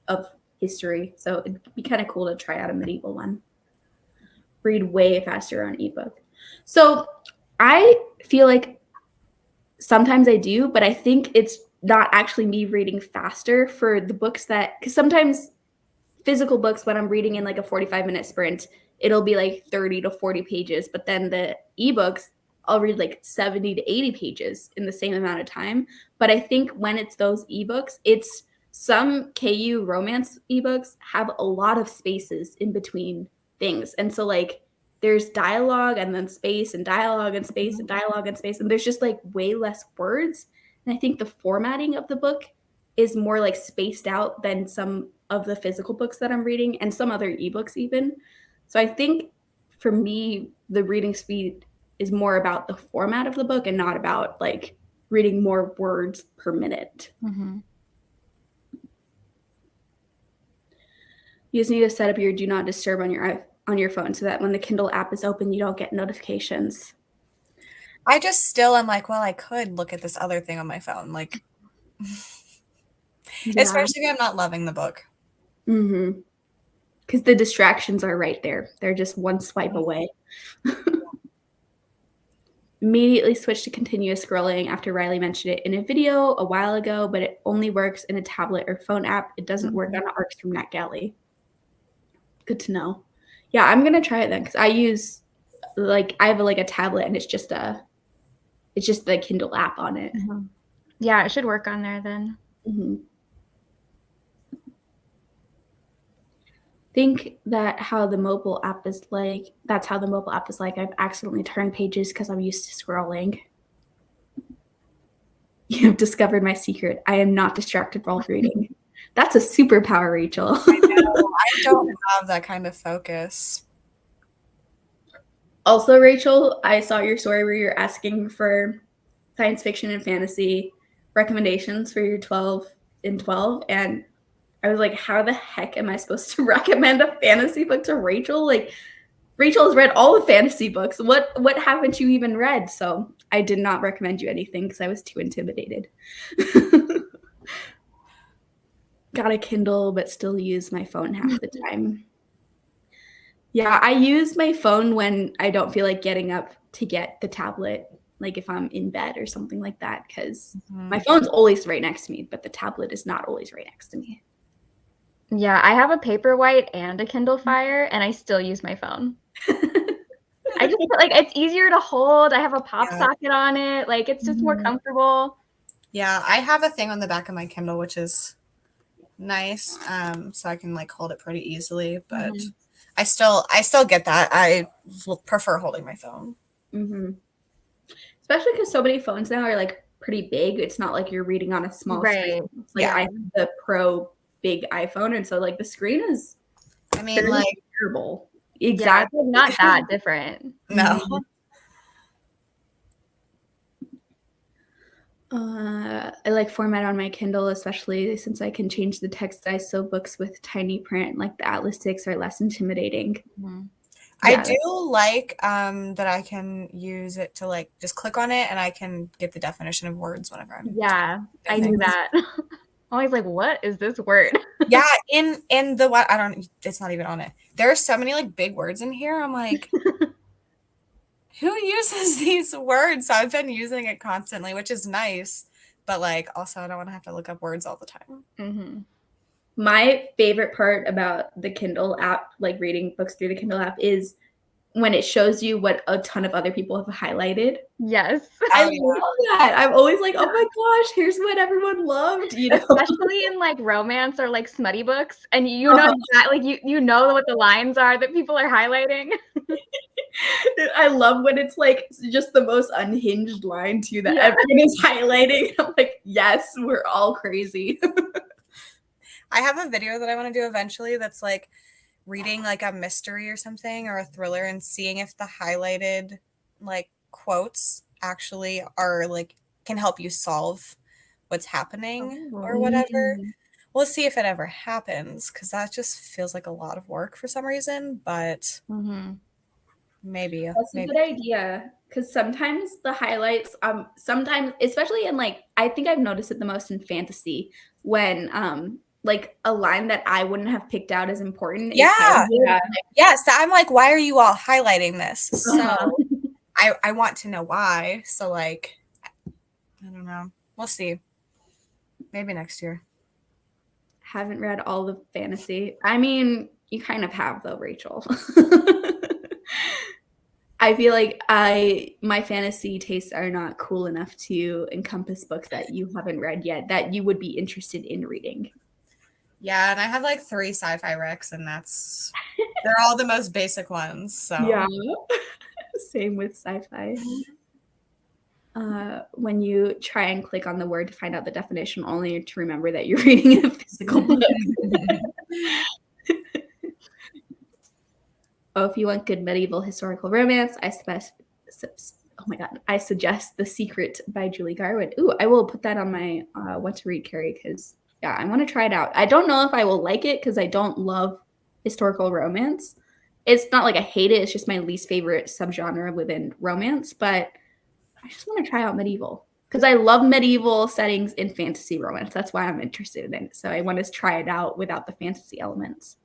of history. So it'd be kind of cool to try out a medieval one. Read way faster on ebook. So I feel like sometimes I do, but I think it's not actually me reading faster for the books because sometimes physical books, when I'm reading in like a 45-minute sprint, it'll be like 30 to 40 pages. But then the ebooks, I'll read like 70 to 80 pages in the same amount of time. But I think when it's those ebooks, it's some KU romance ebooks have a lot of spaces in between things. And so like there's dialogue and then space and dialogue and space and dialogue and space. And there's just like way less words. And I think the formatting of the book is more like spaced out than some of the physical books that I'm reading and some other ebooks even. So I think for me, the reading speed is more about the format of the book and not about like reading more words per minute. Mm-hmm. You just need to set up your do not disturb on your phone so that when the Kindle app is open, you don't get notifications. I just still am like, well, I could look at this other thing on my phone, like, especially if I'm not loving the book. Mm-hmm. Because the distractions are right there. They're just one swipe away. Immediately switch to continuous scrolling after Riley mentioned it in a video a while ago, but it only works in a tablet or phone app. It doesn't work on ARCs from NetGalley. Good to know. Yeah, I'm gonna try it then because I have like a tablet and it's just the Kindle app on it. Mm-hmm. Yeah, it should work on there then. Mm-hmm. Think that's how the mobile app is like. I've accidentally turned pages because I'm used to scrolling. You have discovered my secret. I am not distracted while reading. That's a superpower, Rachel. I know. I don't have that kind of focus. Also, Rachel, I saw your story where you're asking for science fiction and fantasy recommendations for your 12 in 12. And I was like, how the heck am I supposed to recommend a fantasy book to Rachel? Like, Rachel has read all the fantasy books. What haven't you even read? So I did not recommend you anything because I was too intimidated. Got a Kindle, but still use my phone half the time. Yeah, I use my phone when I don't feel like getting up to get the tablet, like if I'm in bed or something like that, because my phone's always right next to me, but the tablet is not always right next to me. Yeah, I have a Paperwhite and a Kindle Fire, and I still use my phone. I just feel like it's easier to hold. I have a pop socket on it. Like, it's just more comfortable. Yeah, I have a thing on the back of my Kindle, which is nice. So I can like hold it pretty easily, but I still get that. I prefer holding my phone. Mm-hmm. Especially because so many phones now are like pretty big. It's not like you're reading on a small screen. It's like I have the Pro big iPhone, and so like the screen is like terrible. Exactly. Yeah, not that different. No. I like format on my Kindle, especially since I can change the text size so books with tiny print like the Atlas 6 are less intimidating. I do like that I can use it to like just click on it and I can get the definition of words whenever I'm I do that. Always like, what is this word? Yeah, in the what it's not even on it. There are so many like big words in here. I'm like, who uses these words? So I've been using it constantly, which is nice, but like also I don't want to have to look up words all the time. My favorite part about the Kindle app, like reading books through the Kindle app, is when it shows you what a ton of other people have highlighted. Yes. I love that. I'm always like, oh my gosh, here's what everyone loved, you know? Especially in like romance or like smutty books. And you know that like you know what the lines are that people are highlighting. I love when it's like just the most unhinged line too that everyone is highlighting. I'm like, yes, we're all crazy. I have a video that I want to do eventually that's like reading like a mystery or something or a thriller and seeing if the highlighted like quotes actually are like can help you solve what's happening or whatever. We'll see if it ever happens because that just feels like a lot of work for some reason, but maybe that's a good idea because sometimes the highlights sometimes especially in like I think I've noticed it the most in fantasy when like a line that I wouldn't have picked out as important. Yes, I'm like, why are you all highlighting this? So I want to know why. So like, I don't know. We'll see. Maybe next year. Haven't read all the fantasy. I mean, you kind of have though, Rachel. I feel like my fantasy tastes are not cool enough to encompass books that you haven't read yet that you would be interested in reading. Yeah, and I have like 3 sci-fi recs, and they're all the most basic ones. So Yeah. Same with sci-fi. When you try and click on the word to find out the definition, only to remember that you're reading a physical book. Oh, if you want good medieval historical romance, I suggest The Secret by Julie Garwood. Ooh, I will put that on my what to read carry because yeah, I want to try it out. I don't know if I will like it because I don't love historical romance. It's not like I hate it, it's just my least favorite subgenre within romance, but I just want to try out medieval because I love medieval settings in fantasy romance. That's why I'm interested in it. So I want to try it out without the fantasy elements.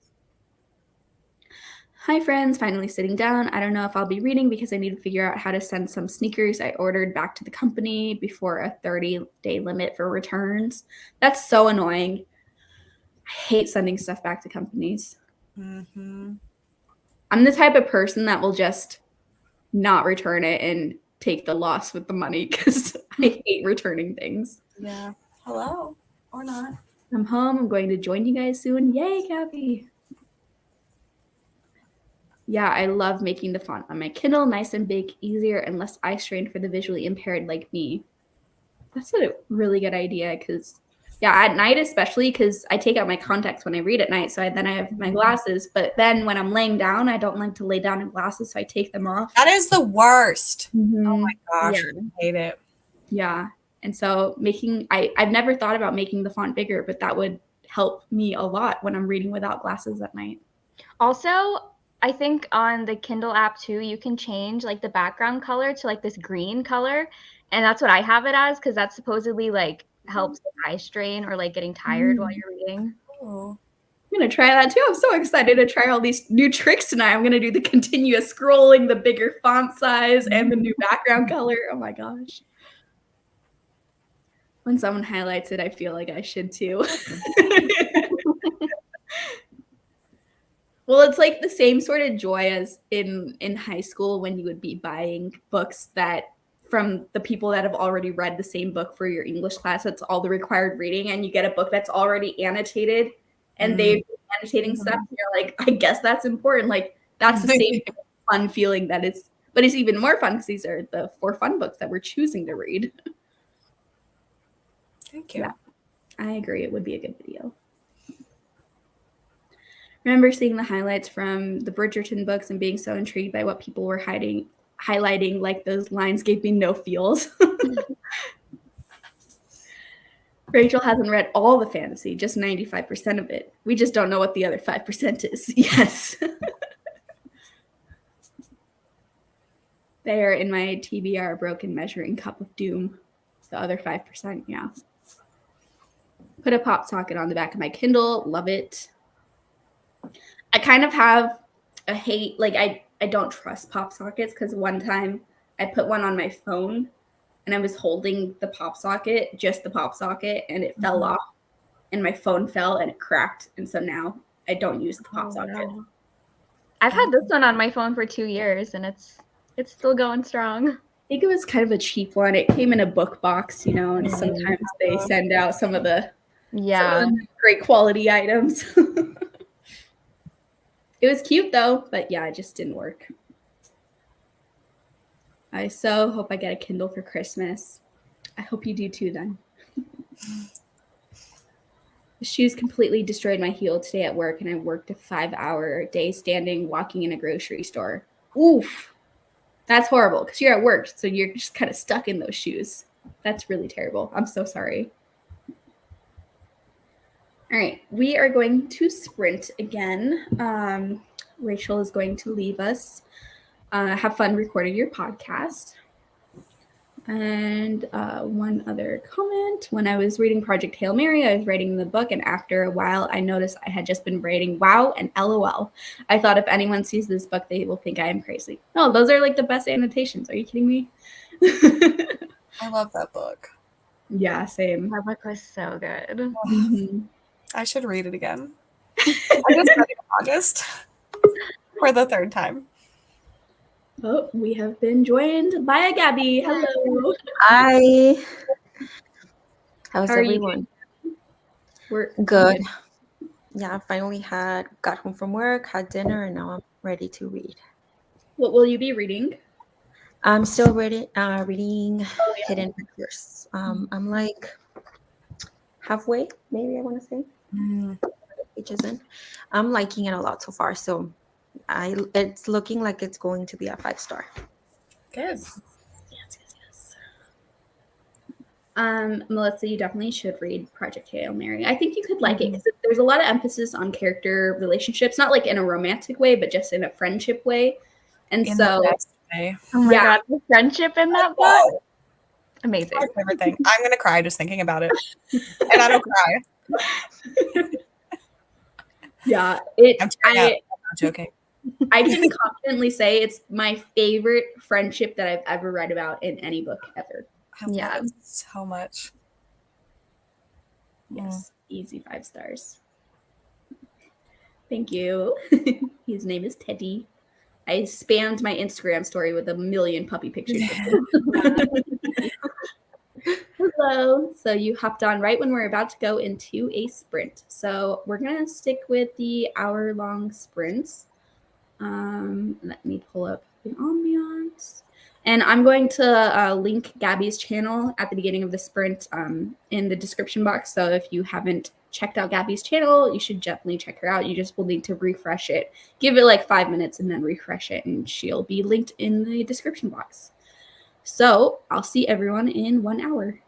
Hi friends, finally sitting down. I don't know if I'll be reading because I need to figure out how to send some sneakers I ordered back to the company before a 30-day limit for returns. That's so annoying. I hate sending stuff back to companies. Mm-hmm. I'm the type of person that will just not return it and take the loss with the money because I hate returning things. Yeah. Hello. Or not. I'm home. I'm going to join you guys soon. Yay, Kathy. Yeah, I love making the font on my Kindle nice and big, easier, and less eye strain for the visually impaired like me. That's a really good idea because, yeah, at night especially because I take out my contacts when I read at night. So then I have my glasses. But then when I'm laying down, I don't like to lay down in glasses, so I take them off. That is the worst. Mm-hmm. Oh my gosh, Yeah. I hate it. Yeah. And so I've never thought about making the font bigger, but that would help me a lot when I'm reading without glasses at night. Also, I think on the Kindle app too, you can change like the background color to like this green color. And that's what I have it as because that supposedly like helps with eye strain or like getting tired while you're reading. Oh. I'm going to try that too. I'm so excited to try all these new tricks tonight. I'm going to do the continuous scrolling, the bigger font size, and the new background color. Oh my gosh. When someone highlights it, I feel like I should too. Well, it's like the same sort of joy as in high school when you would be buying books that from the people that have already read the same book for your English class. That's all the required reading, and you get a book that's already annotated, and they've been annotating stuff. And you're like, I guess that's important. Like that's the same fun feeling that it's, but it's even more fun because these are the 4 fun books that we're choosing to read. Thank you. Yeah, I agree. It would be a good video. Remember seeing the highlights from the Bridgerton books and being so intrigued by what people were highlighting, like those lines gave me no feels. Rachel hasn't read all the fantasy, just 95% of it. We just don't know what the other 5% is. Yes. They are in my TBR broken measuring cup of doom. The other 5%, yeah. Put a pop socket on the back of my Kindle. Love it. I kind of have a hate, like I don't trust pop sockets because one time I put one on my phone and I was holding the pop socket, just the pop socket, and it fell off and my phone fell and it cracked. And so now I don't use the pop socket. Wow. I've had this one on my phone for 2 years and it's still going strong. I think it was kind of a cheap one. It came in a book box, you know, and sometimes they send out some of the great quality items. It was cute though, but yeah, it just didn't work. I so hope I get a Kindle for Christmas. I hope you do too then. The shoes completely destroyed my heel today at work, and I worked a 5-hour day standing, walking in a grocery store. Oof. That's horrible because you're at work, so you're just kind of stuck in those shoes. That's really terrible. I'm so sorry. All right, we are going to sprint again. Rachel is going to leave us. Have fun recording your podcast. And one other comment. When I was reading Project Hail Mary, I was writing the book, and after a while, I noticed I had just been writing wow and LOL. I thought if anyone sees this book, they will think I am crazy. No, those are like the best annotations. Are you kidding me? I love that book. Yeah, same. That book was so good. Mm-hmm. I should read it again. I just read it in August for the 3rd time. Oh, we have been joined by a Gabby. Hello. Hi. How's How are you everyone? We're Good. Yeah, I finally got home from work, had dinner, and now I'm ready to read. What will you be reading? I'm still reading Hidden Pictures. I'm like halfway, maybe I want to say, pages in. I'm liking it a lot so far, so it's looking like it's going to be a 5-star. Good. Yes. Melissa, you definitely should read Project Hail Mary. I think you could like it because there's a lot of emphasis on character relationships, not like in a romantic way, but just in a friendship way. And In so, the best way. Oh my Yeah. god, the friendship in that book. Amazing. My favorite thing. I'm gonna cry just thinking about it. And I don't cry. yeah, I'm not joking. I can confidently say it's my favorite friendship that I've ever read about in any book ever. I love Yeah. it so much. Yes, easy 5 stars. Thank you. His name is Teddy. I spammed my Instagram story with a million puppy pictures. Hello. So you hopped on right when we're about to go into a sprint. So we're going to stick with the hour-long sprints. Let me pull up the ambiance. And I'm going to link Gabby's channel at the beginning of the sprint in the description box. So if you haven't checked out Gabby's channel, you should definitely check her out. You just will need to refresh it. Give it like 5 minutes and then refresh it, and she'll be linked in the description box. So I'll see everyone in 1 hour.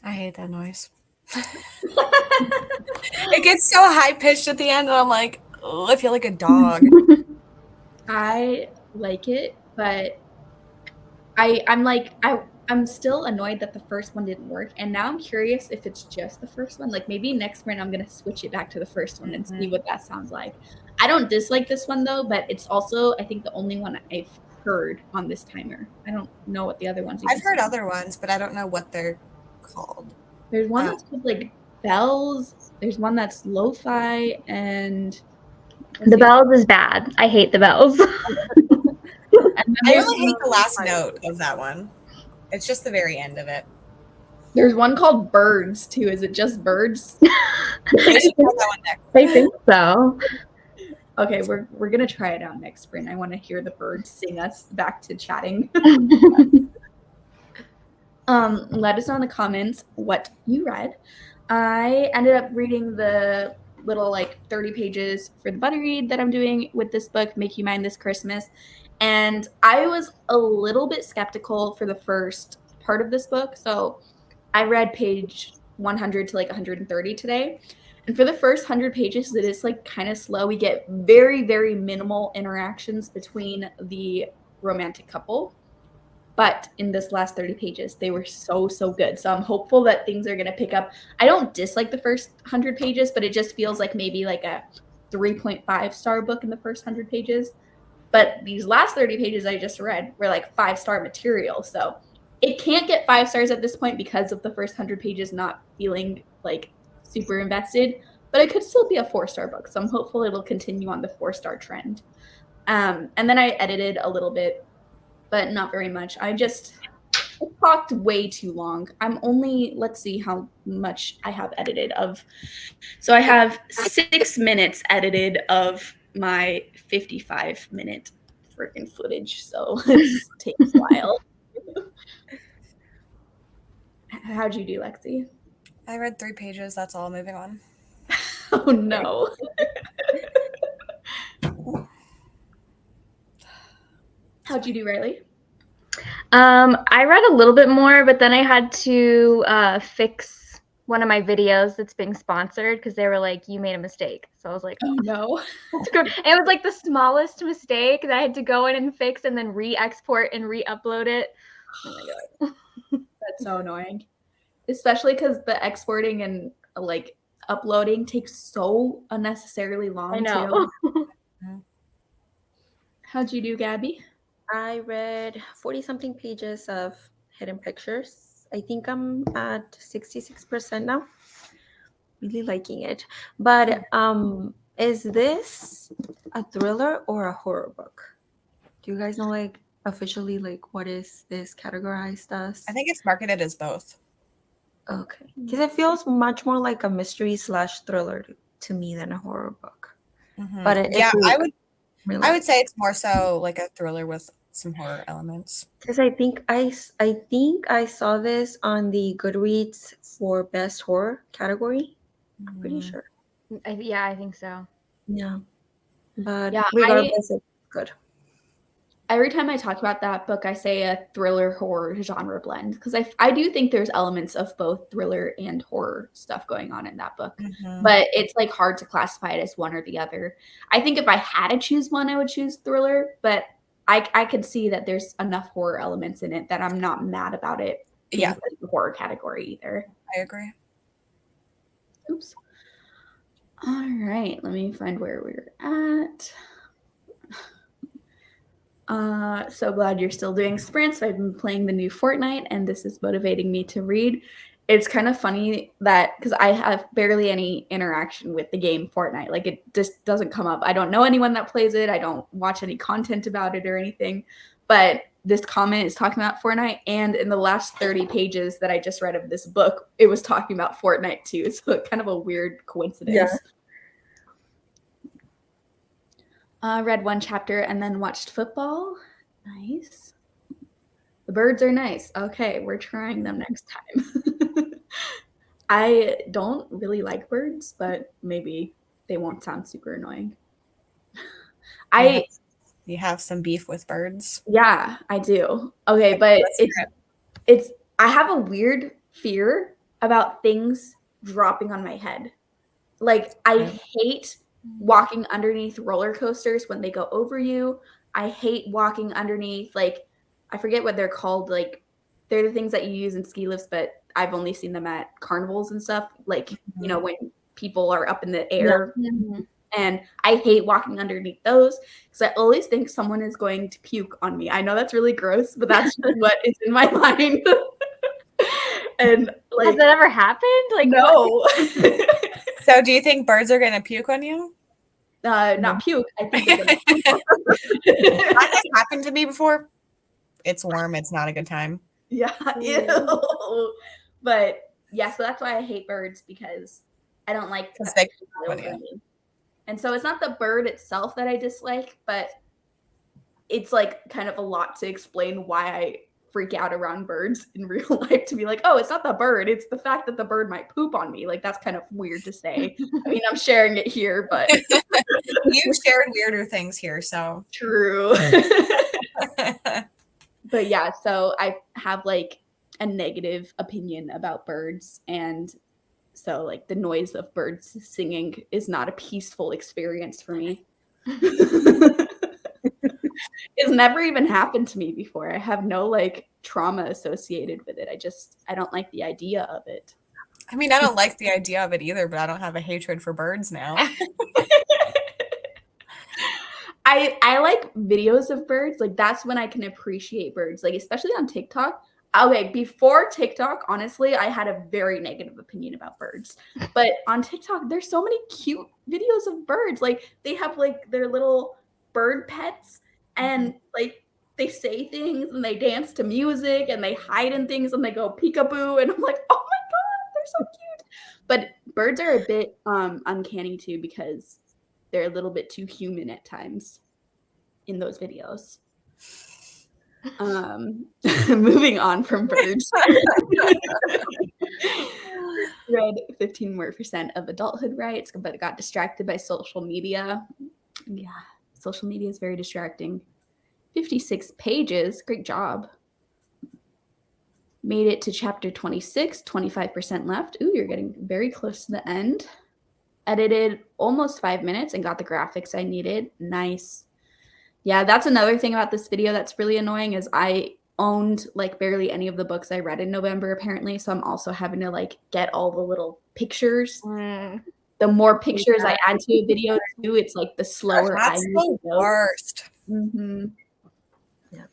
I hate that noise. It gets so high pitched at the end, and I'm like, oh, I feel like a dog. I like it, but I'm still annoyed that the first one didn't work, and now I'm curious if it's just the first one. Like maybe next sprint I'm gonna switch it back to the first one and see what that sounds like. I don't dislike this one though, but it's also I think the only one I've heard on this timer. I don't know what the other ones. I've heard other ones, but I don't know what they're called. There's one that's called like bells. There's one that's lo-fi, and The bells is bad. I hate the bells. I only hate the last note of that one. It's just the very end of it. There's one called birds too. Is it just birds? I should try that one next. I think so. Okay, we're gonna try it out next sprint. I want to hear the birds sing us back to chatting. Let us know in the comments what you read. I ended up reading the little like 30 pages for the buddy read that I'm doing with this book, Make You Mine This Christmas. And I was a little bit skeptical for the first part of this book. So I read page 100 to like 130 today. And for the first 100 pages, it is like kind of slow. We get very, very minimal interactions between the romantic couple. But in this last 30 pages, they were so, so good. So I'm hopeful that things are going to pick up. I don't dislike the first 100 pages, but it just feels like maybe like a 3.5 star book in the first 100 pages. But these last 30 pages I just read were like 5-star material. So it can't get 5 stars at this point because of the first 100 pages not feeling like super invested. But it could still be a 4-star book. So I'm hopeful it'll continue on the 4-star trend. And then I edited a little bit, but not very much. I talked way too long. Let's see how much I have edited of. So I have 6 minutes edited of my 55-minute freaking footage. So it takes a while. How'd you do, Lexi? I read 3 pages. That's all. Moving on. Oh no. How'd you do, Riley? I read a little bit more, but then I had to fix one of my videos that's being sponsored because they were like, you made a mistake. So I was like, oh no. It was like the smallest mistake that I had to go in and fix and then re-export and re-upload it. Oh my god. That's so annoying. Especially because the exporting and like uploading takes so unnecessarily long. I know. Too. How'd you do, Gabby? I read 40-something pages of Hidden Pictures. I think I'm at 66% now. Really liking it. But is this a thriller or a horror book? Do you guys know like officially like what is this categorized as? I think it's marketed as both. Okay. Because it feels much more like a mystery / thriller to me than a horror book. Mm-hmm. But I would say it's more so like a thriller with some horror elements. Because I think I saw this on the Goodreads for best horror category. I'm pretty sure. Yeah, I think so. Yeah, but yeah, regardless, it's good. Every time I talk about that book, I say a thriller horror genre blend because I do think there's elements of both thriller and horror stuff going on in that book. Mm-hmm. But it's like hard to classify it as one or the other. I think if I had to choose one, I would choose thriller, but I could see that there's enough horror elements in it that I'm not mad about it being in the horror category either. I agree. Oops. All right, let me find where we're at. So glad you're still doing sprints. I've been playing the new Fortnite, and this is motivating me to read. It's kind of funny that because I have barely any interaction with the game Fortnite. Like it just doesn't come up. I don't know anyone that plays it. I don't watch any content about it or anything. But this comment is talking about Fortnite, and in the last 30 pages that I just read of this book, it was talking about Fortnite too. So it's kind of a weird coincidence. Yeah. Read 1 chapter and then watched football. Nice. The birds are nice. Okay, we're trying them next time. I don't really like birds, but maybe they won't sound super annoying. You have some beef with birds? Yeah, I do. Okay, but it's I have a weird fear about things dropping on my head. Like, I hate walking underneath roller coasters when they go over you. I hate walking underneath, like, I forget what they're called. Like, they're the things that you use in ski lifts, but I've only seen them at carnivals and stuff. Like, you know, when people are up in the air. Mhm. And I hate walking underneath those because I always think someone is going to puke on me. I know that's really gross, but that's just what is in my mind. And Has like, that ever happened? Like, no. So do you think birds are gonna puke on you? Not puke. I think they're gonna That has happened to me before. It's warm. It's not a good time. Yeah, ew. But yeah, so that's why I hate birds, because I don't like Because that they fly over me. And so it's not the bird itself that I dislike, but it's like kind of a lot to explain why I freak out around birds in real life, to be like, oh, it's not the bird, it's the fact that the bird might poop on me. Like, that's kind of weird to say. I mean, I'm sharing it here, but You've shared weirder things here, so true. But yeah, so I have like a negative opinion about birds, and so like the noise of birds singing is not a peaceful experience for me. It's never even happened to me before. I have no like trauma associated with it. I don't like the idea of it. I mean, I don't like the idea of it either, but I don't have a hatred for birds now. I like videos of birds. Like, that's when I can appreciate birds. Like, especially on TikTok. Okay, before TikTok, honestly, I had a very negative opinion about birds. But on TikTok, there's so many cute videos of birds. Like, they have like their little bird pets, and like they say things and they dance to music and they hide in things and they go peekaboo, and I'm like, oh my god, they're so cute. But birds are a bit uncanny too, because they're a little bit too human at times in those videos. Moving on from birds. Read 15% more of adulthood rights, but got distracted by social media. Yeah, social media is very distracting. 56 pages. Great job. Made it to chapter 26, 25% left. Ooh, you're getting very close to the end. Edited almost 5 minutes and got the graphics I needed. Nice. Yeah, that's another thing about this video that's really annoying, is I owned like barely any of the books I read in November, apparently. So I'm also having to like get all the little pictures. The more pictures I add to a video too, it's like the slower I That's use the to go. worst. Yeah.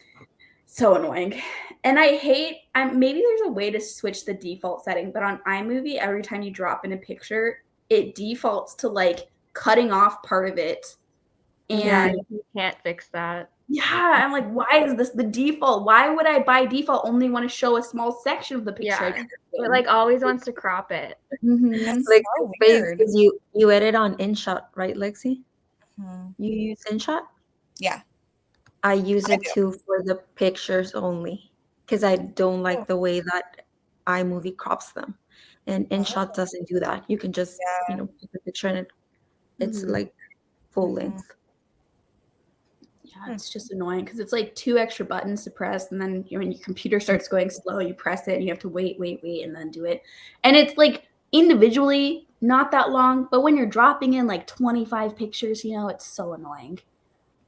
So annoying. And I hate, maybe there's a way to switch the default setting, but on iMovie, every time you drop in a picture, it defaults to like cutting off part of it. And yeah, you can't fix that. yeah, I'm like, why is this the default? Why would I by default only want to show a small section of the picture? Yeah, it like always wants to crop it. That's Like, so weird. because you edit on InShot, right, Lexi? You use InShot? Yeah. I use it do. too for the pictures only, because I don't like the way that iMovie crops them, and InShot doesn't do that. You can just put the picture in it. It's like full length. Yeah, it's just annoying because it's like 2 extra buttons to press, and then when your computer starts going slow, you press it and you have to wait, and then do it. And it's like individually not that long, but when you're dropping in like 25 pictures, it's so annoying.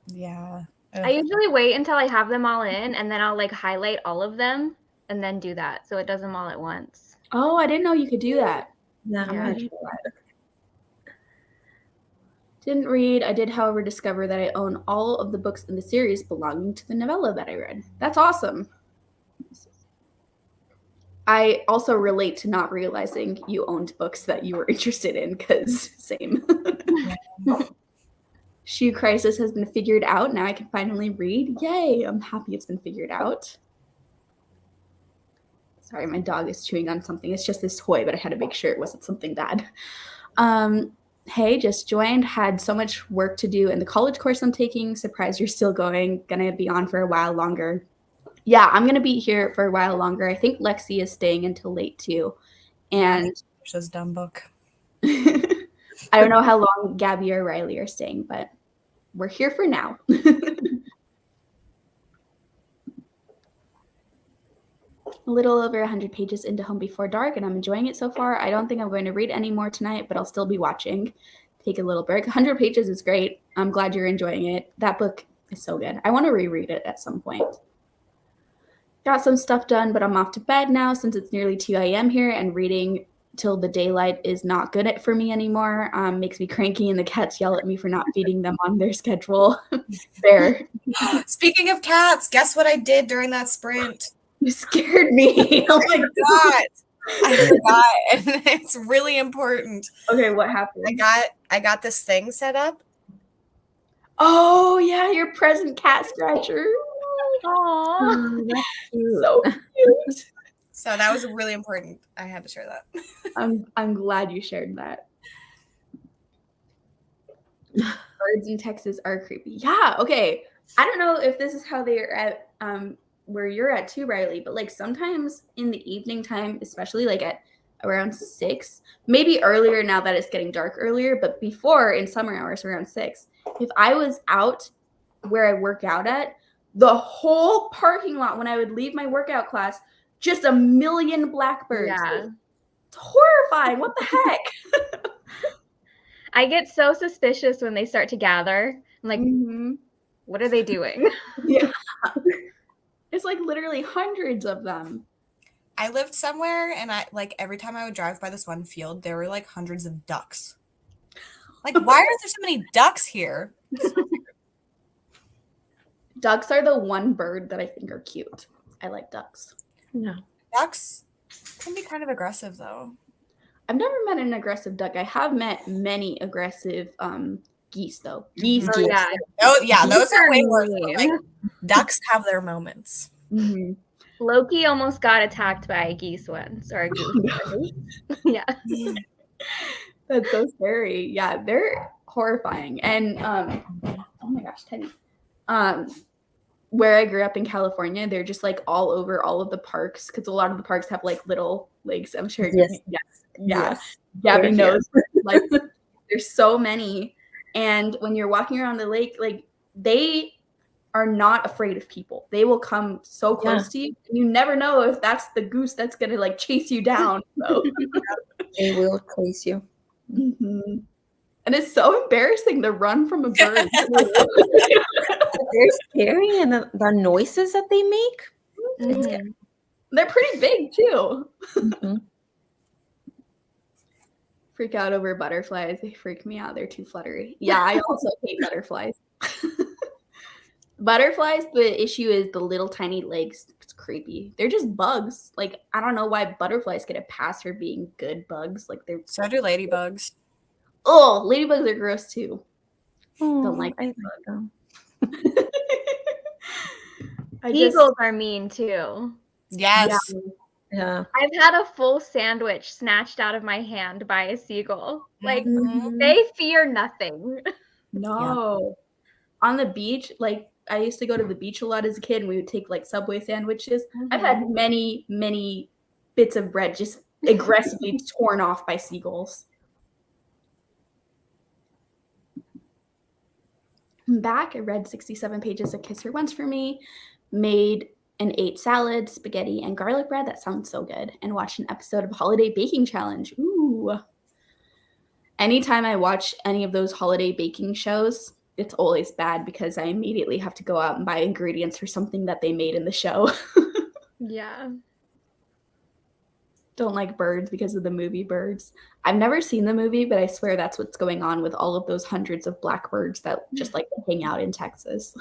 Yeah. I usually wait until I have them all in, and then I'll like highlight all of them and then do that, so it does them all at once. Oh, I didn't know you could do that. Yeah. I'm gonna try that. Didn't read. I did, however, discover that I own all of the books in the series belonging to the novella that I read. That's awesome. I also relate to not realizing you owned books that you were interested in, because same. Shoe Crisis has been figured out. Now I can finally read. Yay! I'm happy it's been figured out. Sorry, my dog is chewing on something. It's just this toy, but I had to make sure it wasn't something bad. Hey, just joined. Had so much work to do in the college course I'm taking. Surprised you're still going. Gonna be on for a while longer. Yeah, I'm gonna be here for a while longer. I think Lexi is staying until late too. And There's this dumb book. I don't know how long Gabby or Riley are staying, but we're here for now. a little over 100 pages into Home Before Dark, and I'm enjoying it so far. I don't think I'm going to read any more tonight, but I'll still be watching. Take a little break. 100 pages is great. I'm glad you're enjoying it. That book is so good. I want to reread it at some point. Got some stuff done, but I'm off to bed now since it's nearly 2 a.m. here, and reading till the daylight is not good for me anymore. Makes me cranky, and the cats yell at me for not feeding them on their schedule. There. Speaking of cats, guess what I did during that sprint? You scared me. Oh my god. I forgot, and it's really important. Okay, what happened? I got this thing set up. Oh yeah, your present cat scratcher. Aww. That's cute. So cute. So that was really important. I had to share that. I'm glad you shared that. Birds in Texas are creepy. Yeah, okay. I don't know if this is how they are at where you're at too, Riley, but like sometimes in the evening time, especially like at around 6, maybe earlier now that it's getting dark earlier, but before in summer hours around 6, if I was out where I work out at, the whole parking lot when I would leave my workout class, just a million blackbirds. Yeah. It's horrifying. What the heck? I get so suspicious when they start to gather. I'm like, what are they doing? Yeah. It's like literally hundreds of them. I lived somewhere, and I like every time I would drive by this one field, there were like hundreds of ducks. Like, why are there so many ducks here? Ducks are the one bird that I think are cute. I like ducks. No. Ducks can be kind of aggressive, though. I've never met an aggressive duck. I have met many aggressive geese, though. Geese. Oh, yeah. Oh, yeah, those are way worse. mean. Like, ducks have their moments. Mm-hmm. Loki almost got attacked by a geese once, or a goose. Yeah. That's so scary. Yeah, they're horrifying. And oh my gosh, Teddy. Where I grew up in California, they're just like all over all of the parks because a lot of the parks have like little lakes. I'm sure. Yes. Yes. Gabby knows. Like, there's so many, and when you're walking around the lake, like they are not afraid of people. They will come so close to you. And you never know if that's the goose that's gonna like chase you down. So. They will chase you. Mm-hmm. And it's so embarrassing to run from a bird. They're scary, and the noises that they make. They're pretty big too. Mm-hmm. Freak out over butterflies. They freak me out. They're too fluttery. Yeah, I also hate butterflies. Butterflies, the issue is the little tiny legs. It's creepy. They're just bugs. Like, I don't know why butterflies get a pass for being good bugs. Like, they're So do ladybugs. oh, ladybugs are gross too. Oh, Don't like I like them. Eagles are mean too. Yes. Yeah. I've had a full sandwich snatched out of my hand by a seagull. Like, Mhm. they fear nothing. No. On the beach, like I used to go to the beach a lot as a kid, and we would take like Subway sandwiches. I've had many, many bits of bread just aggressively torn off by seagulls. I'm back. I read 67 pages of Kiss Her Once for Me, made and ate salad, spaghetti, and garlic bread. That sounds so good. And watched an episode of Holiday Baking Challenge. Ooh. Anytime I watch any of those holiday baking shows, it's always bad because I immediately have to go out and buy ingredients for something that they made in the show. Yeah. Don't like Birds because of the movie Birds. I've never seen the movie, but I swear that's what's going on with all of those hundreds of blackbirds that just like hang out in Texas.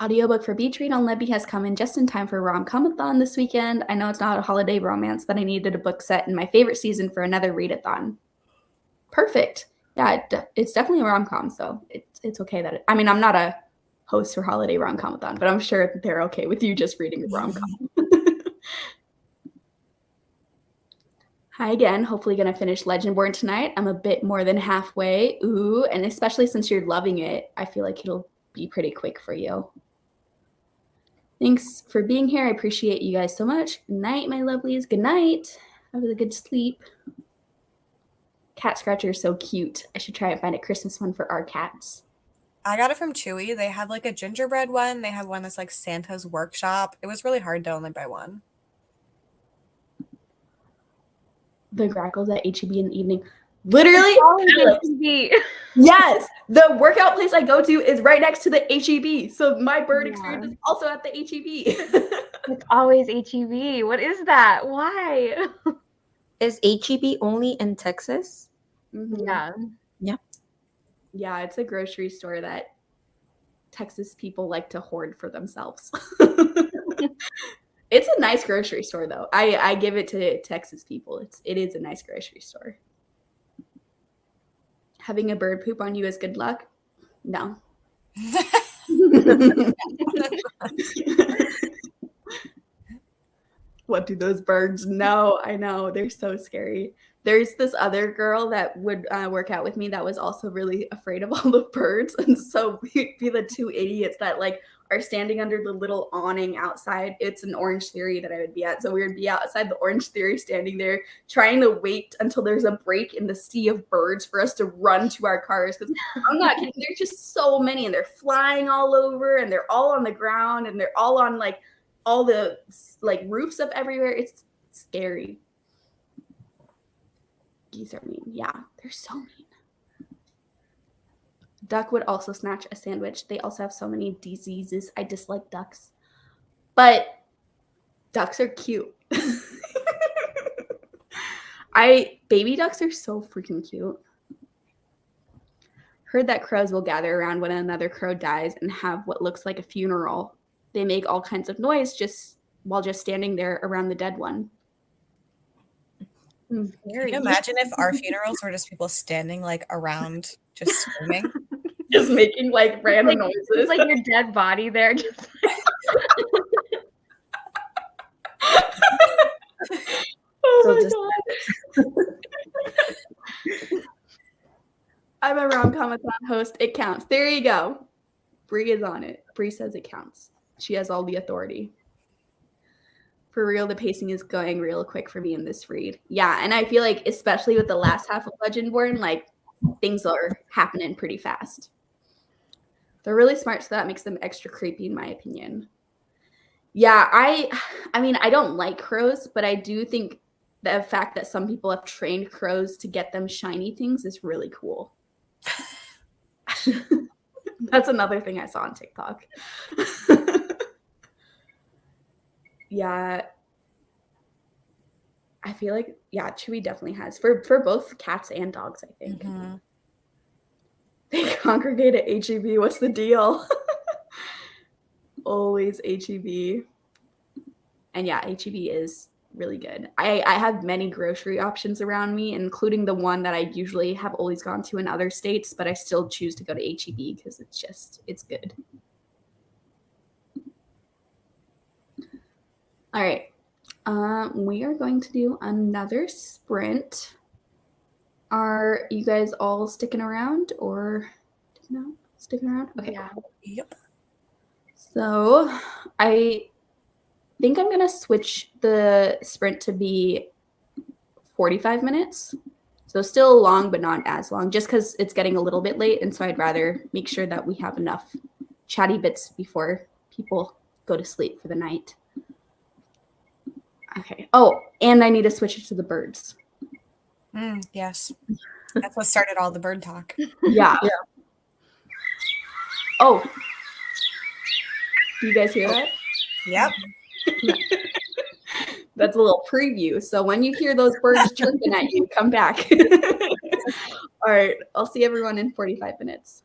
Audiobook for Beach Read on Libby has come in just in time for Rom-Comathon this weekend. I know it's not a holiday romance, but I needed a book set in my favorite season for another readathon. Perfect. Yeah, it's definitely a rom-com, so it's okay that I mean, I'm not a host for holiday Rom-Comathon, but I'm sure they're okay with you just reading a rom-com. Hi again. Hopefully going to finish Legendborn tonight. I'm a bit more than halfway. Ooh, and especially since you're loving it, I feel like it'll be pretty quick for you. Thanks for being here. I appreciate you guys so much. Good night, my lovelies. Good night. Have a good sleep. Cat scratcher is so cute. I should try and find a Christmas one for our cats. I got it from Chewy. They have like a gingerbread one. They have one that's like Santa's workshop. It was really hard to only buy one. The grackles at HEB in the evening. Literally, Always Alex, HEB. yes, the workout place I go to is right next to the HEB. So my bird Yeah. experience is also at the HEB. It's always HEB. What is that? Why? Is HEB only in Texas? Mhm. Yeah. Yeah, it's a grocery store that Texas people like to hoard for themselves. It's a nice grocery store, though. I give it to Texas people. It is a nice grocery store. Having a bird poop on you is good luck? No. What do those birds know? I know. They're so scary. There's this other girl that would work out with me that was also really afraid of all the birds. And so we'd be the two idiots that like are standing under the little awning outside. It's an Orange Theory that I would be at. So we would be outside the Orange Theory standing there trying to wait until there's a break in the sea of birds for us to run to our cars. Because I'm not kidding. There's just so many and they're flying all over and they're all on the ground and they're all on like all the like roofs up everywhere. It's scary. Geese are mean. Yeah, they're so mean. Duck would also snatch a sandwich. They also have so many diseases. I dislike ducks. But ducks are cute. Baby ducks are so freaking cute. Heard that crows will gather around when another crow dies and have what looks like a funeral. They make all kinds of noise just while just standing there around the dead one. Can you imagine if our funerals were just people standing like around just screaming? Just making like random noises. It's like your dead body there. Just oh my god. I'm a rom-comathon host. It counts. There you go. Bree is on it. Bree says it counts. She has all the authority. For real, the pacing is going real quick for me in this read. Yeah, and I feel like especially with the last half of Legendborn, like things are happening pretty fast. They're really smart, so that makes them extra creepy in my opinion. Yeah, I mean, I don't like crows, but I do think the fact that some people have trained crows to get them shiny things is really cool. That's another thing I saw on TikTok. Yeah. I feel like, yeah, Chewy definitely has. For both cats and dogs, I think. Mm-hmm. They congregate at HEB. What's the deal? Always HEB. And yeah, HEB is really good. I have many grocery options around me, including the one that I usually have always gone to in other states, but I still choose to go to HEB because it's good. All right. We are going to do another sprint. Are you guys all sticking around or no? Sticking around? Okay. yeah. Yep. So I think I'm gonna switch the sprint to be 45 minutes. So still long, but not as long, just because it's getting a little bit late. And so I'd rather make sure that we have enough chatty bits before people go to sleep for the night. Okay. Oh, and I need to switch it to the birds. Yes. That's what started all the bird talk. Yeah. Oh. Do you guys hear that? Yep. That's a little preview. So when you hear those birds chirping at you, come back. All right. I'll see everyone in 45 minutes.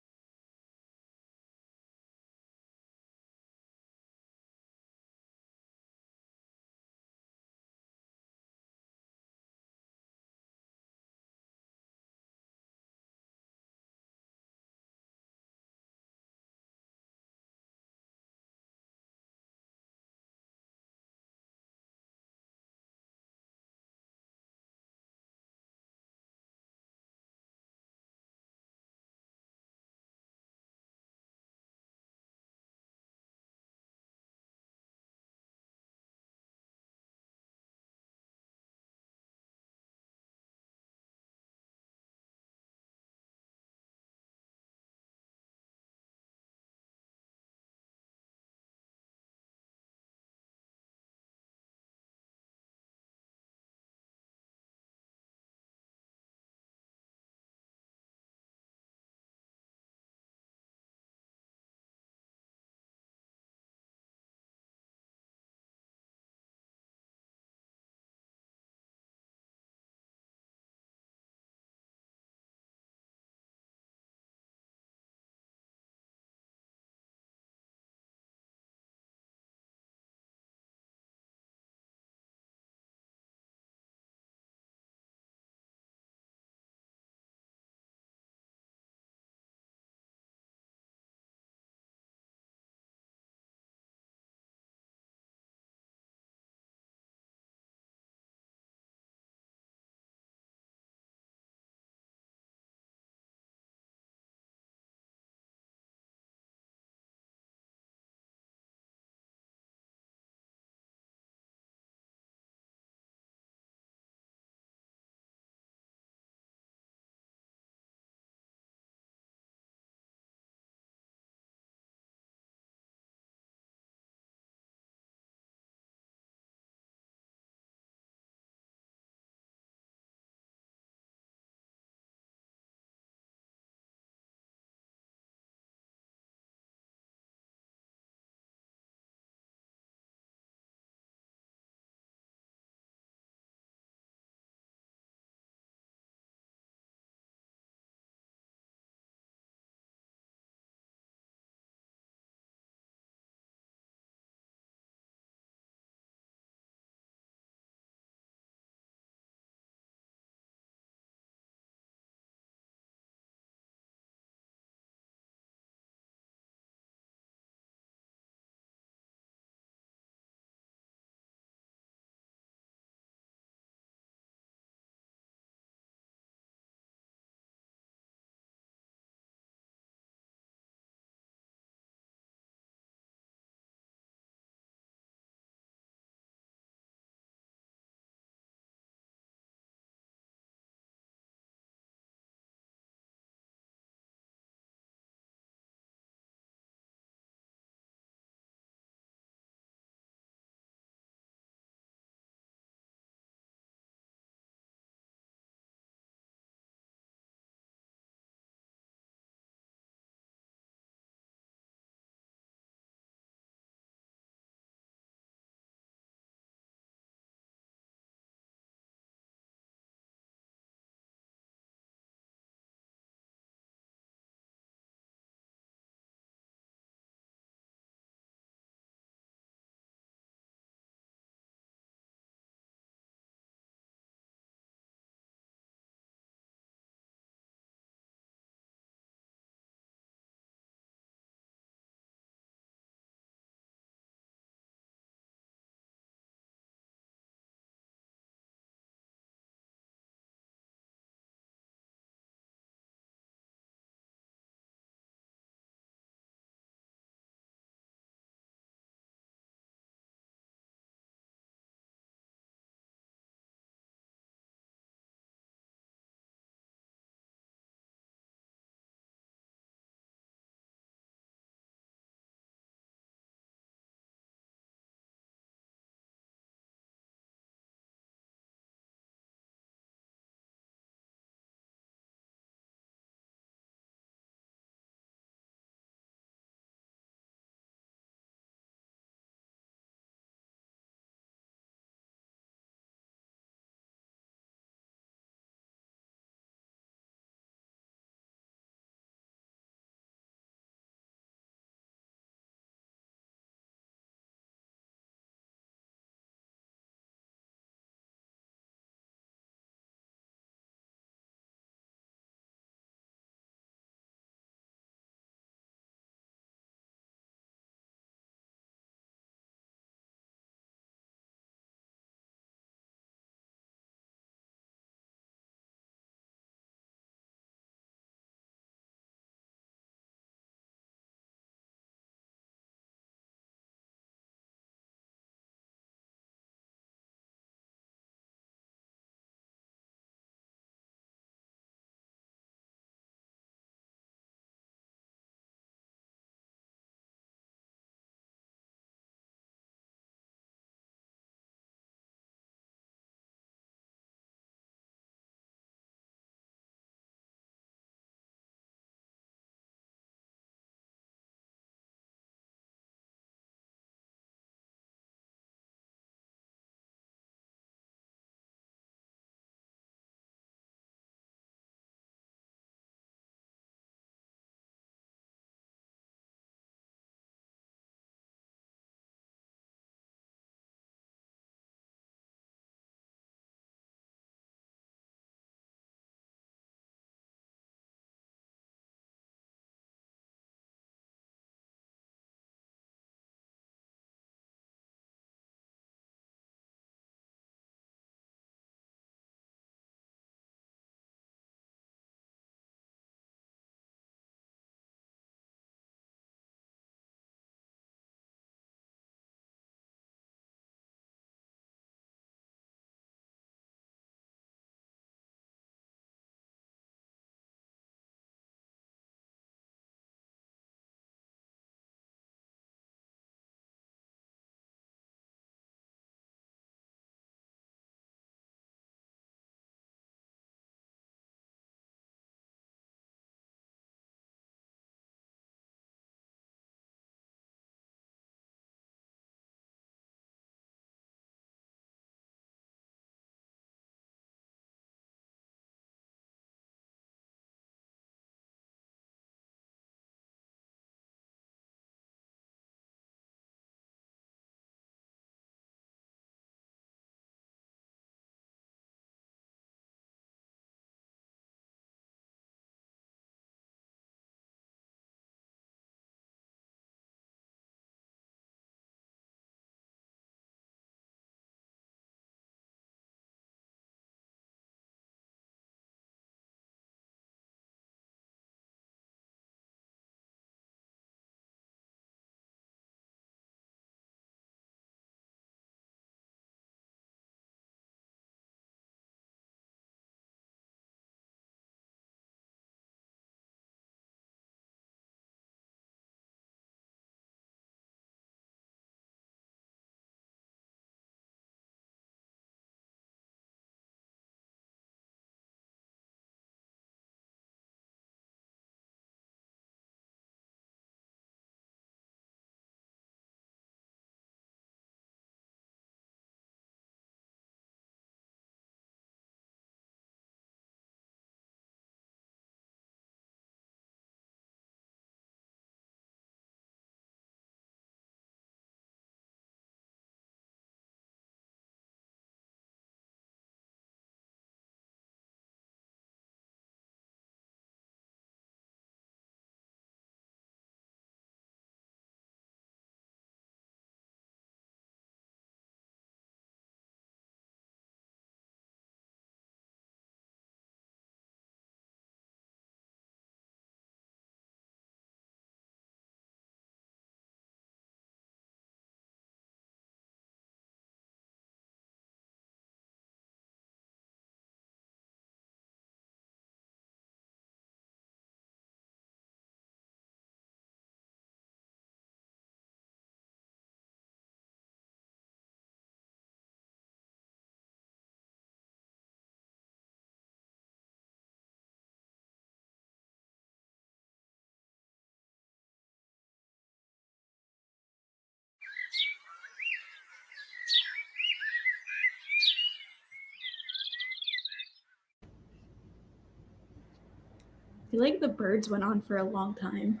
feel like the birds went on for a long time.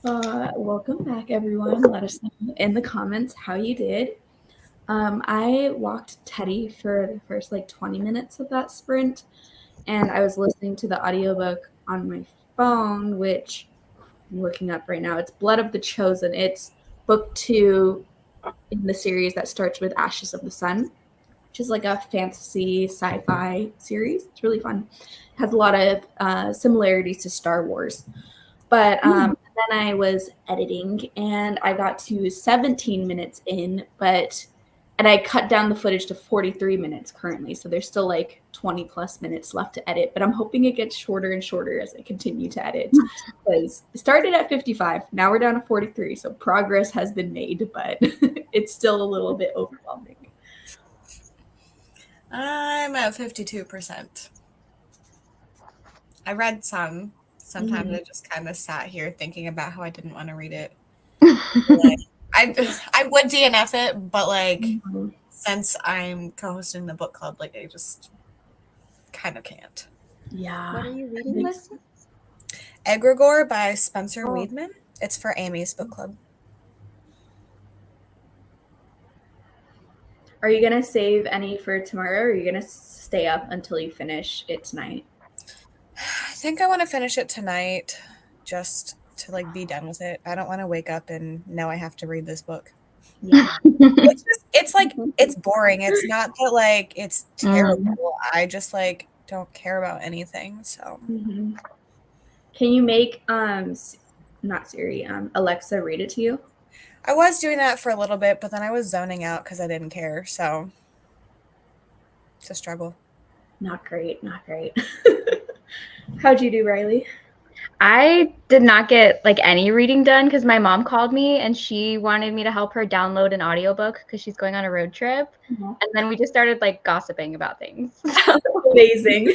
Welcome back, everyone. Let us know in the comments how you did. I walked Teddy for the first like 20 minutes of that sprint, and I was listening to the audiobook on my phone, which I'm looking up right now. It's Blood of the Chosen. It's book 2 in the series that starts with Ashes of the Sun, which is like a fantasy sci-fi series. It's really fun. It has a lot of similarities to Star Wars. But then I was editing and I got to 17 minutes in, and I cut down the footage to 43 minutes currently. So there's still like 20 plus minutes left to edit, but I'm hoping it gets shorter and shorter as I continue to edit, because it started at 55. Now we're down to 43. So progress has been made, but it's still a little bit overwhelming. I'm at 52%. I read some. Sometimes I just kind of sat here thinking about how I didn't want to read it. Like, I would DNF it, but like since I'm co-hosting the book club, like I just kind of can't. Yeah. What are you reading, Leslie? Egregore by Spencer Oh. Weidman. It's for Amy's book club. Are you going to save any for tomorrow, or are you going to stay up until you finish it tonight? I think I want to finish it tonight just to like be done with it. I don't want to wake up and know I have to read this book. Yeah. It's like, it's boring. It's not that like it's terrible. I just like don't care about anything. So Can you make not Siri, Alexa read it to you? I was doing that for a little bit, but then I was zoning out because I didn't care. So it's a struggle. Not great. How'd you do, Riley? I did not get like any reading done because my mom called me and she wanted me to help her download an audiobook because she's going on a road trip. And then we just started like gossiping about things. Amazing.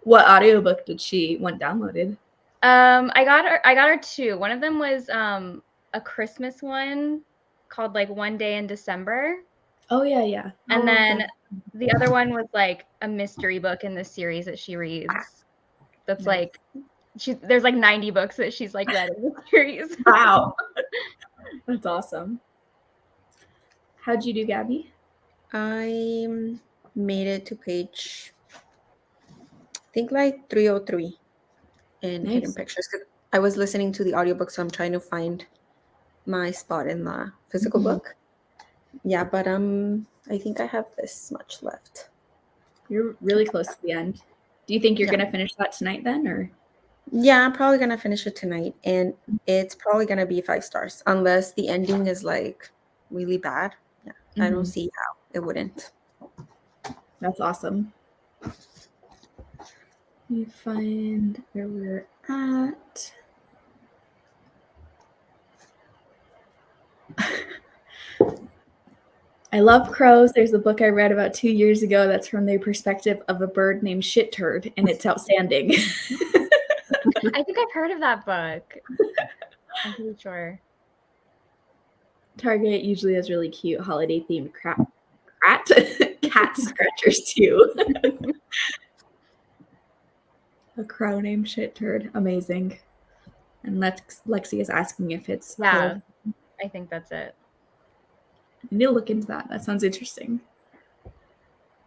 What audiobook did she want downloaded? I got her 2. One of them was a Christmas one called like One Day in December. Oh yeah. And then the other one was like a mystery book in the series that she reads. That's like there's like 90 books that she's like read in the series. Wow. That's awesome. How'd you do, Gabby? I made it to page, I think like 303 in Hidden Pictures. I was listening to the audiobook, so I'm trying to find my spot in the physical book. Yeah, but I think I have this much left. You're really close to the end. Do you think you're gonna finish that tonight then, or? Yeah, I'm probably gonna finish it tonight, and it's probably gonna be 5 stars unless the ending is like really bad. Yeah, I don't see how it wouldn't. That's awesome. Let me find where we're at. I love crows. There's a book I read about 2 years ago that's from the perspective of a bird named Shit Turd, and it's outstanding. I think I've heard of that book. I'm pretty sure. Target usually has really cute holiday themed cat scratchers too. A crow named Shit Turd. Amazing. And Lexi is asking if it's I think that's it. I need to look into that. That sounds interesting.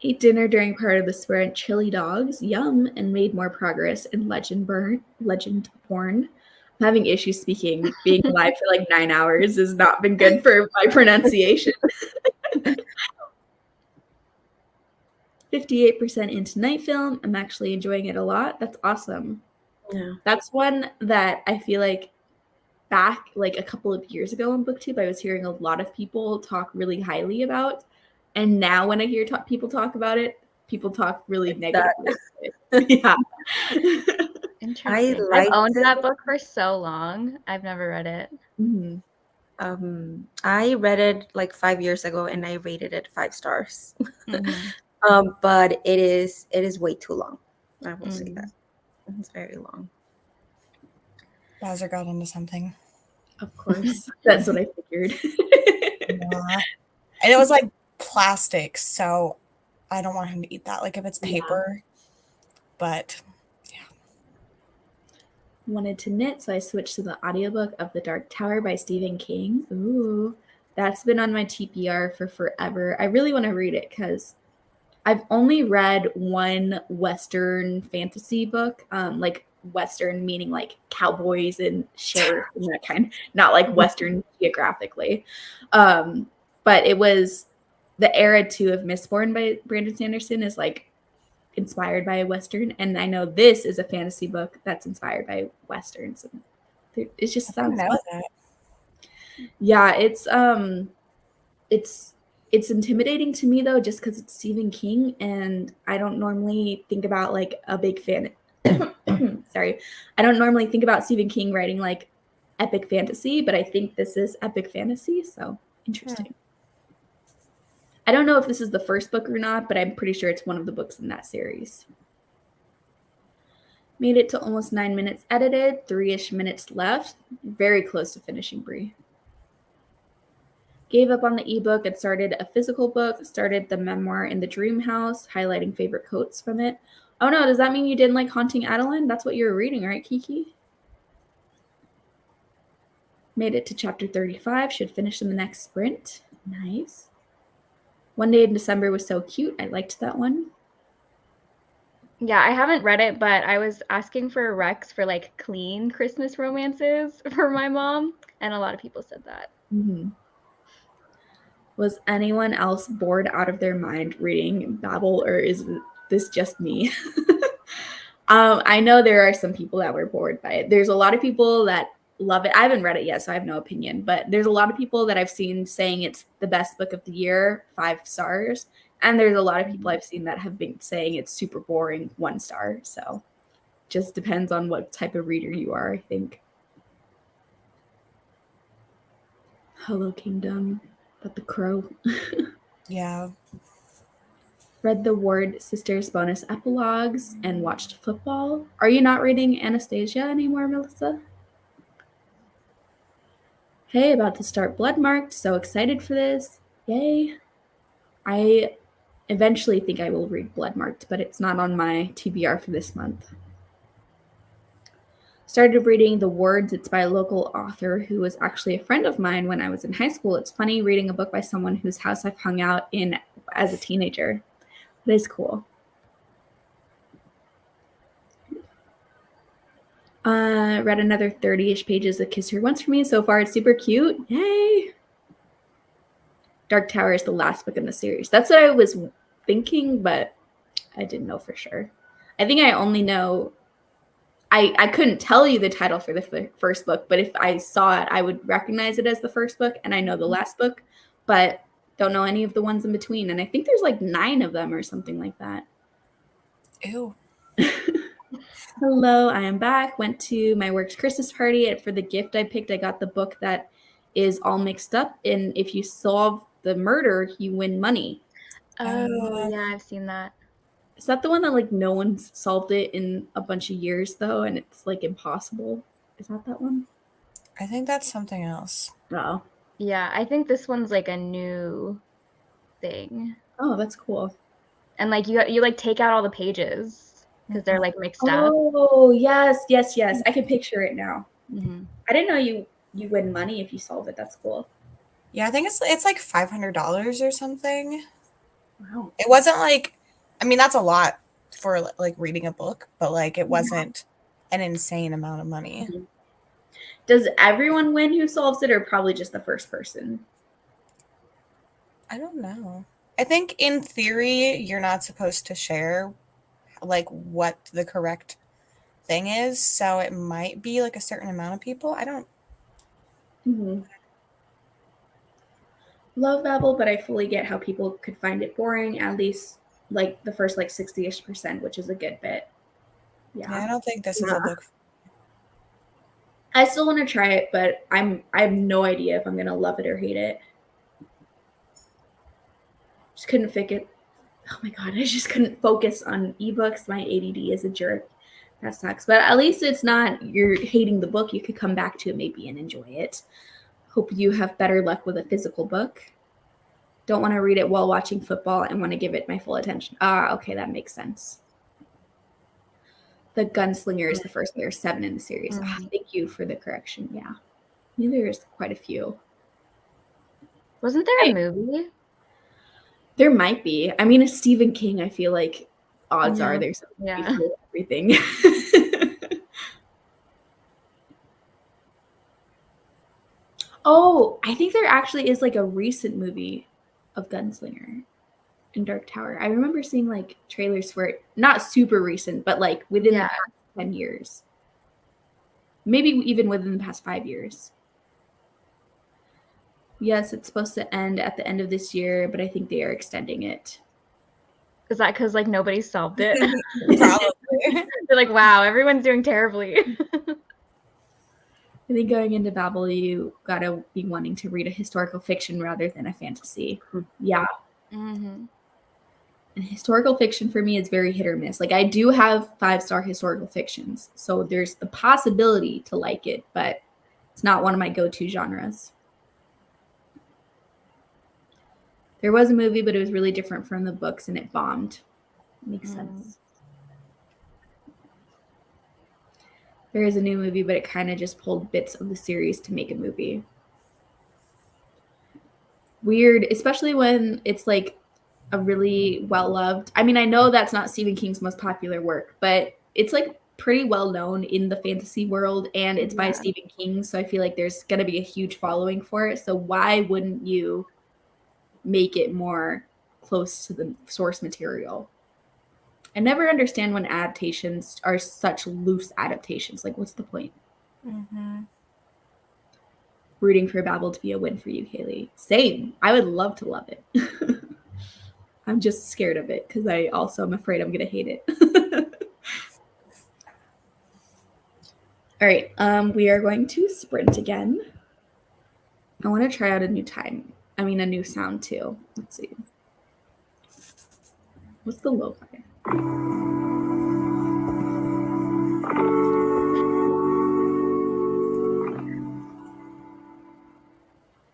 Ate dinner during part of the sprint. Chili dogs, yum, and made more progress in Legend Born. I'm having issues speaking. Being live for like 9 hours has not been good for my pronunciation. 58% into Night Film. I'm actually enjoying it a lot. That's awesome. Yeah. That's one that I feel like back like a couple of years ago on BookTube, I was hearing a lot of people talk really highly about. And now when I hear people talk about it, people talk really negatively. Yeah. Interesting. I've owned that book for so long. I've never read it. I read it like 5 years ago and I rated it 5 stars. But it is way too long. I will say that. It's very long. Bowser got into something. Of course. That's what I figured. Yeah. And it was like plastic, so I don't want him to eat that. Like if it's Yeah. paper, but Wanted to knit, so I switched to the audiobook of The Dark Tower by Stephen King. Ooh, that's been on my TBR for forever. I really want to read it because I've only read one Western fantasy book, like Western meaning like cowboys and sheriff and that kind, not like Western geographically. But it was the Era 2 of Mistborn by Brandon Sanderson is like inspired by a Western, and I know this is a fantasy book that's inspired by Westerns. It just I didn't sounds know fun. that. Yeah, it's intimidating to me though, just because it's Stephen King, and I don't normally think about like a big fan. Sorry, I don't normally think about Stephen King writing like epic fantasy, but I think this is epic fantasy, so interesting. I don't know if this is the first book or not, but I'm pretty sure it's one of the books in that series. Made it to almost 9 minutes edited, 3-ish minutes left. Very close to finishing, Brie. Gave up on the ebook and started a physical book, started the memoir in the dream house, highlighting favorite quotes from it. Oh no, does that mean you didn't like Haunting Adeline? That's what you were reading, right, Kiki? Made it to chapter 35, should finish in the next sprint. Nice. One Day in December was so cute. I liked that one. Yeah, I haven't read it, but I was asking for recs for like clean Christmas romances for my mom, and a lot of people said that. Mm-hmm. Was anyone else bored out of their mind reading Babel, or is this just me? I know there are some people that were bored by it. There's a lot of people that love it. I haven't read it yet, so I have no opinion, but there's a lot of people that I've seen saying it's the best book of the year, 5 stars. And there's a lot of people I've seen that have been saying it's super boring, 1 star. So just depends on what type of reader you are, I think. Hello Kingdom, but the crow. Yeah. Read the Ward Sisters bonus epilogues and watched football. Are you not reading Anastasia anymore, Melissa? Hey, about to start Bloodmarked. So excited for this. Yay. I eventually think I will read Bloodmarked, but it's not on my TBR for this month. Started reading The Words. It's by a local author who was actually a friend of mine when I was in high school. It's funny reading a book by someone whose house I've hung out in as a teenager. It is cool. Read another 30-ish pages of Kiss Her Once for Me. So far, it's super cute. Yay! Dark Tower is the last book in the series. That's what I was thinking, but I didn't know for sure. I think I only know... I couldn't tell you the title for the first book, but if I saw it, I would recognize it as the first book, and I know the last book, but don't know any of the ones in between. And I think there's like 9 of them or something like that. Ew. Hello, I am back. Went to my work's Christmas party, and for the gift I picked, I got the book that is all mixed up. And if you solve the murder, you win money. Oh, yeah, I've seen that. Is that the one that like no one's solved it in a bunch of years though, and it's like impossible? Is that one? I think that's something else. Oh. Yeah, I think this one's like a new thing. Oh, that's cool. And like you like take out all the pages because they're like mixed up. Oh, yes. I can picture it now. Mm-hmm. I didn't know you win money if you solve it. That's cool. Yeah, I think it's like $500 or something. Wow. It wasn't like, I mean, that's a lot for like reading a book, but like it wasn't an insane amount of money. Mm-hmm. Does everyone win who solves it, or probably just the first person? I don't know. I think in theory, you're not supposed to share like what the correct thing is. So it might be like a certain amount of people. I don't. Mm-hmm. Love Babel, but I fully get how people could find it boring, at least like the first like 60-ish%, which is a good bit. Yeah, I don't think this is a book. I still want to try it, but I have no idea if I'm gonna love it or hate it. Just couldn't figure. Oh my god, I just couldn't focus on ebooks. My ADD is a jerk. That sucks. But at least it's not you're hating the book. You could come back to it maybe and enjoy it. Hope you have better luck with a physical book. don't want to read it while watching football and want to give it my full attention. Okay, that makes sense. The Gunslinger is the first. There are 7 in the series. Thank you for the correction. Yeah. There's quite a few. Wasn't there a movie? There might be. I mean, a Stephen King, I feel like odds Yeah. are there's a movie Yeah. for everything. Oh, I think there actually is like a recent movie of Gunslinger in Dark Tower. I remember seeing like trailers for it. Not super recent, but like within the Yeah. past 10 years. Maybe even within the past 5 years. Yes, it's supposed to end at the end of this year, but I think they are extending it. Is that because like nobody solved it? Probably. They're like, wow, everyone's doing terribly. I think going into Babel, you gotta be wanting to read a historical fiction rather than a fantasy. Yeah. Mm-hmm. And historical fiction for me is very hit or miss. Like I do have 5-star historical fictions, so there's the possibility to like it, but it's not one of my go-to genres. There was a movie, but it was really different from the books, and it bombed. Makes sense. There is a new movie, but it kind of just pulled bits of the series to make a movie. Weird, especially when it's like a really well-loved. I mean, I know that's not Stephen King's most popular work, but it's like pretty well known in the fantasy world, and it's by Stephen King, so I feel like there's going to be a huge following for it. So why wouldn't you make it more close to the source material? I never understand when adaptations are such loose adaptations. Like, what's the point? Mm-hmm. Rooting for Babel to be a win for you, Kaylee. Same. I would love to love it. I'm just scared of it because I also am afraid I'm going to hate it. All right. We are going to sprint again. I want to try out a new time. I mean, a new sound too. Let's see. What's the lo-fi?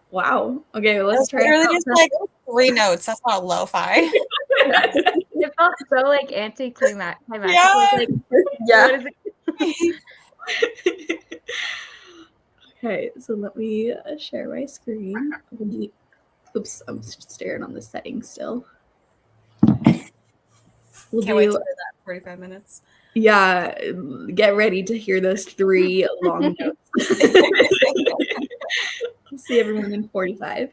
Wow. Okay, well, let's try it Literally out. just like 3 notes. That's not lo-fi. It felt so like anticlimactic. Yeah. Like, Yeah. what is it? Okay, so let me share my screen. Oops, I'm staring on the settings still. We'll Can't wait to hear that 45 minutes. Yeah, get ready to hear those 3 long notes. I'll see everyone in 45.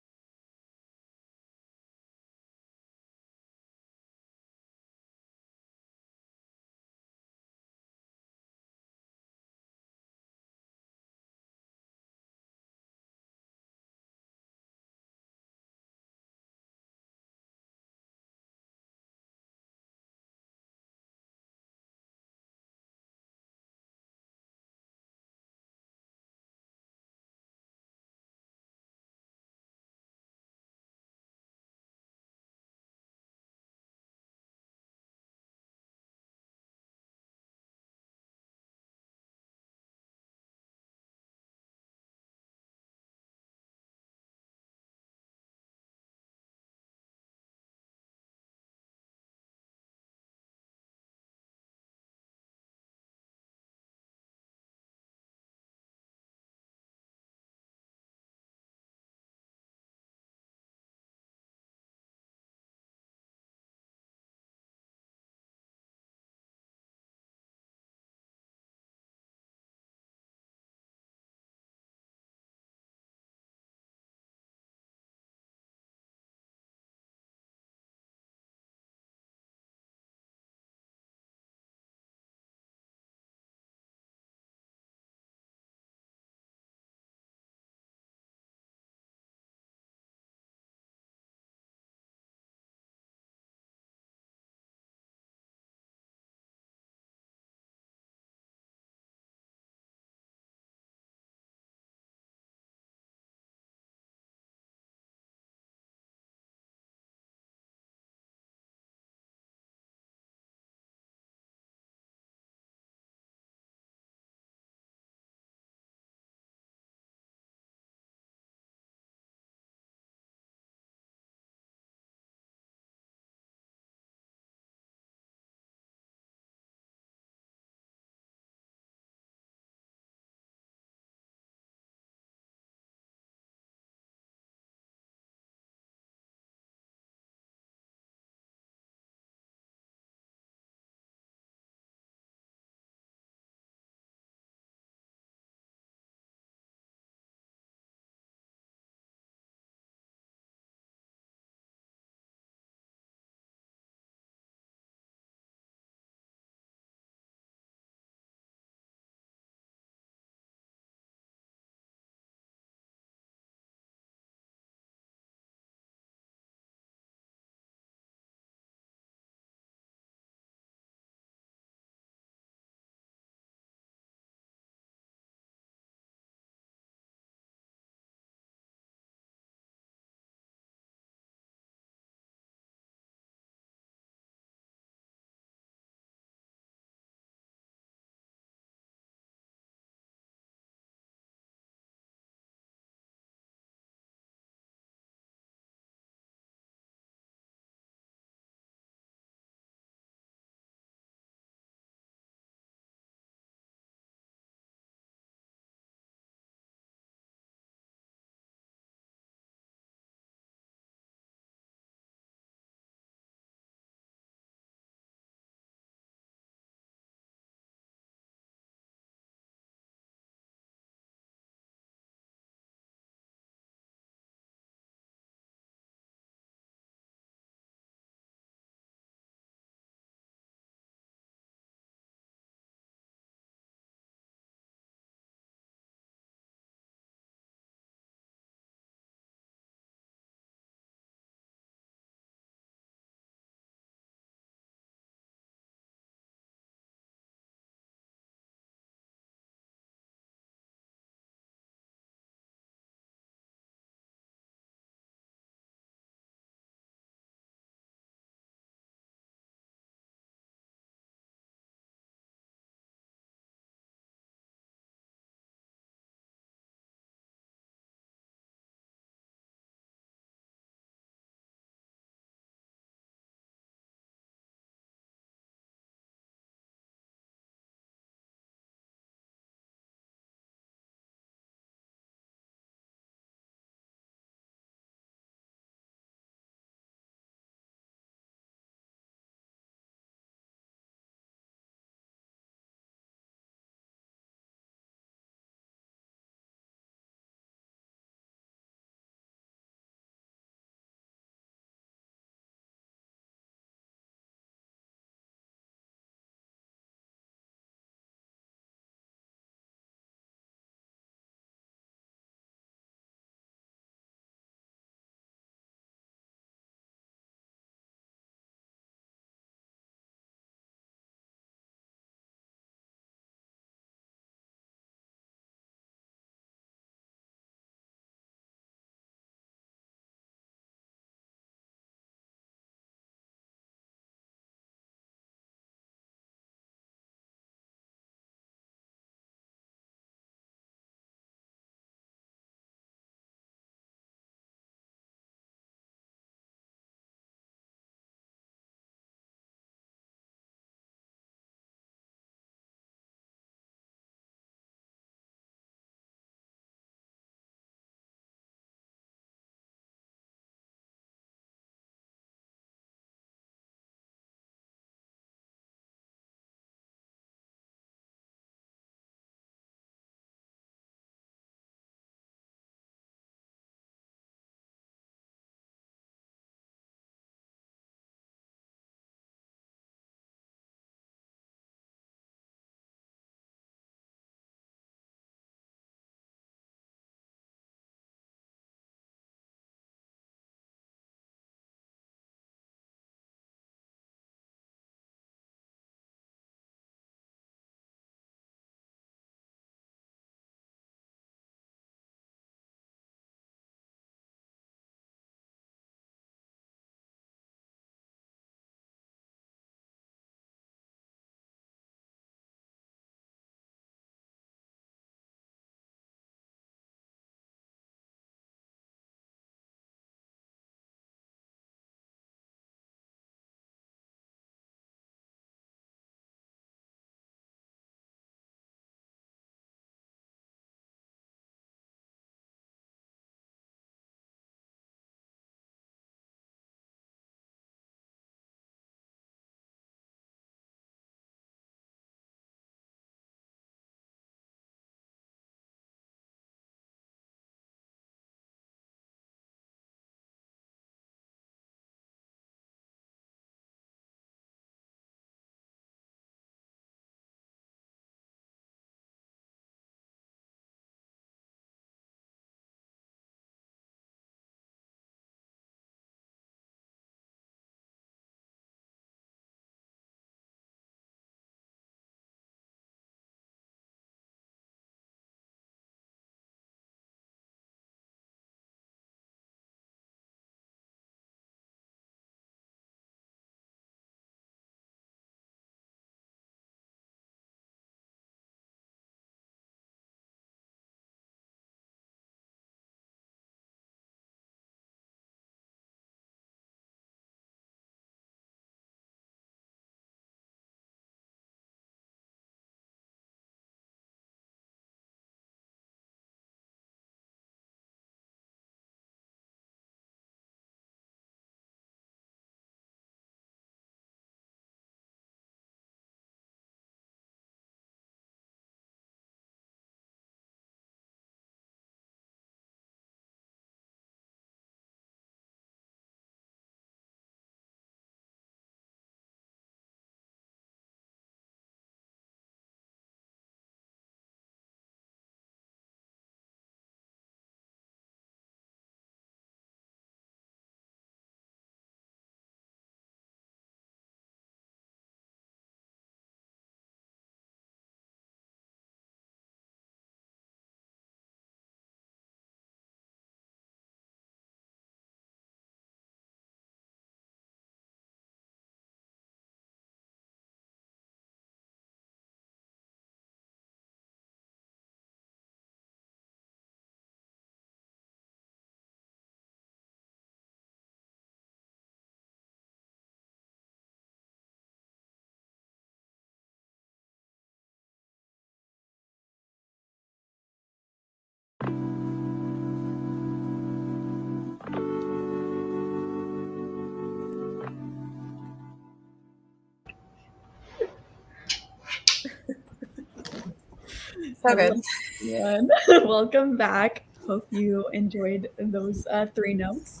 So good. Hello, everyone. Welcome back. Hope you enjoyed those 3 notes.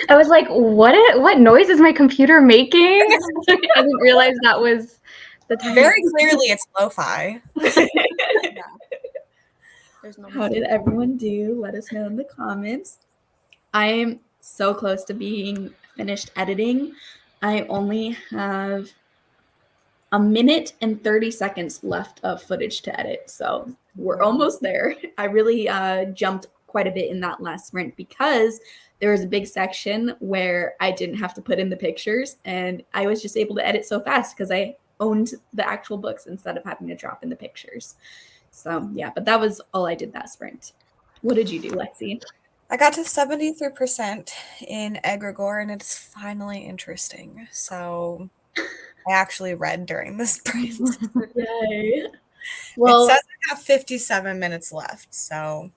I was like, what noise is my computer making? I didn't realize that was the time. Very clearly, it's lo-fi. There's no How did everyone do? Let us know in the comments. I am so close to being finished editing. I only have a minute and 30 seconds left of footage to edit. So we're almost there. I really jumped quite a bit in that last sprint because there was a big section where I didn't have to put in the pictures and I was just able to edit so fast because I owned the actual books instead of having to drop in the pictures. So yeah, but that was all I did that sprint. What did you do, Lexi? I got to 73% in egregore, and it's finally interesting. So I actually read during this sprint. Yay. Well, it says I have 57 minutes left, so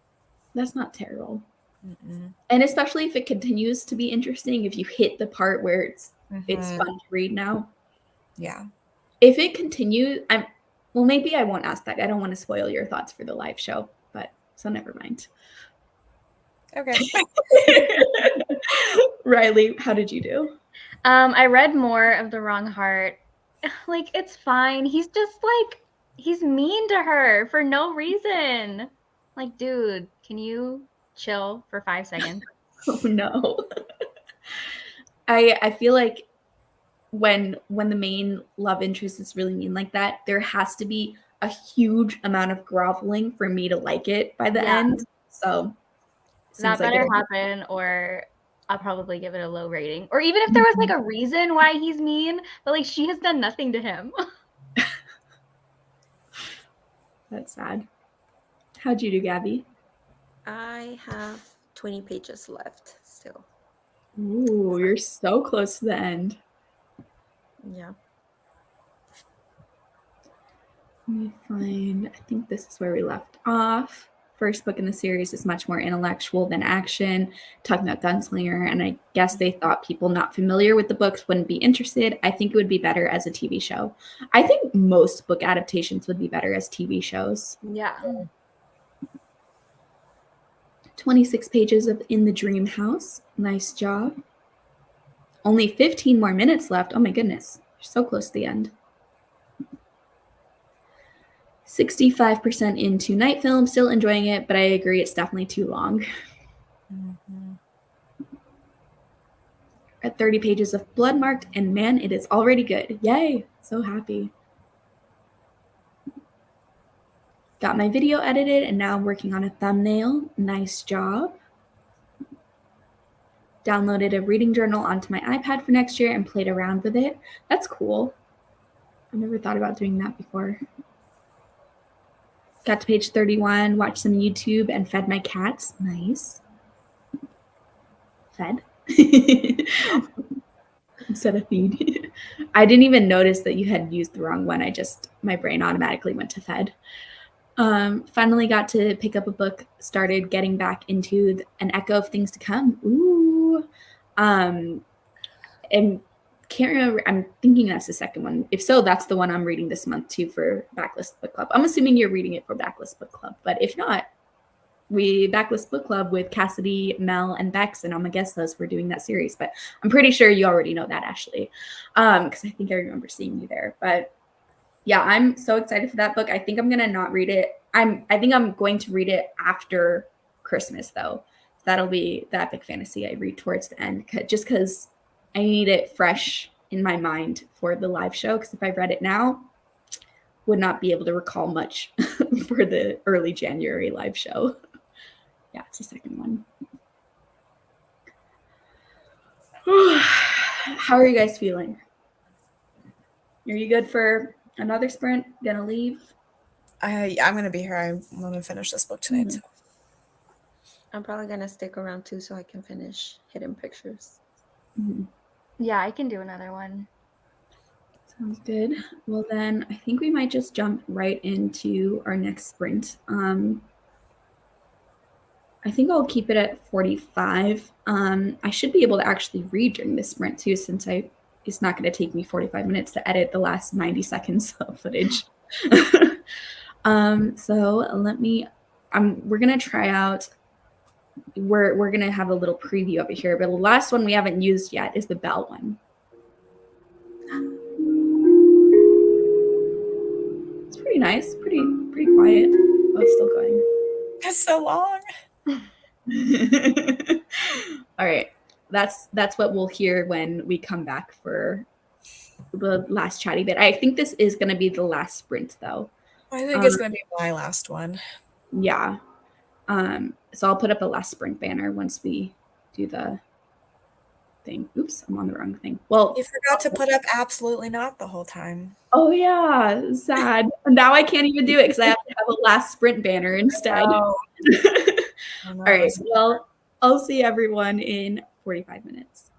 that's not terrible. And especially if it continues to be interesting, if you hit the part where it's fun to read now. Yeah. If it continues, well, maybe I won't ask that. I don't want to spoil your thoughts for the live show, but so never mind. Okay. Riley, how did you do? I read more of The Wrong Heart. Like, it's fine. He's just like, he's mean to her for no reason. Like, dude, can you chill for 5 seconds? Oh no. I feel like when the main love interest is really mean like that, there has to be a huge amount of groveling for me to like it by the end. So that better happen, or I'll probably give it a low rating. Or even if there was like a reason why he's mean, but like she has done nothing to him. That's sad. How'd you do, Gabby? I have 20 pages left still. Ooh, you're so close to the end. Yeah. Let me find, I think this is where we left off. First book in the series is much more intellectual than action, talking about Gunslinger, and I guess they thought people not familiar with the books wouldn't be interested. I think it would be better as a TV show. I think most book adaptations would be better as TV shows. Yeah. 26 pages of In the Dream House. Nice job. Only 15 more minutes left. Oh my goodness. You're so close to the end. 65% into Night Film. Still enjoying it, but I agree it's definitely too long. At 30 pages of Blood Marked, and man, it is already good. Yay. So happy. Got my video edited, and now I'm working on a thumbnail. Nice job. Downloaded a reading journal onto my iPad for next year and played around with it. That's cool. I never thought about doing that before. Got to page 31, watched some YouTube, and fed my cats. Nice. Fed. Instead of feed. I didn't even notice that you had used the wrong one. My brain automatically went to fed. Finally got to pick up a book, started getting back into An Echo of Things to Come. Ooh. And can't remember. I'm thinking that's the second one. If so, that's the one I'm reading this month too for Backlist Book Club. I'm assuming you're reading it for Backlist Book Club, but if not, we Backlist Book Club with Cassidy, Mel, and Bex, and I'm a guest host for doing that series. But I'm pretty sure you already know that, Ashley, because I think I remember seeing you there. But yeah, I'm so excited for that book. I think I'm gonna not read it. I think I'm going to read it after Christmas though. That'll be the epic fantasy I read towards the end, just because I need it fresh in my mind for the live show. Because if I read it now, would not be able to recall much for the early January live show. Yeah, it's the second one. How are you guys feeling? Are you good for another sprint? Gonna leave? I'm gonna be here. I'm gonna finish this book tonight. So. I'm probably gonna stick around too so I can finish Hidden Pictures. Yeah, I can do another one. Sounds good. Well, then I think we might just jump right into our next sprint. I think I'll keep it at 45. I should be able to actually read during this sprint too, since it's not going to take me 45 minutes to edit the last 90 seconds of footage. So let me. We're gonna try out. We're gonna have a little preview over here, but the last one we haven't used yet is the bell one. It's pretty nice, pretty quiet. Oh, it's still going. That's so long. All right, that's what we'll hear when we come back for the last chatty bit. I think this is gonna be the last sprint, though. I think it's gonna be my last one. Yeah. So I'll put up a last sprint banner once we do the thing. Oops, I'm on the wrong thing. Well, You forgot to put up absolutely not the whole time. oh yeah, sad. Now I can't even do it because I have to have a last sprint banner instead. Oh, All right. Well, I'll see everyone in 45 minutes.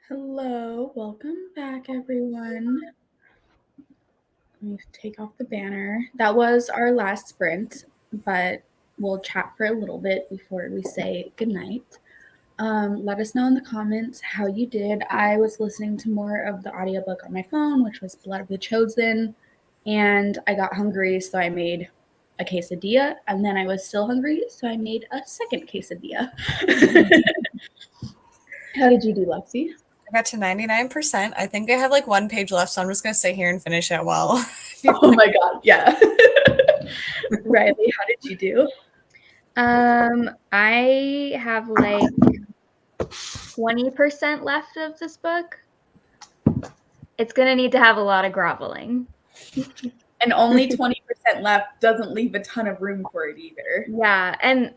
Hello, welcome back, everyone. Let me take off the banner. That was our last sprint, but we'll chat for a little bit before we say goodnight. Let us know in the comments how you did. I was listening to more of the audiobook on my phone, which was Blood of the Chosen, and I got hungry, so I made a quesadilla, and then I was still hungry, so I made a second quesadilla. How did you do, Lexi? I got to 99%. I think I have like 1 page left, so I'm just going to sit here and finish it while. Oh my god, yeah. Riley, how did you do? I have like 20% left of this book. It's gonna need to have a lot of groveling. And only 20% left doesn't leave a ton of room for it either. Yeah, and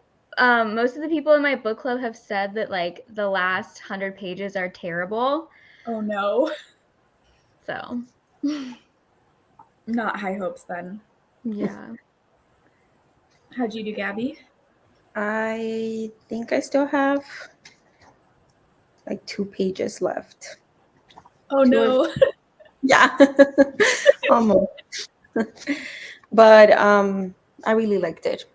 most of the people in my book club have said that like the last 100 pages are terrible. Oh no. So Not high hopes then. yeah. How'd you do, Gabby? I think I still have like 2 pages left. Oh no. Yeah, almost. But I really liked it.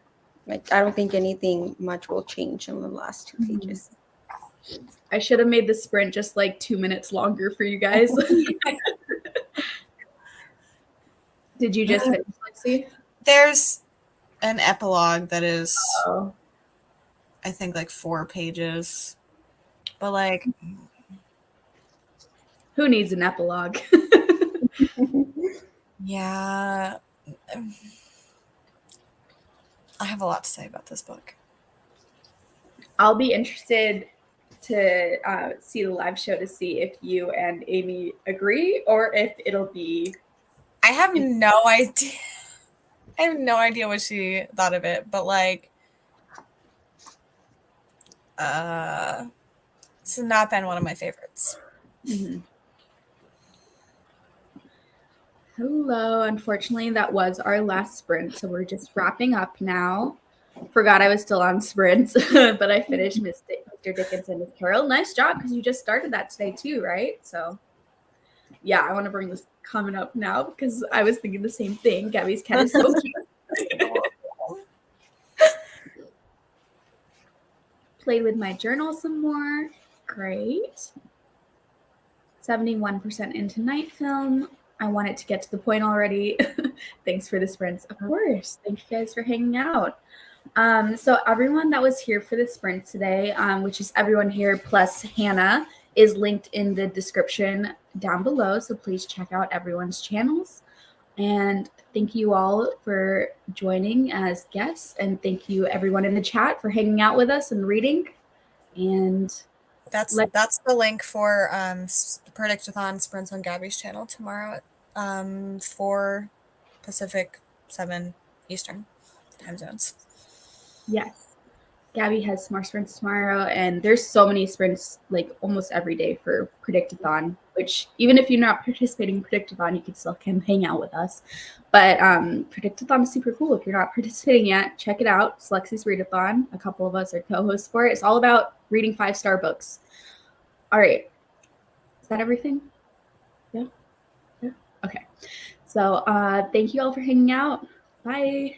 Like, I don't think anything much will change in the last 2 pages. I should have made the sprint just like 2 minutes longer for you guys. Did you just finish, Lexi? There's an epilogue that is, Oh. I think, like 4 pages. But like, Who needs an epilogue? yeah. I have a lot to say about this book. I'll be interested to see the live show to see if you and Amy agree or if it'll be. I have no idea. I have no idea what she thought of it, but like, it's not been one of my favorites. Mm-hmm. Hello. Unfortunately, that was our last sprint, so we're just wrapping up now. Forgot I was still on sprints, but I finished Mr. Dickens and Miss Carol. Nice job, because you just started that today too, right? So, yeah, I want to bring this comment up now because I was thinking the same thing. Gabby's cat is so cute. Played with my journal some more. Great. 71% into night film. I want it to get to the point already. Thanks for the sprints. Of course. Thank you guys for hanging out. So everyone that was here for the sprint today, which is everyone here plus Hannah, is linked in the description down below. So please check out everyone's channels. And thank you all for joining as guests. And thank you everyone in the chat for hanging out with us and reading. And that's the link for Predictathon sprints on Gabby's channel tomorrow at 4 Pacific, 7 Eastern time zones. Yes. Gabby has more sprints tomorrow, and there's so many sprints like almost every day for Predictathon, which even if you're not participating in Predictathon, you can still come hang out with us. But Predictathon is super cool. If you're not participating yet, check it out. It's Lexi's Readathon. A couple of us are co-hosts for it. It's all about reading 5-star books. All right. Is that everything? Yeah? Yeah? Okay. So thank you all for hanging out. Bye.